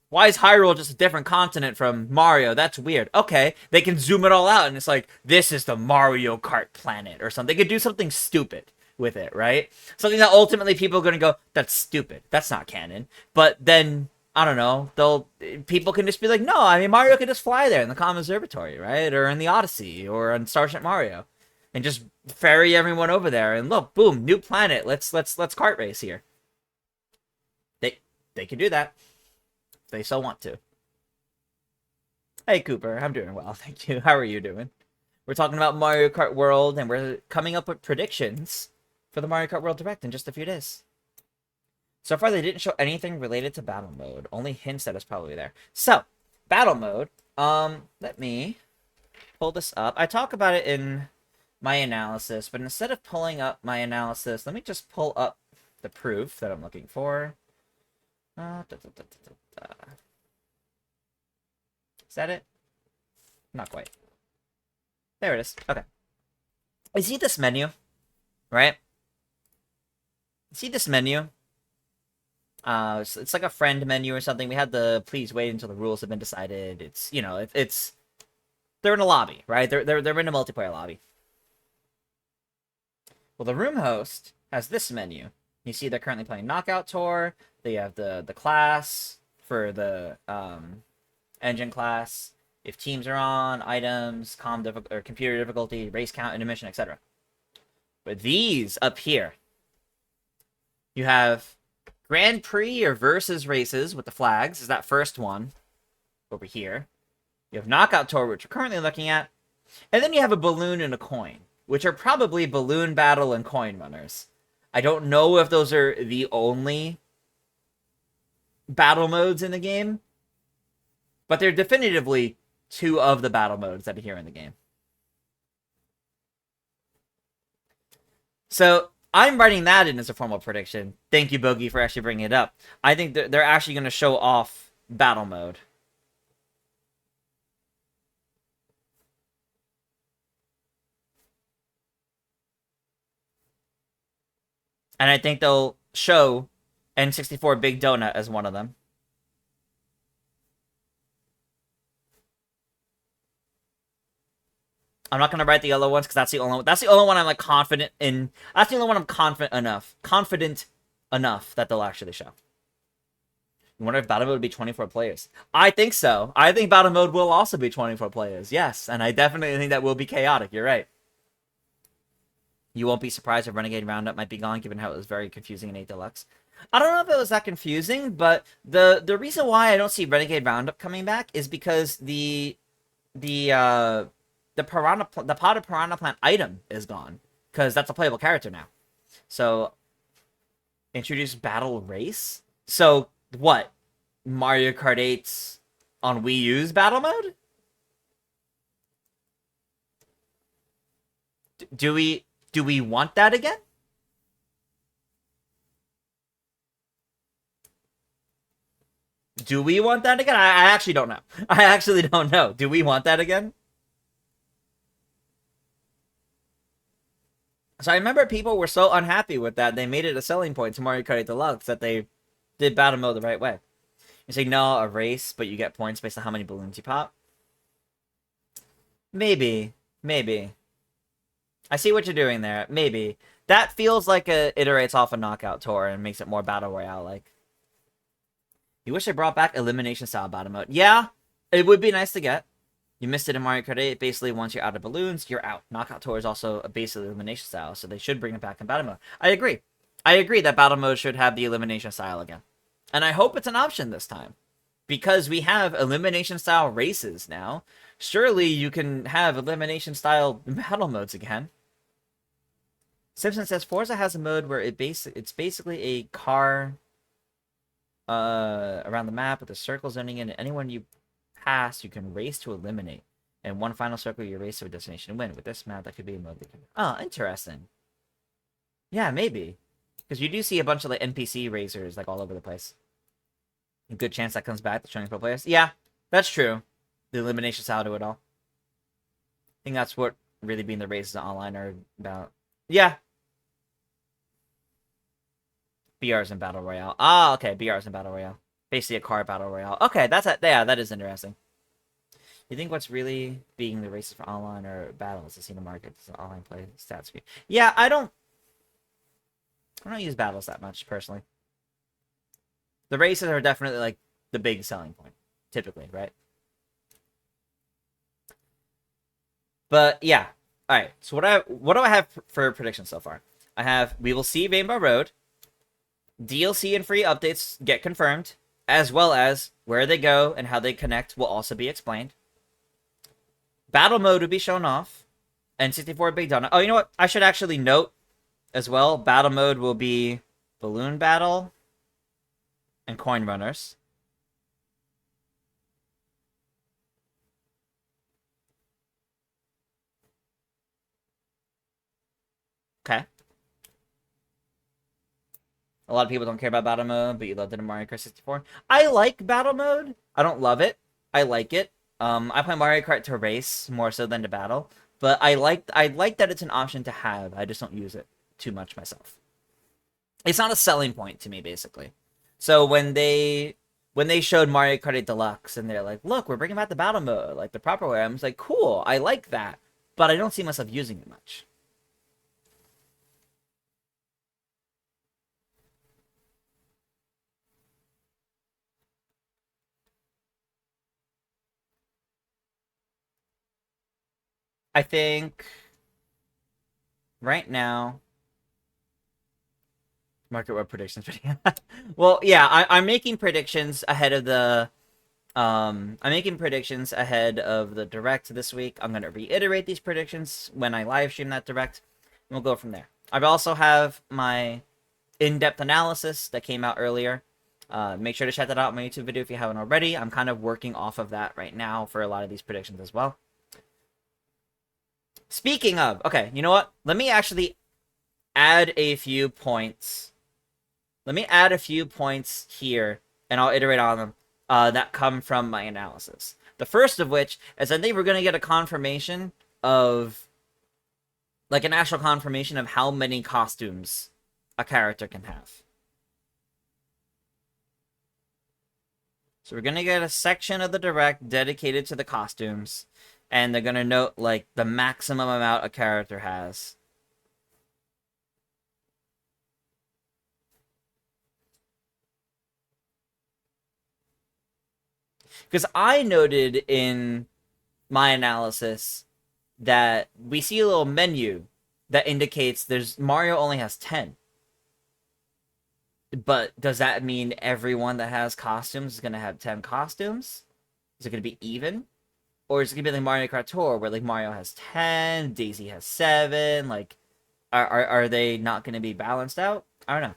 why is Hyrule just a different continent from Mario? That's weird. Okay, they can zoom it all out and it's like, this is the Mario Kart planet or something. They could do something stupid with it, right? Something that ultimately people are going to go, that's stupid. That's not canon. But then, I don't know, people can just be like, no, I mean, Mario can just fly there in the Common Observatory, right? Or in the Odyssey or on Starship Mario. And just ferry everyone over there and look, boom, new planet. Let's kart race here. They can do that. They so want to. Hey, Cooper. I'm doing well, thank you. How are you doing? We're talking about Mario Kart World, and we're coming up with predictions for the Mario Kart World Direct in just a few days. So far, they didn't show anything related to battle mode. Only hints that it's probably there. So, battle mode. Let me pull this up. I talk about it in my analysis, but instead of pulling up my analysis, let me just pull up the proof that I'm looking for. Is that it? Not quite. There it is. Okay. I see this menu, right? See this menu? It's like a friend menu or something. We had the please wait until the rules have been decided. It's, you know, it's they're in a lobby, right? They're in a multiplayer lobby. Well, the room host has this menu. You see they're currently playing Knockout Tour. They have the class for the engine class. If teams are on, items, or computer difficulty, race count, intermission, etc. But these up here, you have Grand Prix or versus races with the flags is that first one over here. You have Knockout Tour, which we're currently looking at. And then you have a balloon and a coin, which are probably balloon battle and coin runners. I don't know if those are the only battle modes in the game, but they're definitively two of the battle modes that are here in the game. So I'm writing that in as a formal prediction. Thank you, Bogey, for actually bringing it up. I think they're actually going to show off battle mode. And I think they'll show N64 Big Donut as one of them. I'm not gonna write the yellow ones because that's the only one I'm like confident in. That's the only one I'm confident enough that they'll actually show. I wonder if battle mode would be 24 players. I think so. I think battle mode will also be 24 players. Yes, and I definitely think that will be chaotic. You're right. You won't be surprised if Renegade Roundup might be gone, given how it was very confusing in 8 Deluxe. I don't know if it was that confusing, but the reason why I don't see Renegade Roundup coming back is because the potted piranha plant item is gone, because that's a playable character now. So introduce battle race. So what? Mario Kart 8's on Wii U's battle mode? Do we want that again? Do we want that again? I actually don't know. I actually don't know. Do we want that again? So I remember people were so unhappy with that, they made it a selling point to Mario Kart 8 Deluxe that they did battle mode the right way. You say, no, a race, but you get points based on how many balloons you pop. Maybe. Maybe. I see what you're doing there. Maybe. That feels like it iterates off a knockout tour and makes it more battle royale-like. You wish they brought back elimination style battle mode. Yeah, it would be nice to get. You missed it in Mario Kart 8. Basically, once you're out of balloons, you're out. Knockout tour is also a basically elimination style, so they should bring it back in battle mode. I agree. I agree that battle mode should have the elimination style again. And I hope it's an option this time. Because we have elimination style races now. Surely you can have elimination style battle modes again. Simpson says Forza has a mode where it's basically a car around the map with a circle zoning in, and anyone you pass you can race to eliminate. And one final circle you race to a destination and win. With this map, that could be a mode. Oh, interesting. Yeah, maybe. Because you do see a bunch of like NPC racers like all over the place. A good chance that comes back to showing pro players. Yeah, that's true. The elimination style to it all. I think that's what really being the races online are about. Yeah. BR's in Battle Royale. Ah, okay, BR's in Battle Royale. Basically a car Battle Royale. Okay, yeah, that is interesting. You think what's really being the races for online or battles to see the market? It's an online play stats view. Yeah, I don't use battles that much personally. The races are definitely like the big selling point, typically, right? But yeah, all right. So what do I have for predictions so far? I have we will see Rainbow Road. DLC and free updates get confirmed, as well as where they go and how they connect will also be explained. Battle mode will be shown off. N64 Big Donut. Oh, you know what? I should actually note as well. Battle mode will be Balloon Battle and Coin Runners. Okay. A lot of people don't care about battle mode, but you loved it in Mario Kart 64. I like battle mode. I don't love it. I like it. I play Mario Kart to race more so than to battle, but I like that it's an option to have. I just don't use it too much myself. It's not a selling point to me, basically. So when they showed Mario Kart 8 Deluxe and they're like, "Look, we're bringing back the battle mode, like the proper way," I'm just like, "Cool, I like that," but I don't see myself using it much. I think right now, market web predictions video. Well, yeah, I'm making predictions ahead of the I'm making predictions ahead of the direct this week. I'm gonna reiterate these predictions when I live stream that direct, and we'll go from there. I also have my in-depth analysis that came out earlier. Make sure to check that out on my YouTube video if you haven't already. I'm kind of working off of that right now for a lot of these predictions as well. Speaking of, okay, you know what? Let me actually add a few points. Let me add a few points here, and I'll iterate on them that come from my analysis. The first of which is I think we're going to get a confirmation of, like an actual confirmation of how many costumes a character can have. So we're going to get a section of the direct dedicated to the costumes. and they're gonna note like the maximum amount a character has. Because I noted in my analysis that we see a little menu that indicates Mario only has 10. But does that mean everyone that has costumes is gonna have 10 costumes? Is it gonna be even? Or is it gonna be like Mario Kart Tour, where like Mario has 10, Daisy has 7? Like, are they not gonna be balanced out? I don't know.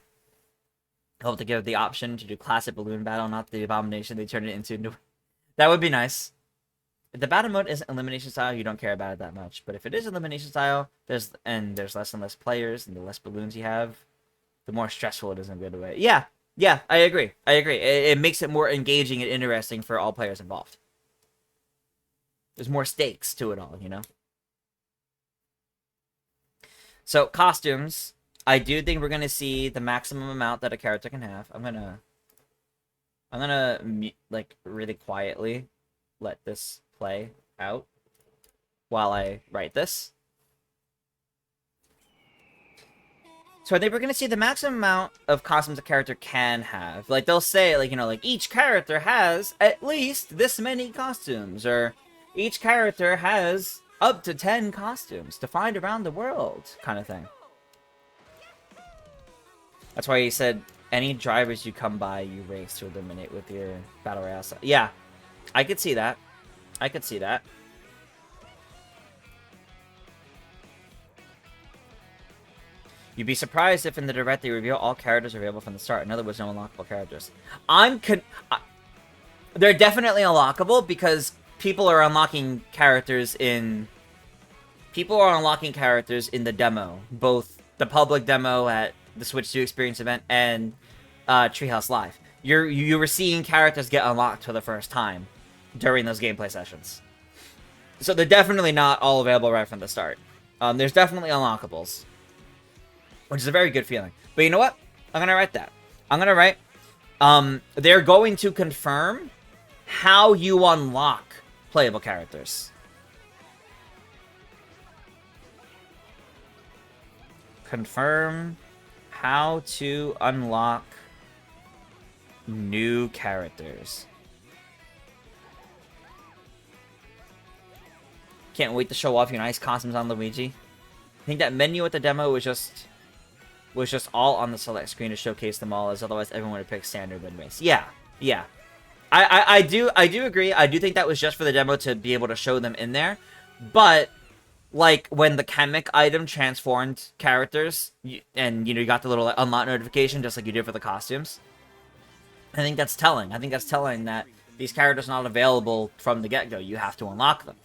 I hope to give the option to do classic balloon battle, not the abomination they turned it into. That would be nice. If the battle mode isn't elimination style, you don't care about it that much. But if it is elimination style, there's less and less players, and the less balloons you have, the more stressful it is in a good way. Yeah, I agree. It makes it more engaging and interesting for all players involved. There's more stakes to it all, you know? So, costumes. I do think we're going to see the maximum amount that a character can have. I'm gonna, like, really quietly let this play out while I write this. So I think we're going to see the maximum amount of costumes a character can have. Like, they'll say, like, you know, like, each character has at least this many costumes, or each character has up to 10 costumes to find around the world, kind of thing. That's why he said, any drivers you come by, you race to eliminate with your Battle Royale. Yeah, I could see that. I could see that. You'd be surprised if in the direct they reveal all characters are available from the start. In other words, no unlockable characters. They're definitely unlockable because people are unlocking characters in... People are unlocking characters in the demo. Both the public demo at the Switch 2 Experience event and Treehouse Live. You were seeing characters get unlocked for the first time during those gameplay sessions. So they're definitely not all available right from the start. There's definitely unlockables, which is a very good feeling. But you know what? I'm going to write that. I'm going to write, they're going to confirm how you unlock playable characters. Confirm how to unlock new characters. Can't wait to show off your nice costumes on Luigi. I think that menu at the demo was just all on the select screen to showcase them all, as otherwise everyone would pick standard then race. Yeah. I do agree. I do think that was just for the demo to be able to show them in there. But like when the Chemic item transformed characters, and you got the little like, unlock notification just like you did for the costumes. I think that's telling. I think that's telling that these characters are not available from the get-go. You have to unlock them.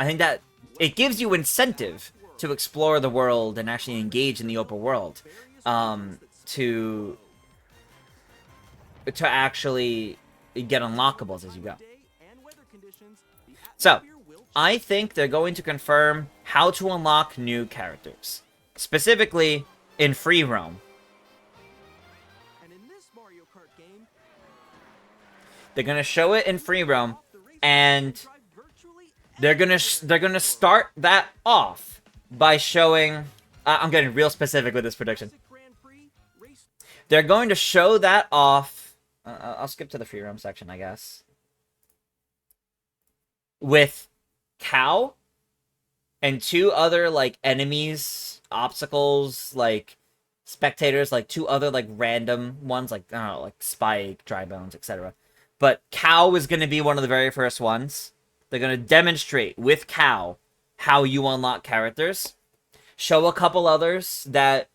I think that it gives you incentive to explore the world and actually engage in the open world, to actually get unlockables as you go. So, I think they're going to confirm how to unlock new characters, specifically in free roam. They're gonna show it in free roam, and they're gonna start that off by showing. I'm getting real specific with this prediction. They're going to show that off. I'll skip to the free roam section, I guess. With Cow and two other like enemies, obstacles, like spectators, like two other like random ones, like I don't know, like Spike, Dry Bones, etc. But Cow is going to be one of the very first ones. They're going to demonstrate with Cow how you unlock characters. Show a couple others that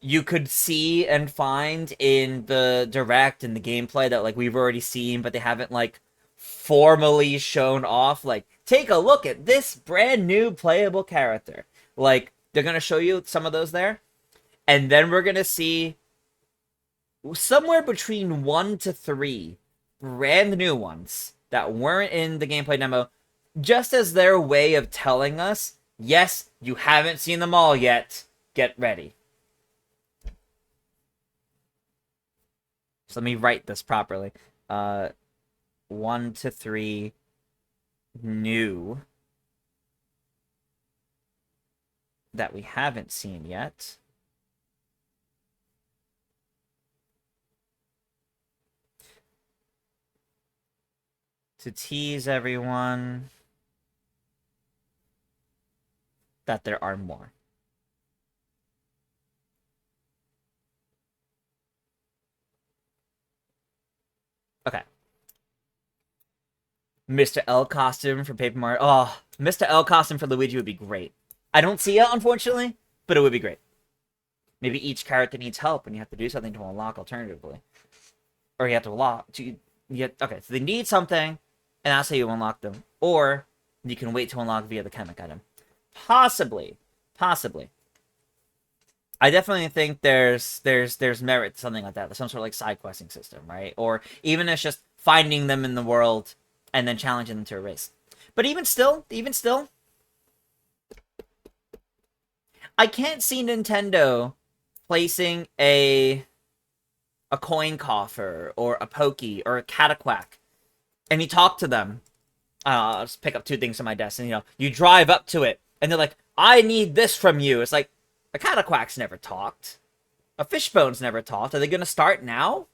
you could see and find in the direct and the gameplay that like we've already seen, but they haven't like formally shown off. Like, take a look at this brand new playable character. Like, they're going to show you some of those there. And then we're going to see somewhere between 1 to 3 brand new ones that weren't in the gameplay demo, just as their way of telling us, yes, you haven't seen them all yet. Get ready. So let me write this properly. 1 to 3 new that we haven't seen yet. To tease everyone that there are more. Okay. Mr. L costume for Paper Mario. Oh, Mr. L costume for Luigi would be great. I don't see it, unfortunately, but it would be great. Maybe each character needs help and you have to do something to unlock alternatively. Or you have to unlock... okay, so they need something, and that's how you unlock them. Or you can wait to unlock via the chemic item. Possibly. Possibly. I definitely think there's merit to something like that. There's some sort of like side questing system, right? Or even it's just finding them in the world and then challenging them to a race. But even still, I can't see Nintendo placing a coin coffer or a pokey or a cataquack, and you talk to them. I'll just pick up two things on my desk, and you drive up to it, and they're like, "I need this from you." It's like, a cataquack's never talked. A fishbone's never talked. Are they gonna start now?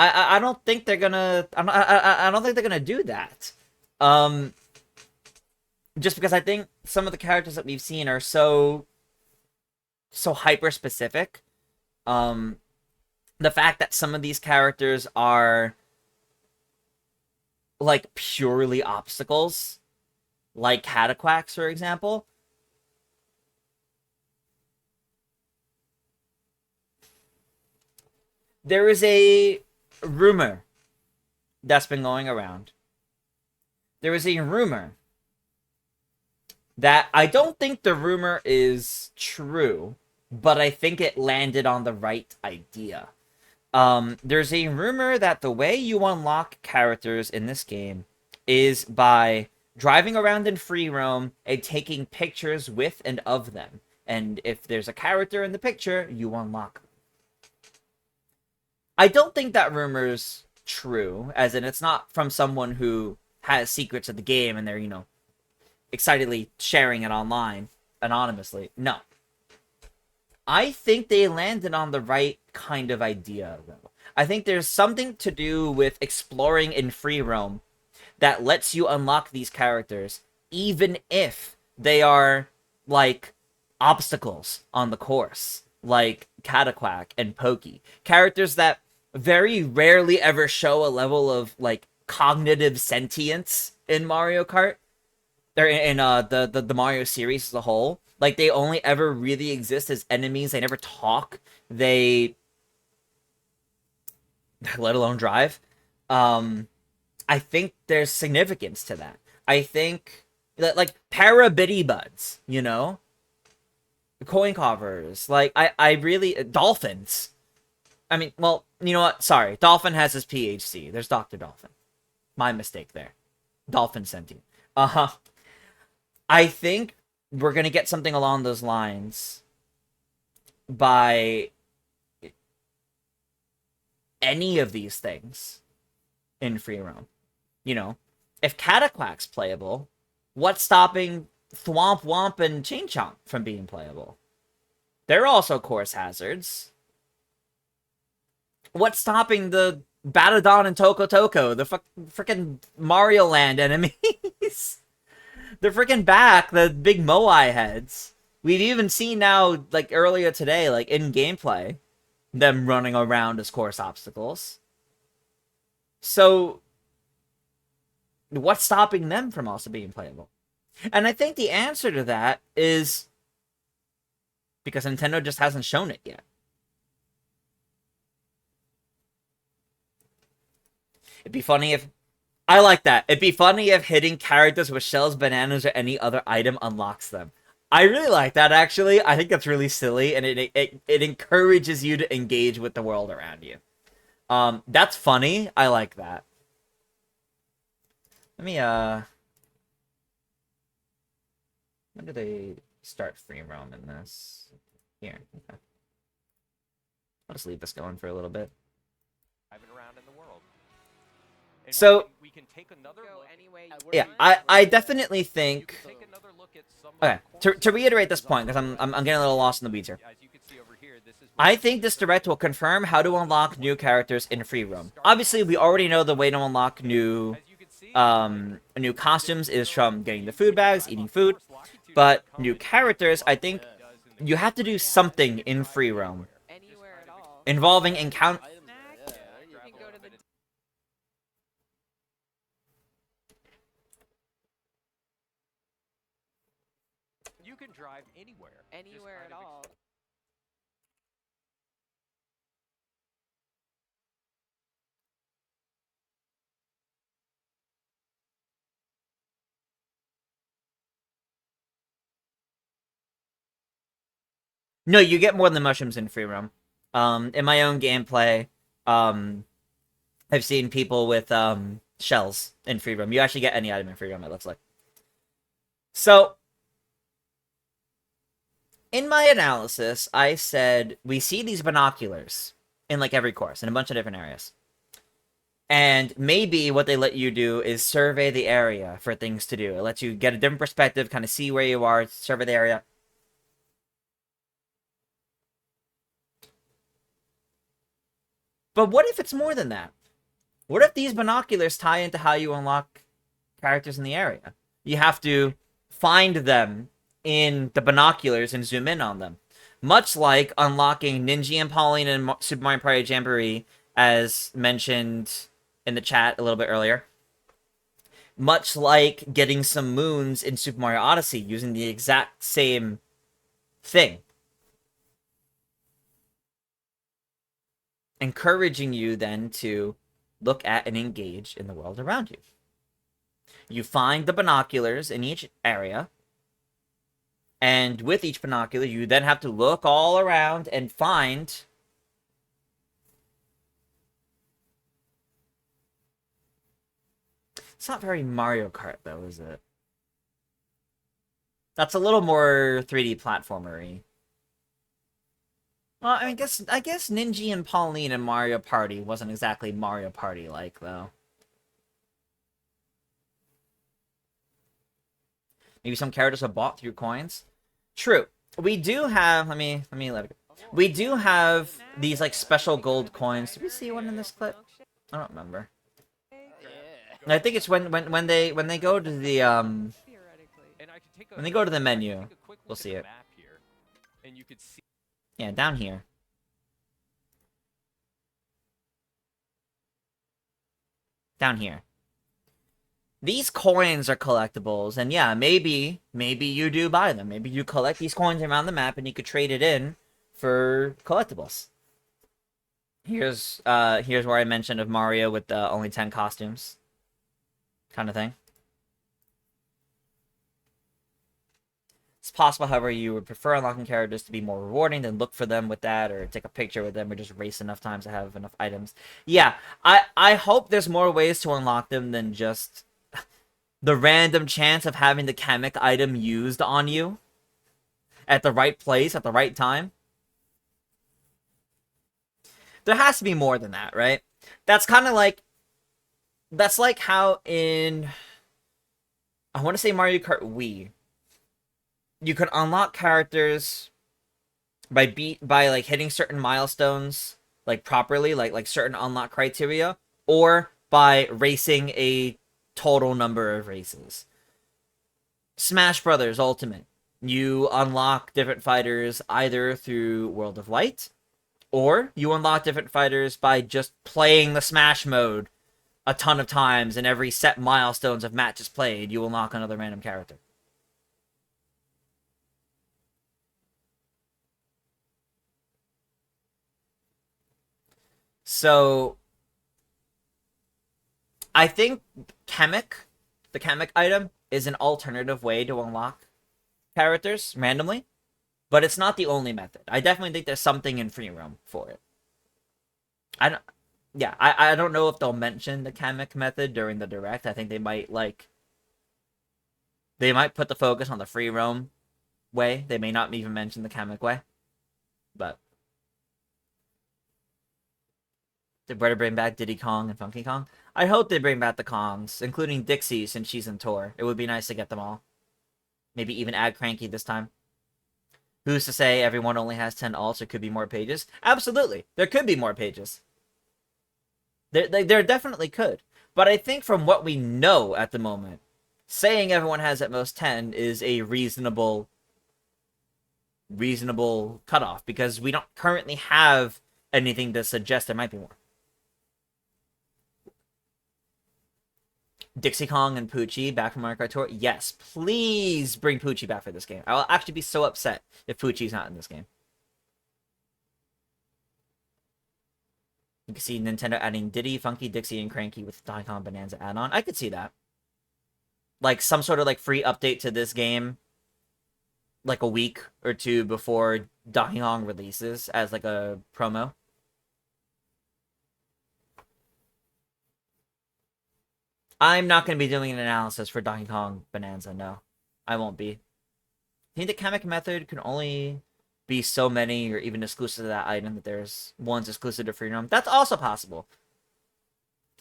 I don't think they're gonna. I don't think they're gonna do that. Just because I think some of the characters that we've seen are so hyper specific. The fact that some of these characters are like purely obstacles, like cataquacks, for example. There is a rumor that's been going around. There is a rumor that I don't think the rumor is true, but I think it landed on the right idea. There's a rumor that the way you unlock characters in this game is by driving around in free roam and taking pictures with and of them. And if there's a character in the picture, you unlock them. I don't think that rumor's true, as in it's not from someone who has secrets of the game and they're, excitedly sharing it online anonymously. No. I think they landed on the right kind of idea, though. I think there's something to do with exploring in free roam that lets you unlock these characters, even if they are, like, obstacles on the course, like Cataquack and Pokey. Characters that very rarely ever show a level of, like, cognitive sentience in Mario Kart. They're in the Mario series as a whole. Like, they only ever really exist as enemies. They never talk. They... let alone drive. I think there's significance to that. I think that, like, Parabitty Buds, coin covers. Like, I really... dolphins. I mean, well, you know what? Sorry. Dolphin has his PHC. There's Dr. Dolphin. My mistake there. Dolphin sentient. Uh-huh. I think we're going to get something along those lines by any of these things in free roam. If Cataquack's playable, what's stopping Thwomp Womp and Chain Chomp from being playable? They're also course hazards. What's stopping the Batadon and Toko Toko, the freaking Mario Land enemies? They're freaking back, the big Moai heads. We've even seen now, like, earlier today, like, in gameplay, them running around as course obstacles. So, what's stopping them from also being playable? And I think the answer to that is because Nintendo just hasn't shown it yet. It'd be funny if... I like that. It'd be funny if hitting characters with shells, bananas, or any other item unlocks them. I really like that, actually. I think that's really silly, and it encourages you to engage with the world around you. That's funny. I like that. Let me, when do they start free roam in this? Here. Okay. I'll just leave this going for a little bit. So, Yeah, I definitely think. Okay, to reiterate this point, because I'm getting a little lost in the weeds here. I think this direct will confirm how to unlock new characters in free roam. Obviously, we already know the way to unlock new costumes is from getting the food bags, eating food. But new characters, I think you have to do something in free roam involving encounter. You can drive anywhere. Anywhere at all. No, you get more than mushrooms in free roam. In my own gameplay, I've seen people with shells in free roam. You actually get any item in free roam, it looks like. So, in my analysis, I said we see these binoculars in like every course in a bunch of different areas. And maybe what they let you do is survey the area for things to do. It lets you get a different perspective, kind of see where you are, survey the area. But what if it's more than that? What if these binoculars tie into how you unlock characters in the area? You have to find them in the binoculars and zoom in on them. Much like unlocking Ninja and Pauline in Super Mario Party Jamboree, as mentioned in the chat a little bit earlier. Much like getting some moons in Super Mario Odyssey using the exact same thing. Encouraging you then to look at and engage in the world around you. You find the binoculars in each area, and with each binocular, you then have to look all around and find It's not very Mario Kart, though, is it? That's a little more 3D platformery. Well, I guess Ninja and Pauline and Mario Party wasn't exactly Mario Party-like, though. Maybe some characters are bought through coins. True. We do have. Let me let it go. We do have these like special gold coins. Did we see one in this clip? I don't remember. I think it's when they go to the when they go to the menu, we'll see it. Yeah, down here. Down here. These coins are collectibles, and yeah, maybe you do buy them. Maybe you collect these coins around the map, and you could trade it in for collectibles. Here's where I mentioned of Mario with only 10 costumes, kind of thing. It's possible, however, you would prefer unlocking characters to be more rewarding than look for them with that, or take a picture with them, or just race enough times to have enough items. Yeah, I hope there's more ways to unlock them than just the random chance of having the Kamek item used on you at the right place at the right time. There has to be more than that, right? That's kind of like... That's like how in... I want to say Mario Kart Wii. You could unlock characters by like hitting certain milestones like properly, like certain unlock criteria, or by racing a total number of races. Smash Brothers Ultimate. You unlock different fighters either through World of Light, or you unlock different fighters by just playing the Smash mode a ton of times, and every set milestones of matches played, you unlock another random character. So, I think the Kamek item, is an alternative way to unlock characters randomly, but it's not the only method. I definitely think there's something in free roam for it. I don't know if they'll mention the Kamek method during the direct. I think they might put the focus on the free roam way. They may not even mention the Kamek way, but they better bring back Diddy Kong and Funky Kong. I hope they bring back the Kongs, including Dixie since she's in tour. It would be nice to get them all. Maybe even add Cranky this time. Who's to say everyone only has 10 alts or could be more pages? Absolutely. There could be more pages. There definitely could. But I think from what we know at the moment, saying everyone has at most 10 is a reasonable cutoff because we don't currently have anything to suggest there might be more. Dixie Kong and Poochie back from Mario Kart Tour? Yes, please bring Poochie back for this game. I will actually be so upset if Poochie's not in this game. You can see Nintendo adding Diddy, Funky, Dixie, and Cranky with Donkey Kong Bonanza add-on. I could see that. Like, some sort of, like, free update to this game, like, a week or two before Donkey Kong releases as, like, a promo. I'm not going to be doing an analysis for Donkey Kong Bonanza, no. I won't be. I think the Kamek method can only be so many or even exclusive to that item that there's ones exclusive to free roam. That's also possible.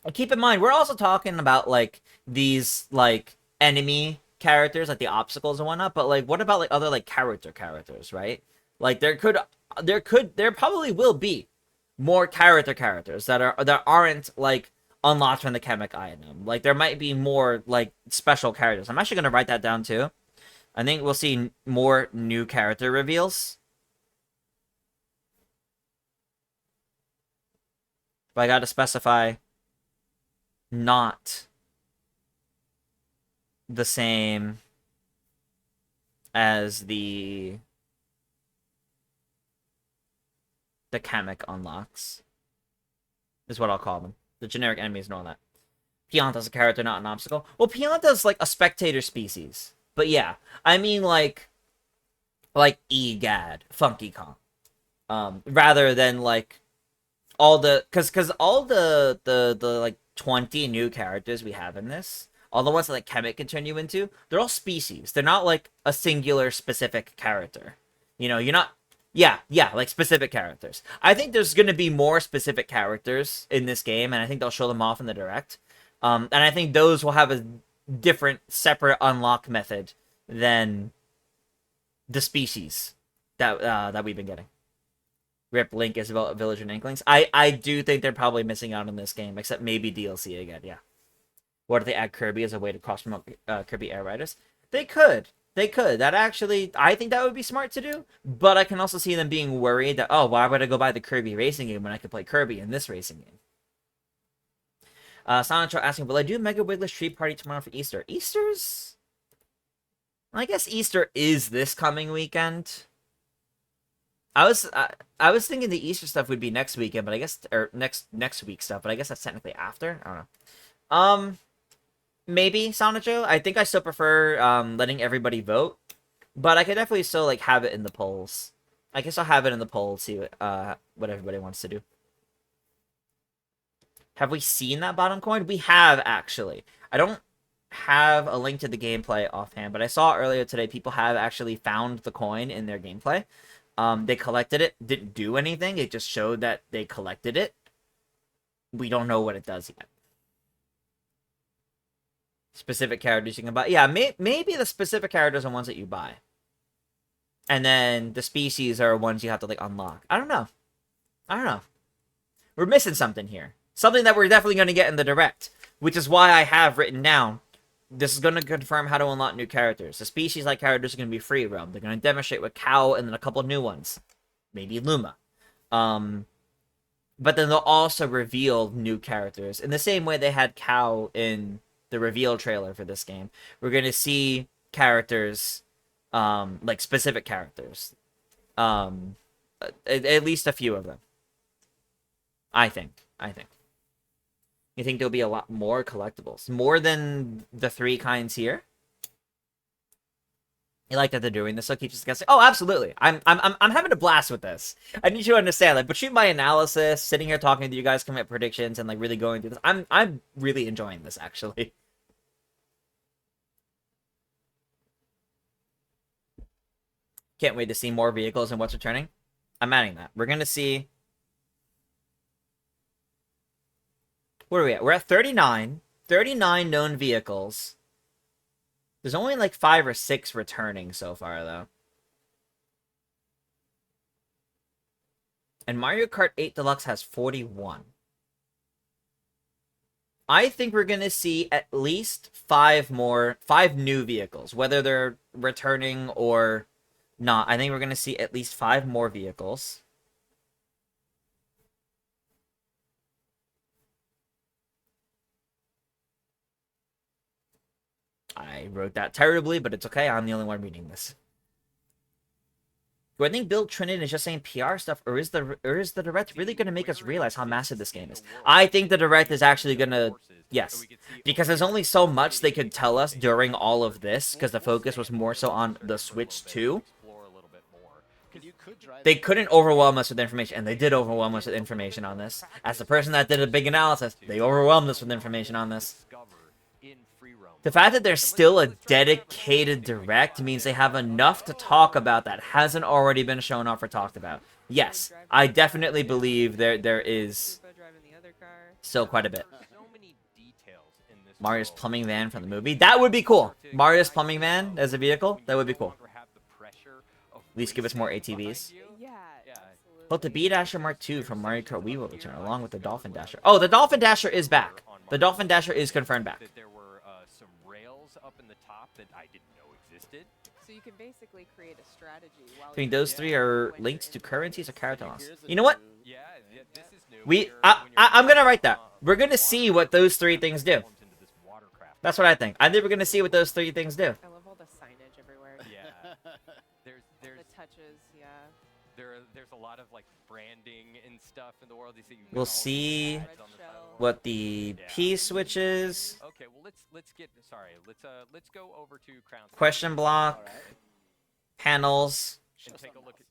And keep in mind, we're also talking about, like, these, like, enemy characters, like the obstacles and whatnot, but, like, what about, like, other, like, characters, right? Like, there probably will be more characters that aren't, like, unlocked from the Kamek item. Like, there might be more, like, special characters. I'm actually going to write that down, too. I think we'll see more new character reveals. But I gotta specify not the same as the Kamek unlocks. Is what I'll call them. The generic enemies and all that. Pianta's a character, not an obstacle. Well, Pianta's like a spectator species. But yeah, I mean like Egad, Funky Kong. Rather than like all the cause all the like 20 new characters we have in this, all the ones that like Kemet can turn you into, they're all species. They're not like a singular specific character. You know, you're not yeah, like specific characters. I think there's gonna be more specific characters in this game, and I think they'll show them off in the direct. And I think those will have a different, separate unlock method than the species that we've been getting. Rip Link, Isabel, Village, and Inklings. I do think they're probably missing out on this game, except maybe DLC again, yeah. What if they add Kirby as a way to cross-promote Kirby Air Riders? They could. That actually, I think that would be smart to do, but I can also see them being worried that, oh, why would I go buy the Kirby racing game when I could play Kirby in this racing game? Sonic asking, will I do Mega Wiggler's Tree Party tomorrow for Easter? Easter's? I guess Easter is this coming weekend. I was thinking the Easter stuff would be next weekend, but I guess or next week stuff, but I guess that's technically after. I don't know. Maybe Sonicho. I think I still prefer letting everybody vote, but I could definitely still like have it in the polls. I guess I'll have it in the polls, see what everybody wants to do. Have we seen that bottom coin? We have actually. I don't have a link to the gameplay offhand, but I saw earlier today people have actually found the coin in their gameplay. They collected it, didn't do anything. It just showed that they collected it. We don't know what it does yet. Specific characters you can buy. Yeah, maybe the specific characters are ones that you buy. And then the species are ones you have to, like, unlock. I don't know. We're missing something here. Something that we're definitely going to get in the direct. Which is why I have written down, this is going to confirm how to unlock new characters. The species-like characters are going to be free roam. They're going to demonstrate with Cow and then a couple new ones. Maybe Luma. But then they'll also reveal new characters. In the same way they had Cow in the reveal trailer for this game. We're going to see characters, like specific characters. At least a few of them. I think. You think there'll be a lot more collectibles? More than the 3 kinds here? You like that they're doing this, so keep just guessing. Oh, absolutely. I'm having a blast with this. I need you to understand, like, between my analysis, sitting here talking to you guys, coming up predictions, and like really going through this, I'm really enjoying this actually. Can't wait to see more vehicles and what's returning. I'm adding that. We're gonna see Where are we at? We're at 39. 39 known vehicles. There's only like 5 or 6 returning so far, though. And Mario Kart 8 Deluxe has 41. I think we're going to see at least 5 new vehicles, whether they're returning or not. I think we're going to see at least 5 more vehicles. I wrote that terribly, but it's okay. I'm the only one reading this. Do I think Bill Trinan is just saying PR stuff, or is the Direct really going to make us realize how massive this game is? I think the Direct is actually going to, yes, because there's only so much they could tell us during all of this, because the focus was more so on the Switch 2. They couldn't overwhelm us with information, and they did overwhelm us with information on this. As the person that did a big analysis, they overwhelmed us with information on this. The fact that there's still a dedicated Direct means they have enough to talk about that hasn't already been shown off or talked about. Yes, I definitely believe there is still quite a bit. Mario's plumbing van from the movie. That would be cool. Mario's plumbing van as a vehicle. That would be cool. At least give us more ATVs. But the B-Dasher Mark II from Mario Kart Wii will return, along with the Dolphin Dasher. Oh, the Dolphin Dasher is back. The Dolphin Dasher is confirmed back. Up in the top that I didn't know existed. So you can basically create a strategy. I think those 3 are linked to currencies or characters. You know what? Yeah, this is new. I'm gonna write that. We're gonna see what those 3 things do. That's what I think. I think we're gonna see what those 3 things do. I love all the signage everywhere. Yeah. There's the touches, yeah. There's a lot of like branding and stuff in the world. We'll see what the P switch is. Okay, well let's go over to Crown. Question block, panels, and take a look at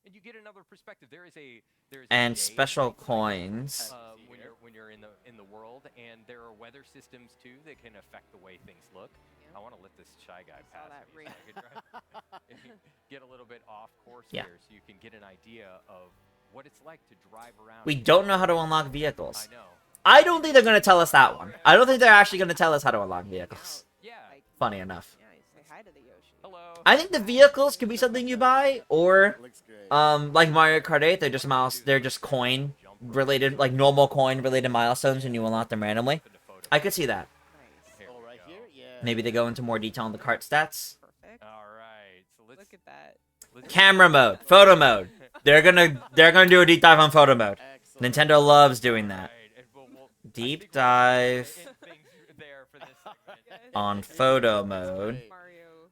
and you get another perspective. There's and special coins. When you're in the world, and there are weather systems too that can affect the way things look. I want to let this shy guy pass me so I could get a little bit off course here, so you can get an idea of what it's like to drive around. We don't know how to unlock vehicles. I know. I don't think they're going to tell us that one. I don't think they're actually going to tell us how to unlock vehicles. Yeah. Funny enough. Yeah, you say hi to the Yoshi. Hello. I think the vehicles could be something you buy, or like Mario Kart 8, they're just coin related, like normal coin related milestones, and you unlock them randomly. I could see that. Maybe they go into more detail on the kart stats. Perfect. All right. So let's Look at that. Camera mode, photo mode. They're gonna do a deep dive on photo mode. Nintendo loves doing that. Deep dive on photo mode. Mario.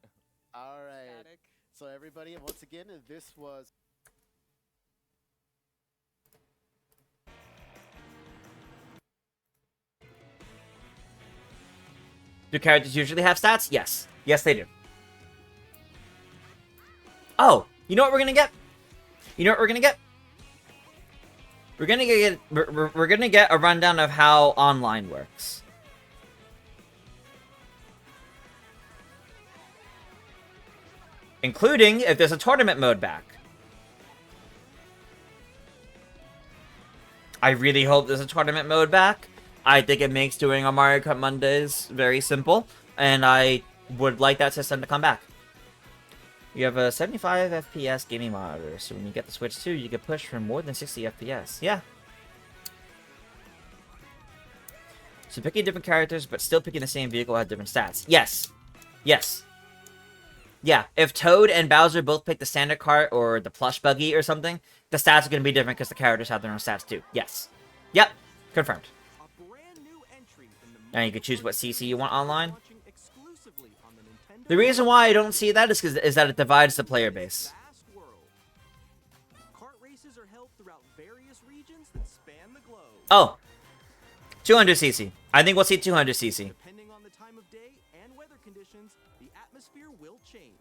All right. Static. So everybody, once again, this was. Do characters usually have stats? Yes. Yes, they do. Oh, you know what we're gonna get? You know what we're gonna get? We're gonna get a rundown of how online works. Including if there's a tournament mode back. I really hope there's a tournament mode back. I think it makes doing a Mario Kart Mondays very simple, and I would like that system to come back. You have a 75 FPS gaming monitor, so when you get the Switch 2, you can push for more than 60 FPS. Yeah. So picking different characters, but still picking the same vehicle have different stats. Yes. Yes. Yeah, if Toad and Bowser both pick the standard cart or the plush buggy or something, the stats are going to be different because the characters have their own stats too. Yes. Yep. Confirmed. Now you can choose what CC you want online. The reason why I don't see that is that it divides the player base. Oh. 200cc. I think we'll see 200cc. Depending on the time of day and weather conditions, the atmosphere will change.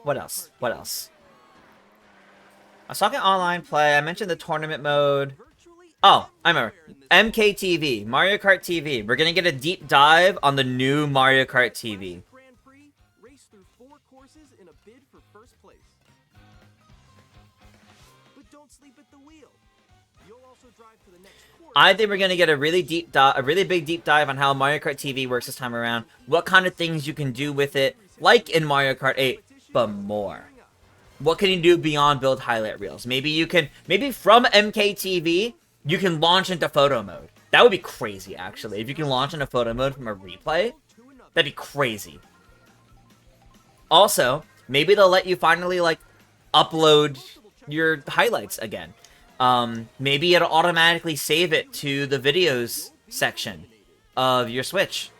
What else? What else? I was talking online play. I mentioned the tournament mode. Oh, I remember. MKTV, Mario Kart TV. We're gonna get a deep dive on the new Mario Kart TV. don't sleep at the wheel. You'll also drive to the next course. I think we're gonna get a really big deep dive on how Mario Kart TV works this time around. What kind of things you can do with it, like in Mario Kart 8, but more. What can you do beyond build highlight reels? Maybe from MKTV, you can launch into photo mode. That would be crazy, actually. If you can launch into photo mode from a replay, that'd be crazy. Also, maybe they'll let you finally, like, upload your highlights again. Maybe it'll automatically save it to the videos section of your Switch.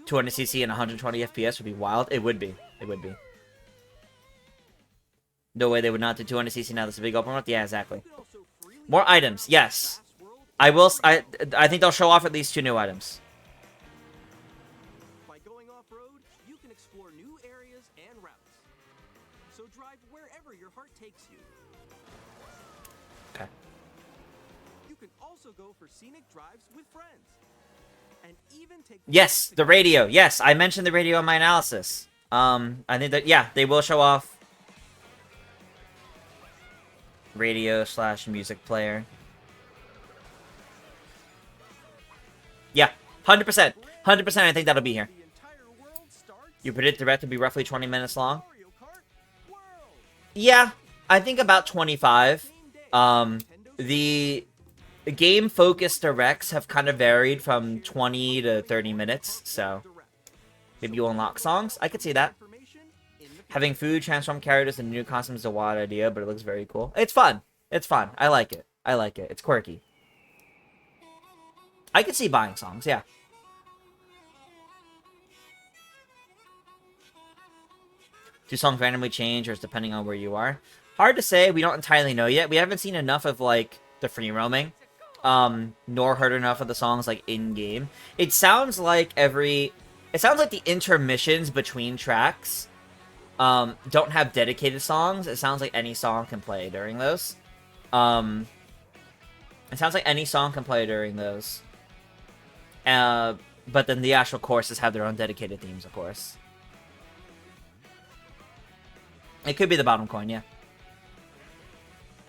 200cc and 120 FPS would be wild. It would be. It would be. No way they would not do 200cc now. That's a big open world. Yeah, exactly. More items. Yes. I think they'll show off at least 2 new items. By going off-road, you can explore new areas and routes. So drive wherever your heart takes you. Okay. You can also go for scenic drives with friends. And even take Yes, the radio. Yes, I mentioned the radio in my analysis. I think that, yeah, they will show off radio / music player. Yeah, 100%. 100% I think that'll be here. the entire world starts You predict the rest will be roughly 20 minutes long? Mario Kart World. Yeah, I think about 25. The game-focused directs have kind of varied from 20 to 30 minutes, so maybe you'll unlock songs. I could see that. Having food transform characters into new costumes is a wild idea, but it looks very cool. It's fun. It's fun. I like it. I like it. It's quirky. I could see buying songs, yeah. Do songs randomly change, or is depending on where you are? Hard to say. We don't entirely know yet. We haven't seen enough of, like, the free roaming. Nor heard enough of the songs, like, in-game. It sounds like the intermissions between tracks don't have dedicated songs. It sounds like any song can play during those. It sounds like any song can play during those. But then the actual courses have their own dedicated themes, of course. It could be the bottom coin, yeah.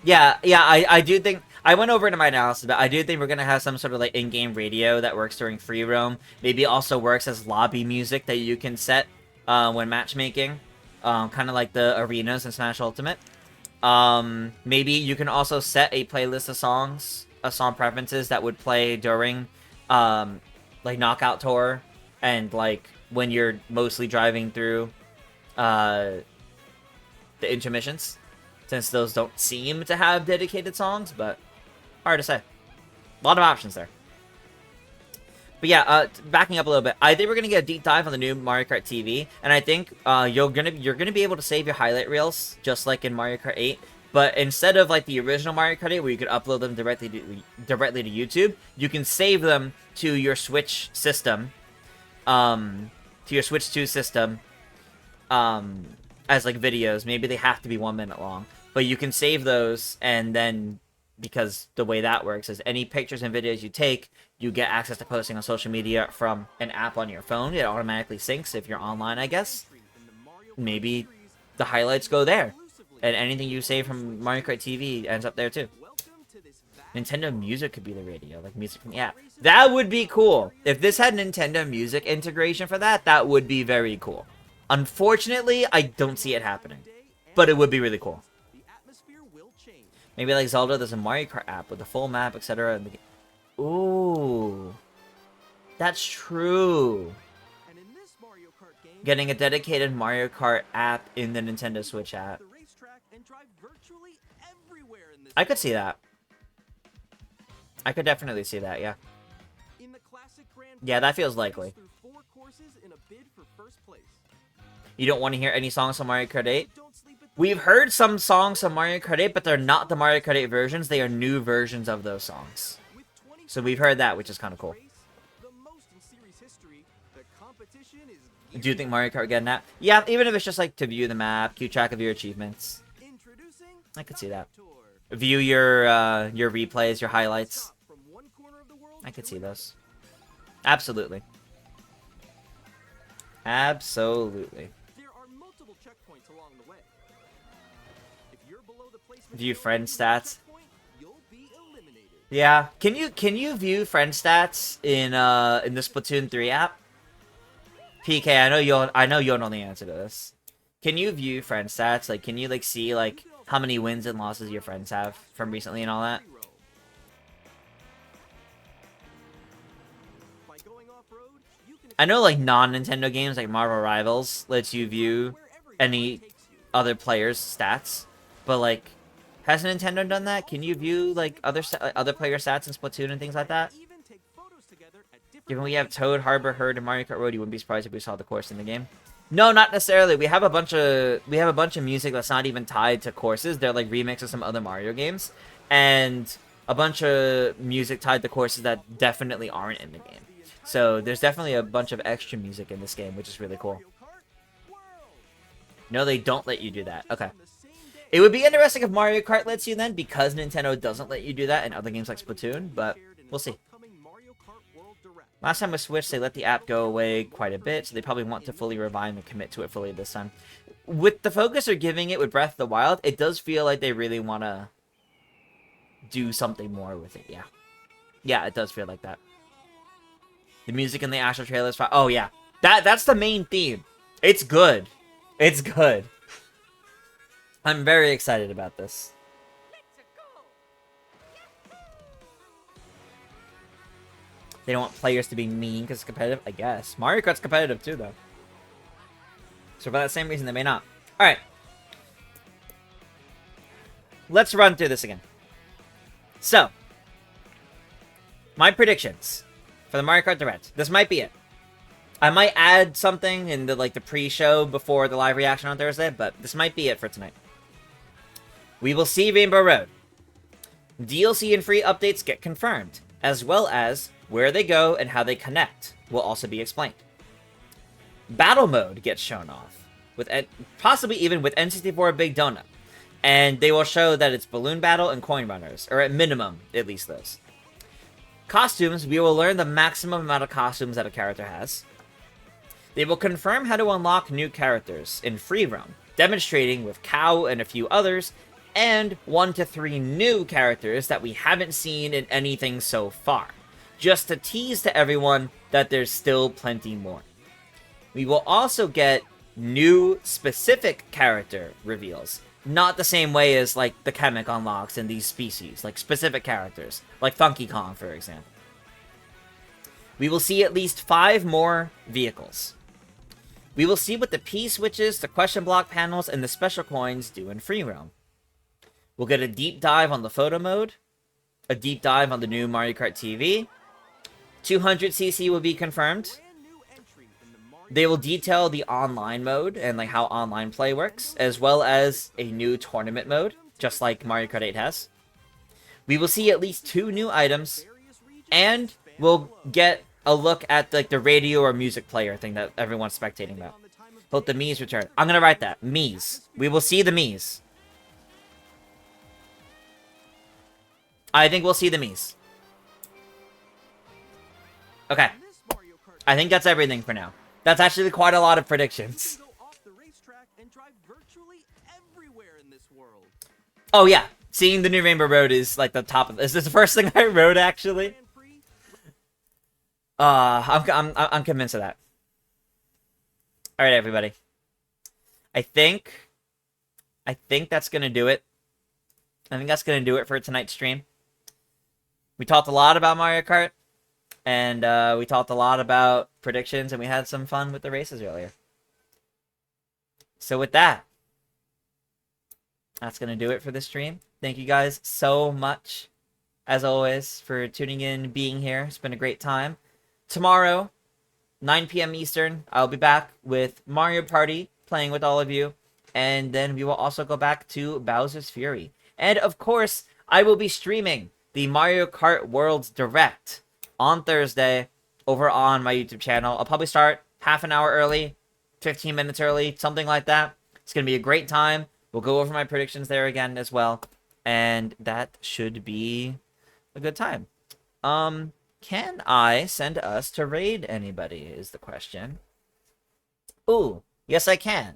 Yeah, I do think... I went over into my analysis, but I do think we're going to have some sort of, like, in-game radio that works during free roam. Maybe it also works as lobby music that you can set when matchmaking. Kind of like the arenas in Smash Ultimate. Maybe you can also set a playlist of songs, song preferences that would play during, like, Knockout Tour, and, like, when you're mostly driving through, the intermissions, since those don't seem to have dedicated songs, but hard to say. A lot of options there. But yeah, backing up a little bit, I think we're gonna get a deep dive on the new Mario Kart TV, and I think you're gonna be able to save your highlight reels just like in Mario Kart 8. But instead of like the original Mario Kart 8, where you could upload them directly to YouTube, you can save them to your Switch system, to your Switch 2 system, as like videos. Maybe they have to be 1 minute long, but you can save those, and then because the way that works is any pictures and videos you take, you get access to posting on social media from an app on your phone. It automatically syncs if you're online, I guess. Maybe the highlights go there, and anything you save from Mario Kart TV ends up there too. Nintendo Music could be the radio, like music from the app. That would be cool. If this had Nintendo Music integration for that, that would be very cool. Unfortunately, I don't see it happening, but it would be really cool. Maybe like Zelda, there's a Mario Kart app with the full map, etc. Ooh, that's true. Getting a dedicated Mario Kart app in the Nintendo Switch app. I could see that. I could definitely see that, yeah. Yeah, that feels likely. You don't want to hear any songs from Mario Kart 8? We've heard some songs from Mario Kart 8, but they're not the Mario Kart 8 versions. They are new versions of those songs. So we've heard that, which is kind of cool. Do you think Mario Kart would get an app? Yeah, even if it's just like to view the map, keep track of your achievements. I could see that. View your replays, your highlights. I could see those. Absolutely. Absolutely. There are multiple checkpoints along the way. If you're below the placement View code friend in the stats. checkpoint, you'll be eliminated. Yeah. Can you view friend stats in the Splatoon 3 app? PK, I know you'll know the answer to this. Can you view friend stats? Like, can you like see like how many wins and losses your friends have from recently and all that? By going off-road, you can I know like non-Nintendo games like Marvel Rivals lets you view any other players' stats, but like, has Nintendo done that? Can you view like other player stats in Splatoon and things like that? even take photos together at different Given we have Toad, Harbor, Herd, and Mario Kart Road, you wouldn't be surprised if we saw the course in the game. No, not necessarily. We have a bunch of music that's not even tied to courses. They're like remixes of some other Mario games, and a bunch of music tied to courses that definitely aren't in the game. So there's definitely a bunch of extra music in this game, which is really cool. No, they don't let you do that. Okay. It would be interesting if Mario Kart lets you then, because Nintendo doesn't let you do that in other games like Splatoon, but we'll see. Last time with Switch, they let the app go away quite a bit, so they probably want to fully revive and commit to it fully this time. With the focus they're giving it with Breath of the Wild, it does feel like they really want to do something more with it, yeah. Yeah, it does feel like that. The music in the actual trailer is fine. Oh, yeah. That's the main theme. It's good. It's good. I'm very excited about this. They don't want players to be mean because it's competitive, I guess. Mario Kart's competitive too, though. So for that same reason, they may not. Alright. Let's run through this again. So. My predictions for the Mario Kart Direct. This might be it. I might add something in the the pre-show before the live reaction on Thursday, but this might be it for tonight. We will see Rainbow Road. DLC and free updates get confirmed, as well as where they go and how they connect will also be explained. Battle mode gets shown off, with possibly even with N64 Big Donut, and they will show that it's balloon battle and coin runners, or at minimum, at least those. Costumes, we will learn the maximum amount of costumes that a character has. They will confirm how to unlock new characters in free roam, demonstrating with Cow and a few others, and 1 to 3 new characters that we haven't seen in anything so far, just to tease to everyone that there's still plenty more. We will also get new specific character reveals, not the same way as like the Chemic unlocks in these species, like specific characters, like Funky Kong, for example. We will see at least 5 more vehicles. We will see what the P-switches, the question block panels, and the special coins do in free roam. We'll get a deep dive on the photo mode, a deep dive on the new Mario Kart TV. 200cc will be confirmed. They will detail the online mode and like how online play works, as well as a new tournament mode, just like Mario Kart 8 has. We will see at least 2 new items, and we'll get a look at like the radio or music player thing that everyone's spectating about. Hope the Mii's return. I'm gonna write that. Mii's. We will see the Mii's. I think we'll see the Mii's. Okay. I think that's everything for now. That's actually quite a lot of predictions. Oh yeah, seeing the new Rainbow Road is like the top of this. This is the first thing I wrote actually. I'm convinced of that. All right, everybody. I think that's gonna do it. I think that's gonna do it for tonight's stream. We talked a lot about Mario Kart, and we talked a lot about predictions, and we had some fun with the races earlier. So with that, that's gonna do it for this stream. Thank you guys so much, as always, for tuning in, being here. It's been a great time. Tomorrow, 9 p.m. Eastern, I'll be back with Mario Party, playing with all of you. And then we will also go back to Bowser's Fury. And of course, I will be streaming the Mario Kart Worlds Direct on Thursday over on my YouTube channel. I'll probably start half an hour early, 15 minutes early, something like that. It's going to be a great time. We'll go over my predictions there again as well. And that should be a good time. Can I send us to raid anybody is the question. Ooh, yes I can.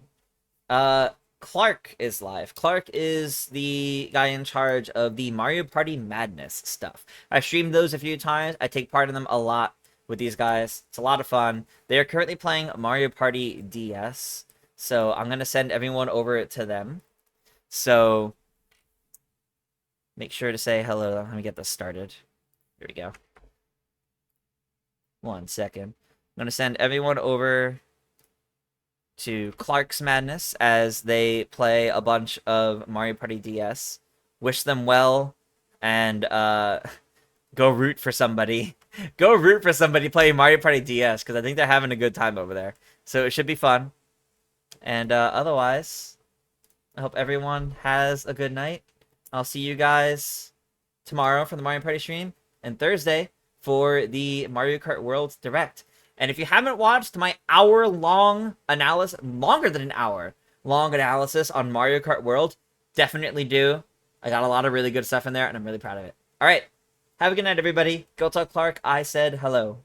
Clark is live. Clark is the guy in charge of the Mario Party Madness stuff. I've streamed those a few times. I take part in them a lot with these guys. It's a lot of fun. They are currently playing Mario Party DS, so I'm going to send everyone over to them. So make sure to say hello. Let me get this started. Here we go. 1 second. I'm going to send everyone over to Clark's Madness as they play a bunch of Mario Party DS. Wish them well, and go root for somebody. Go root for somebody playing Mario Party DS, because I think they're having a good time over there. So it should be fun. And otherwise, I hope everyone has a good night. I'll see you guys tomorrow for the Mario Party stream, and Thursday for the Mario Kart World Direct. And if you haven't watched my hour-long analysis, longer than an hour-long analysis on Mario Kart World, definitely do. I got a lot of really good stuff in there, and I'm really proud of it. All right. Have a good night, everybody. Go tell Clark I said hello.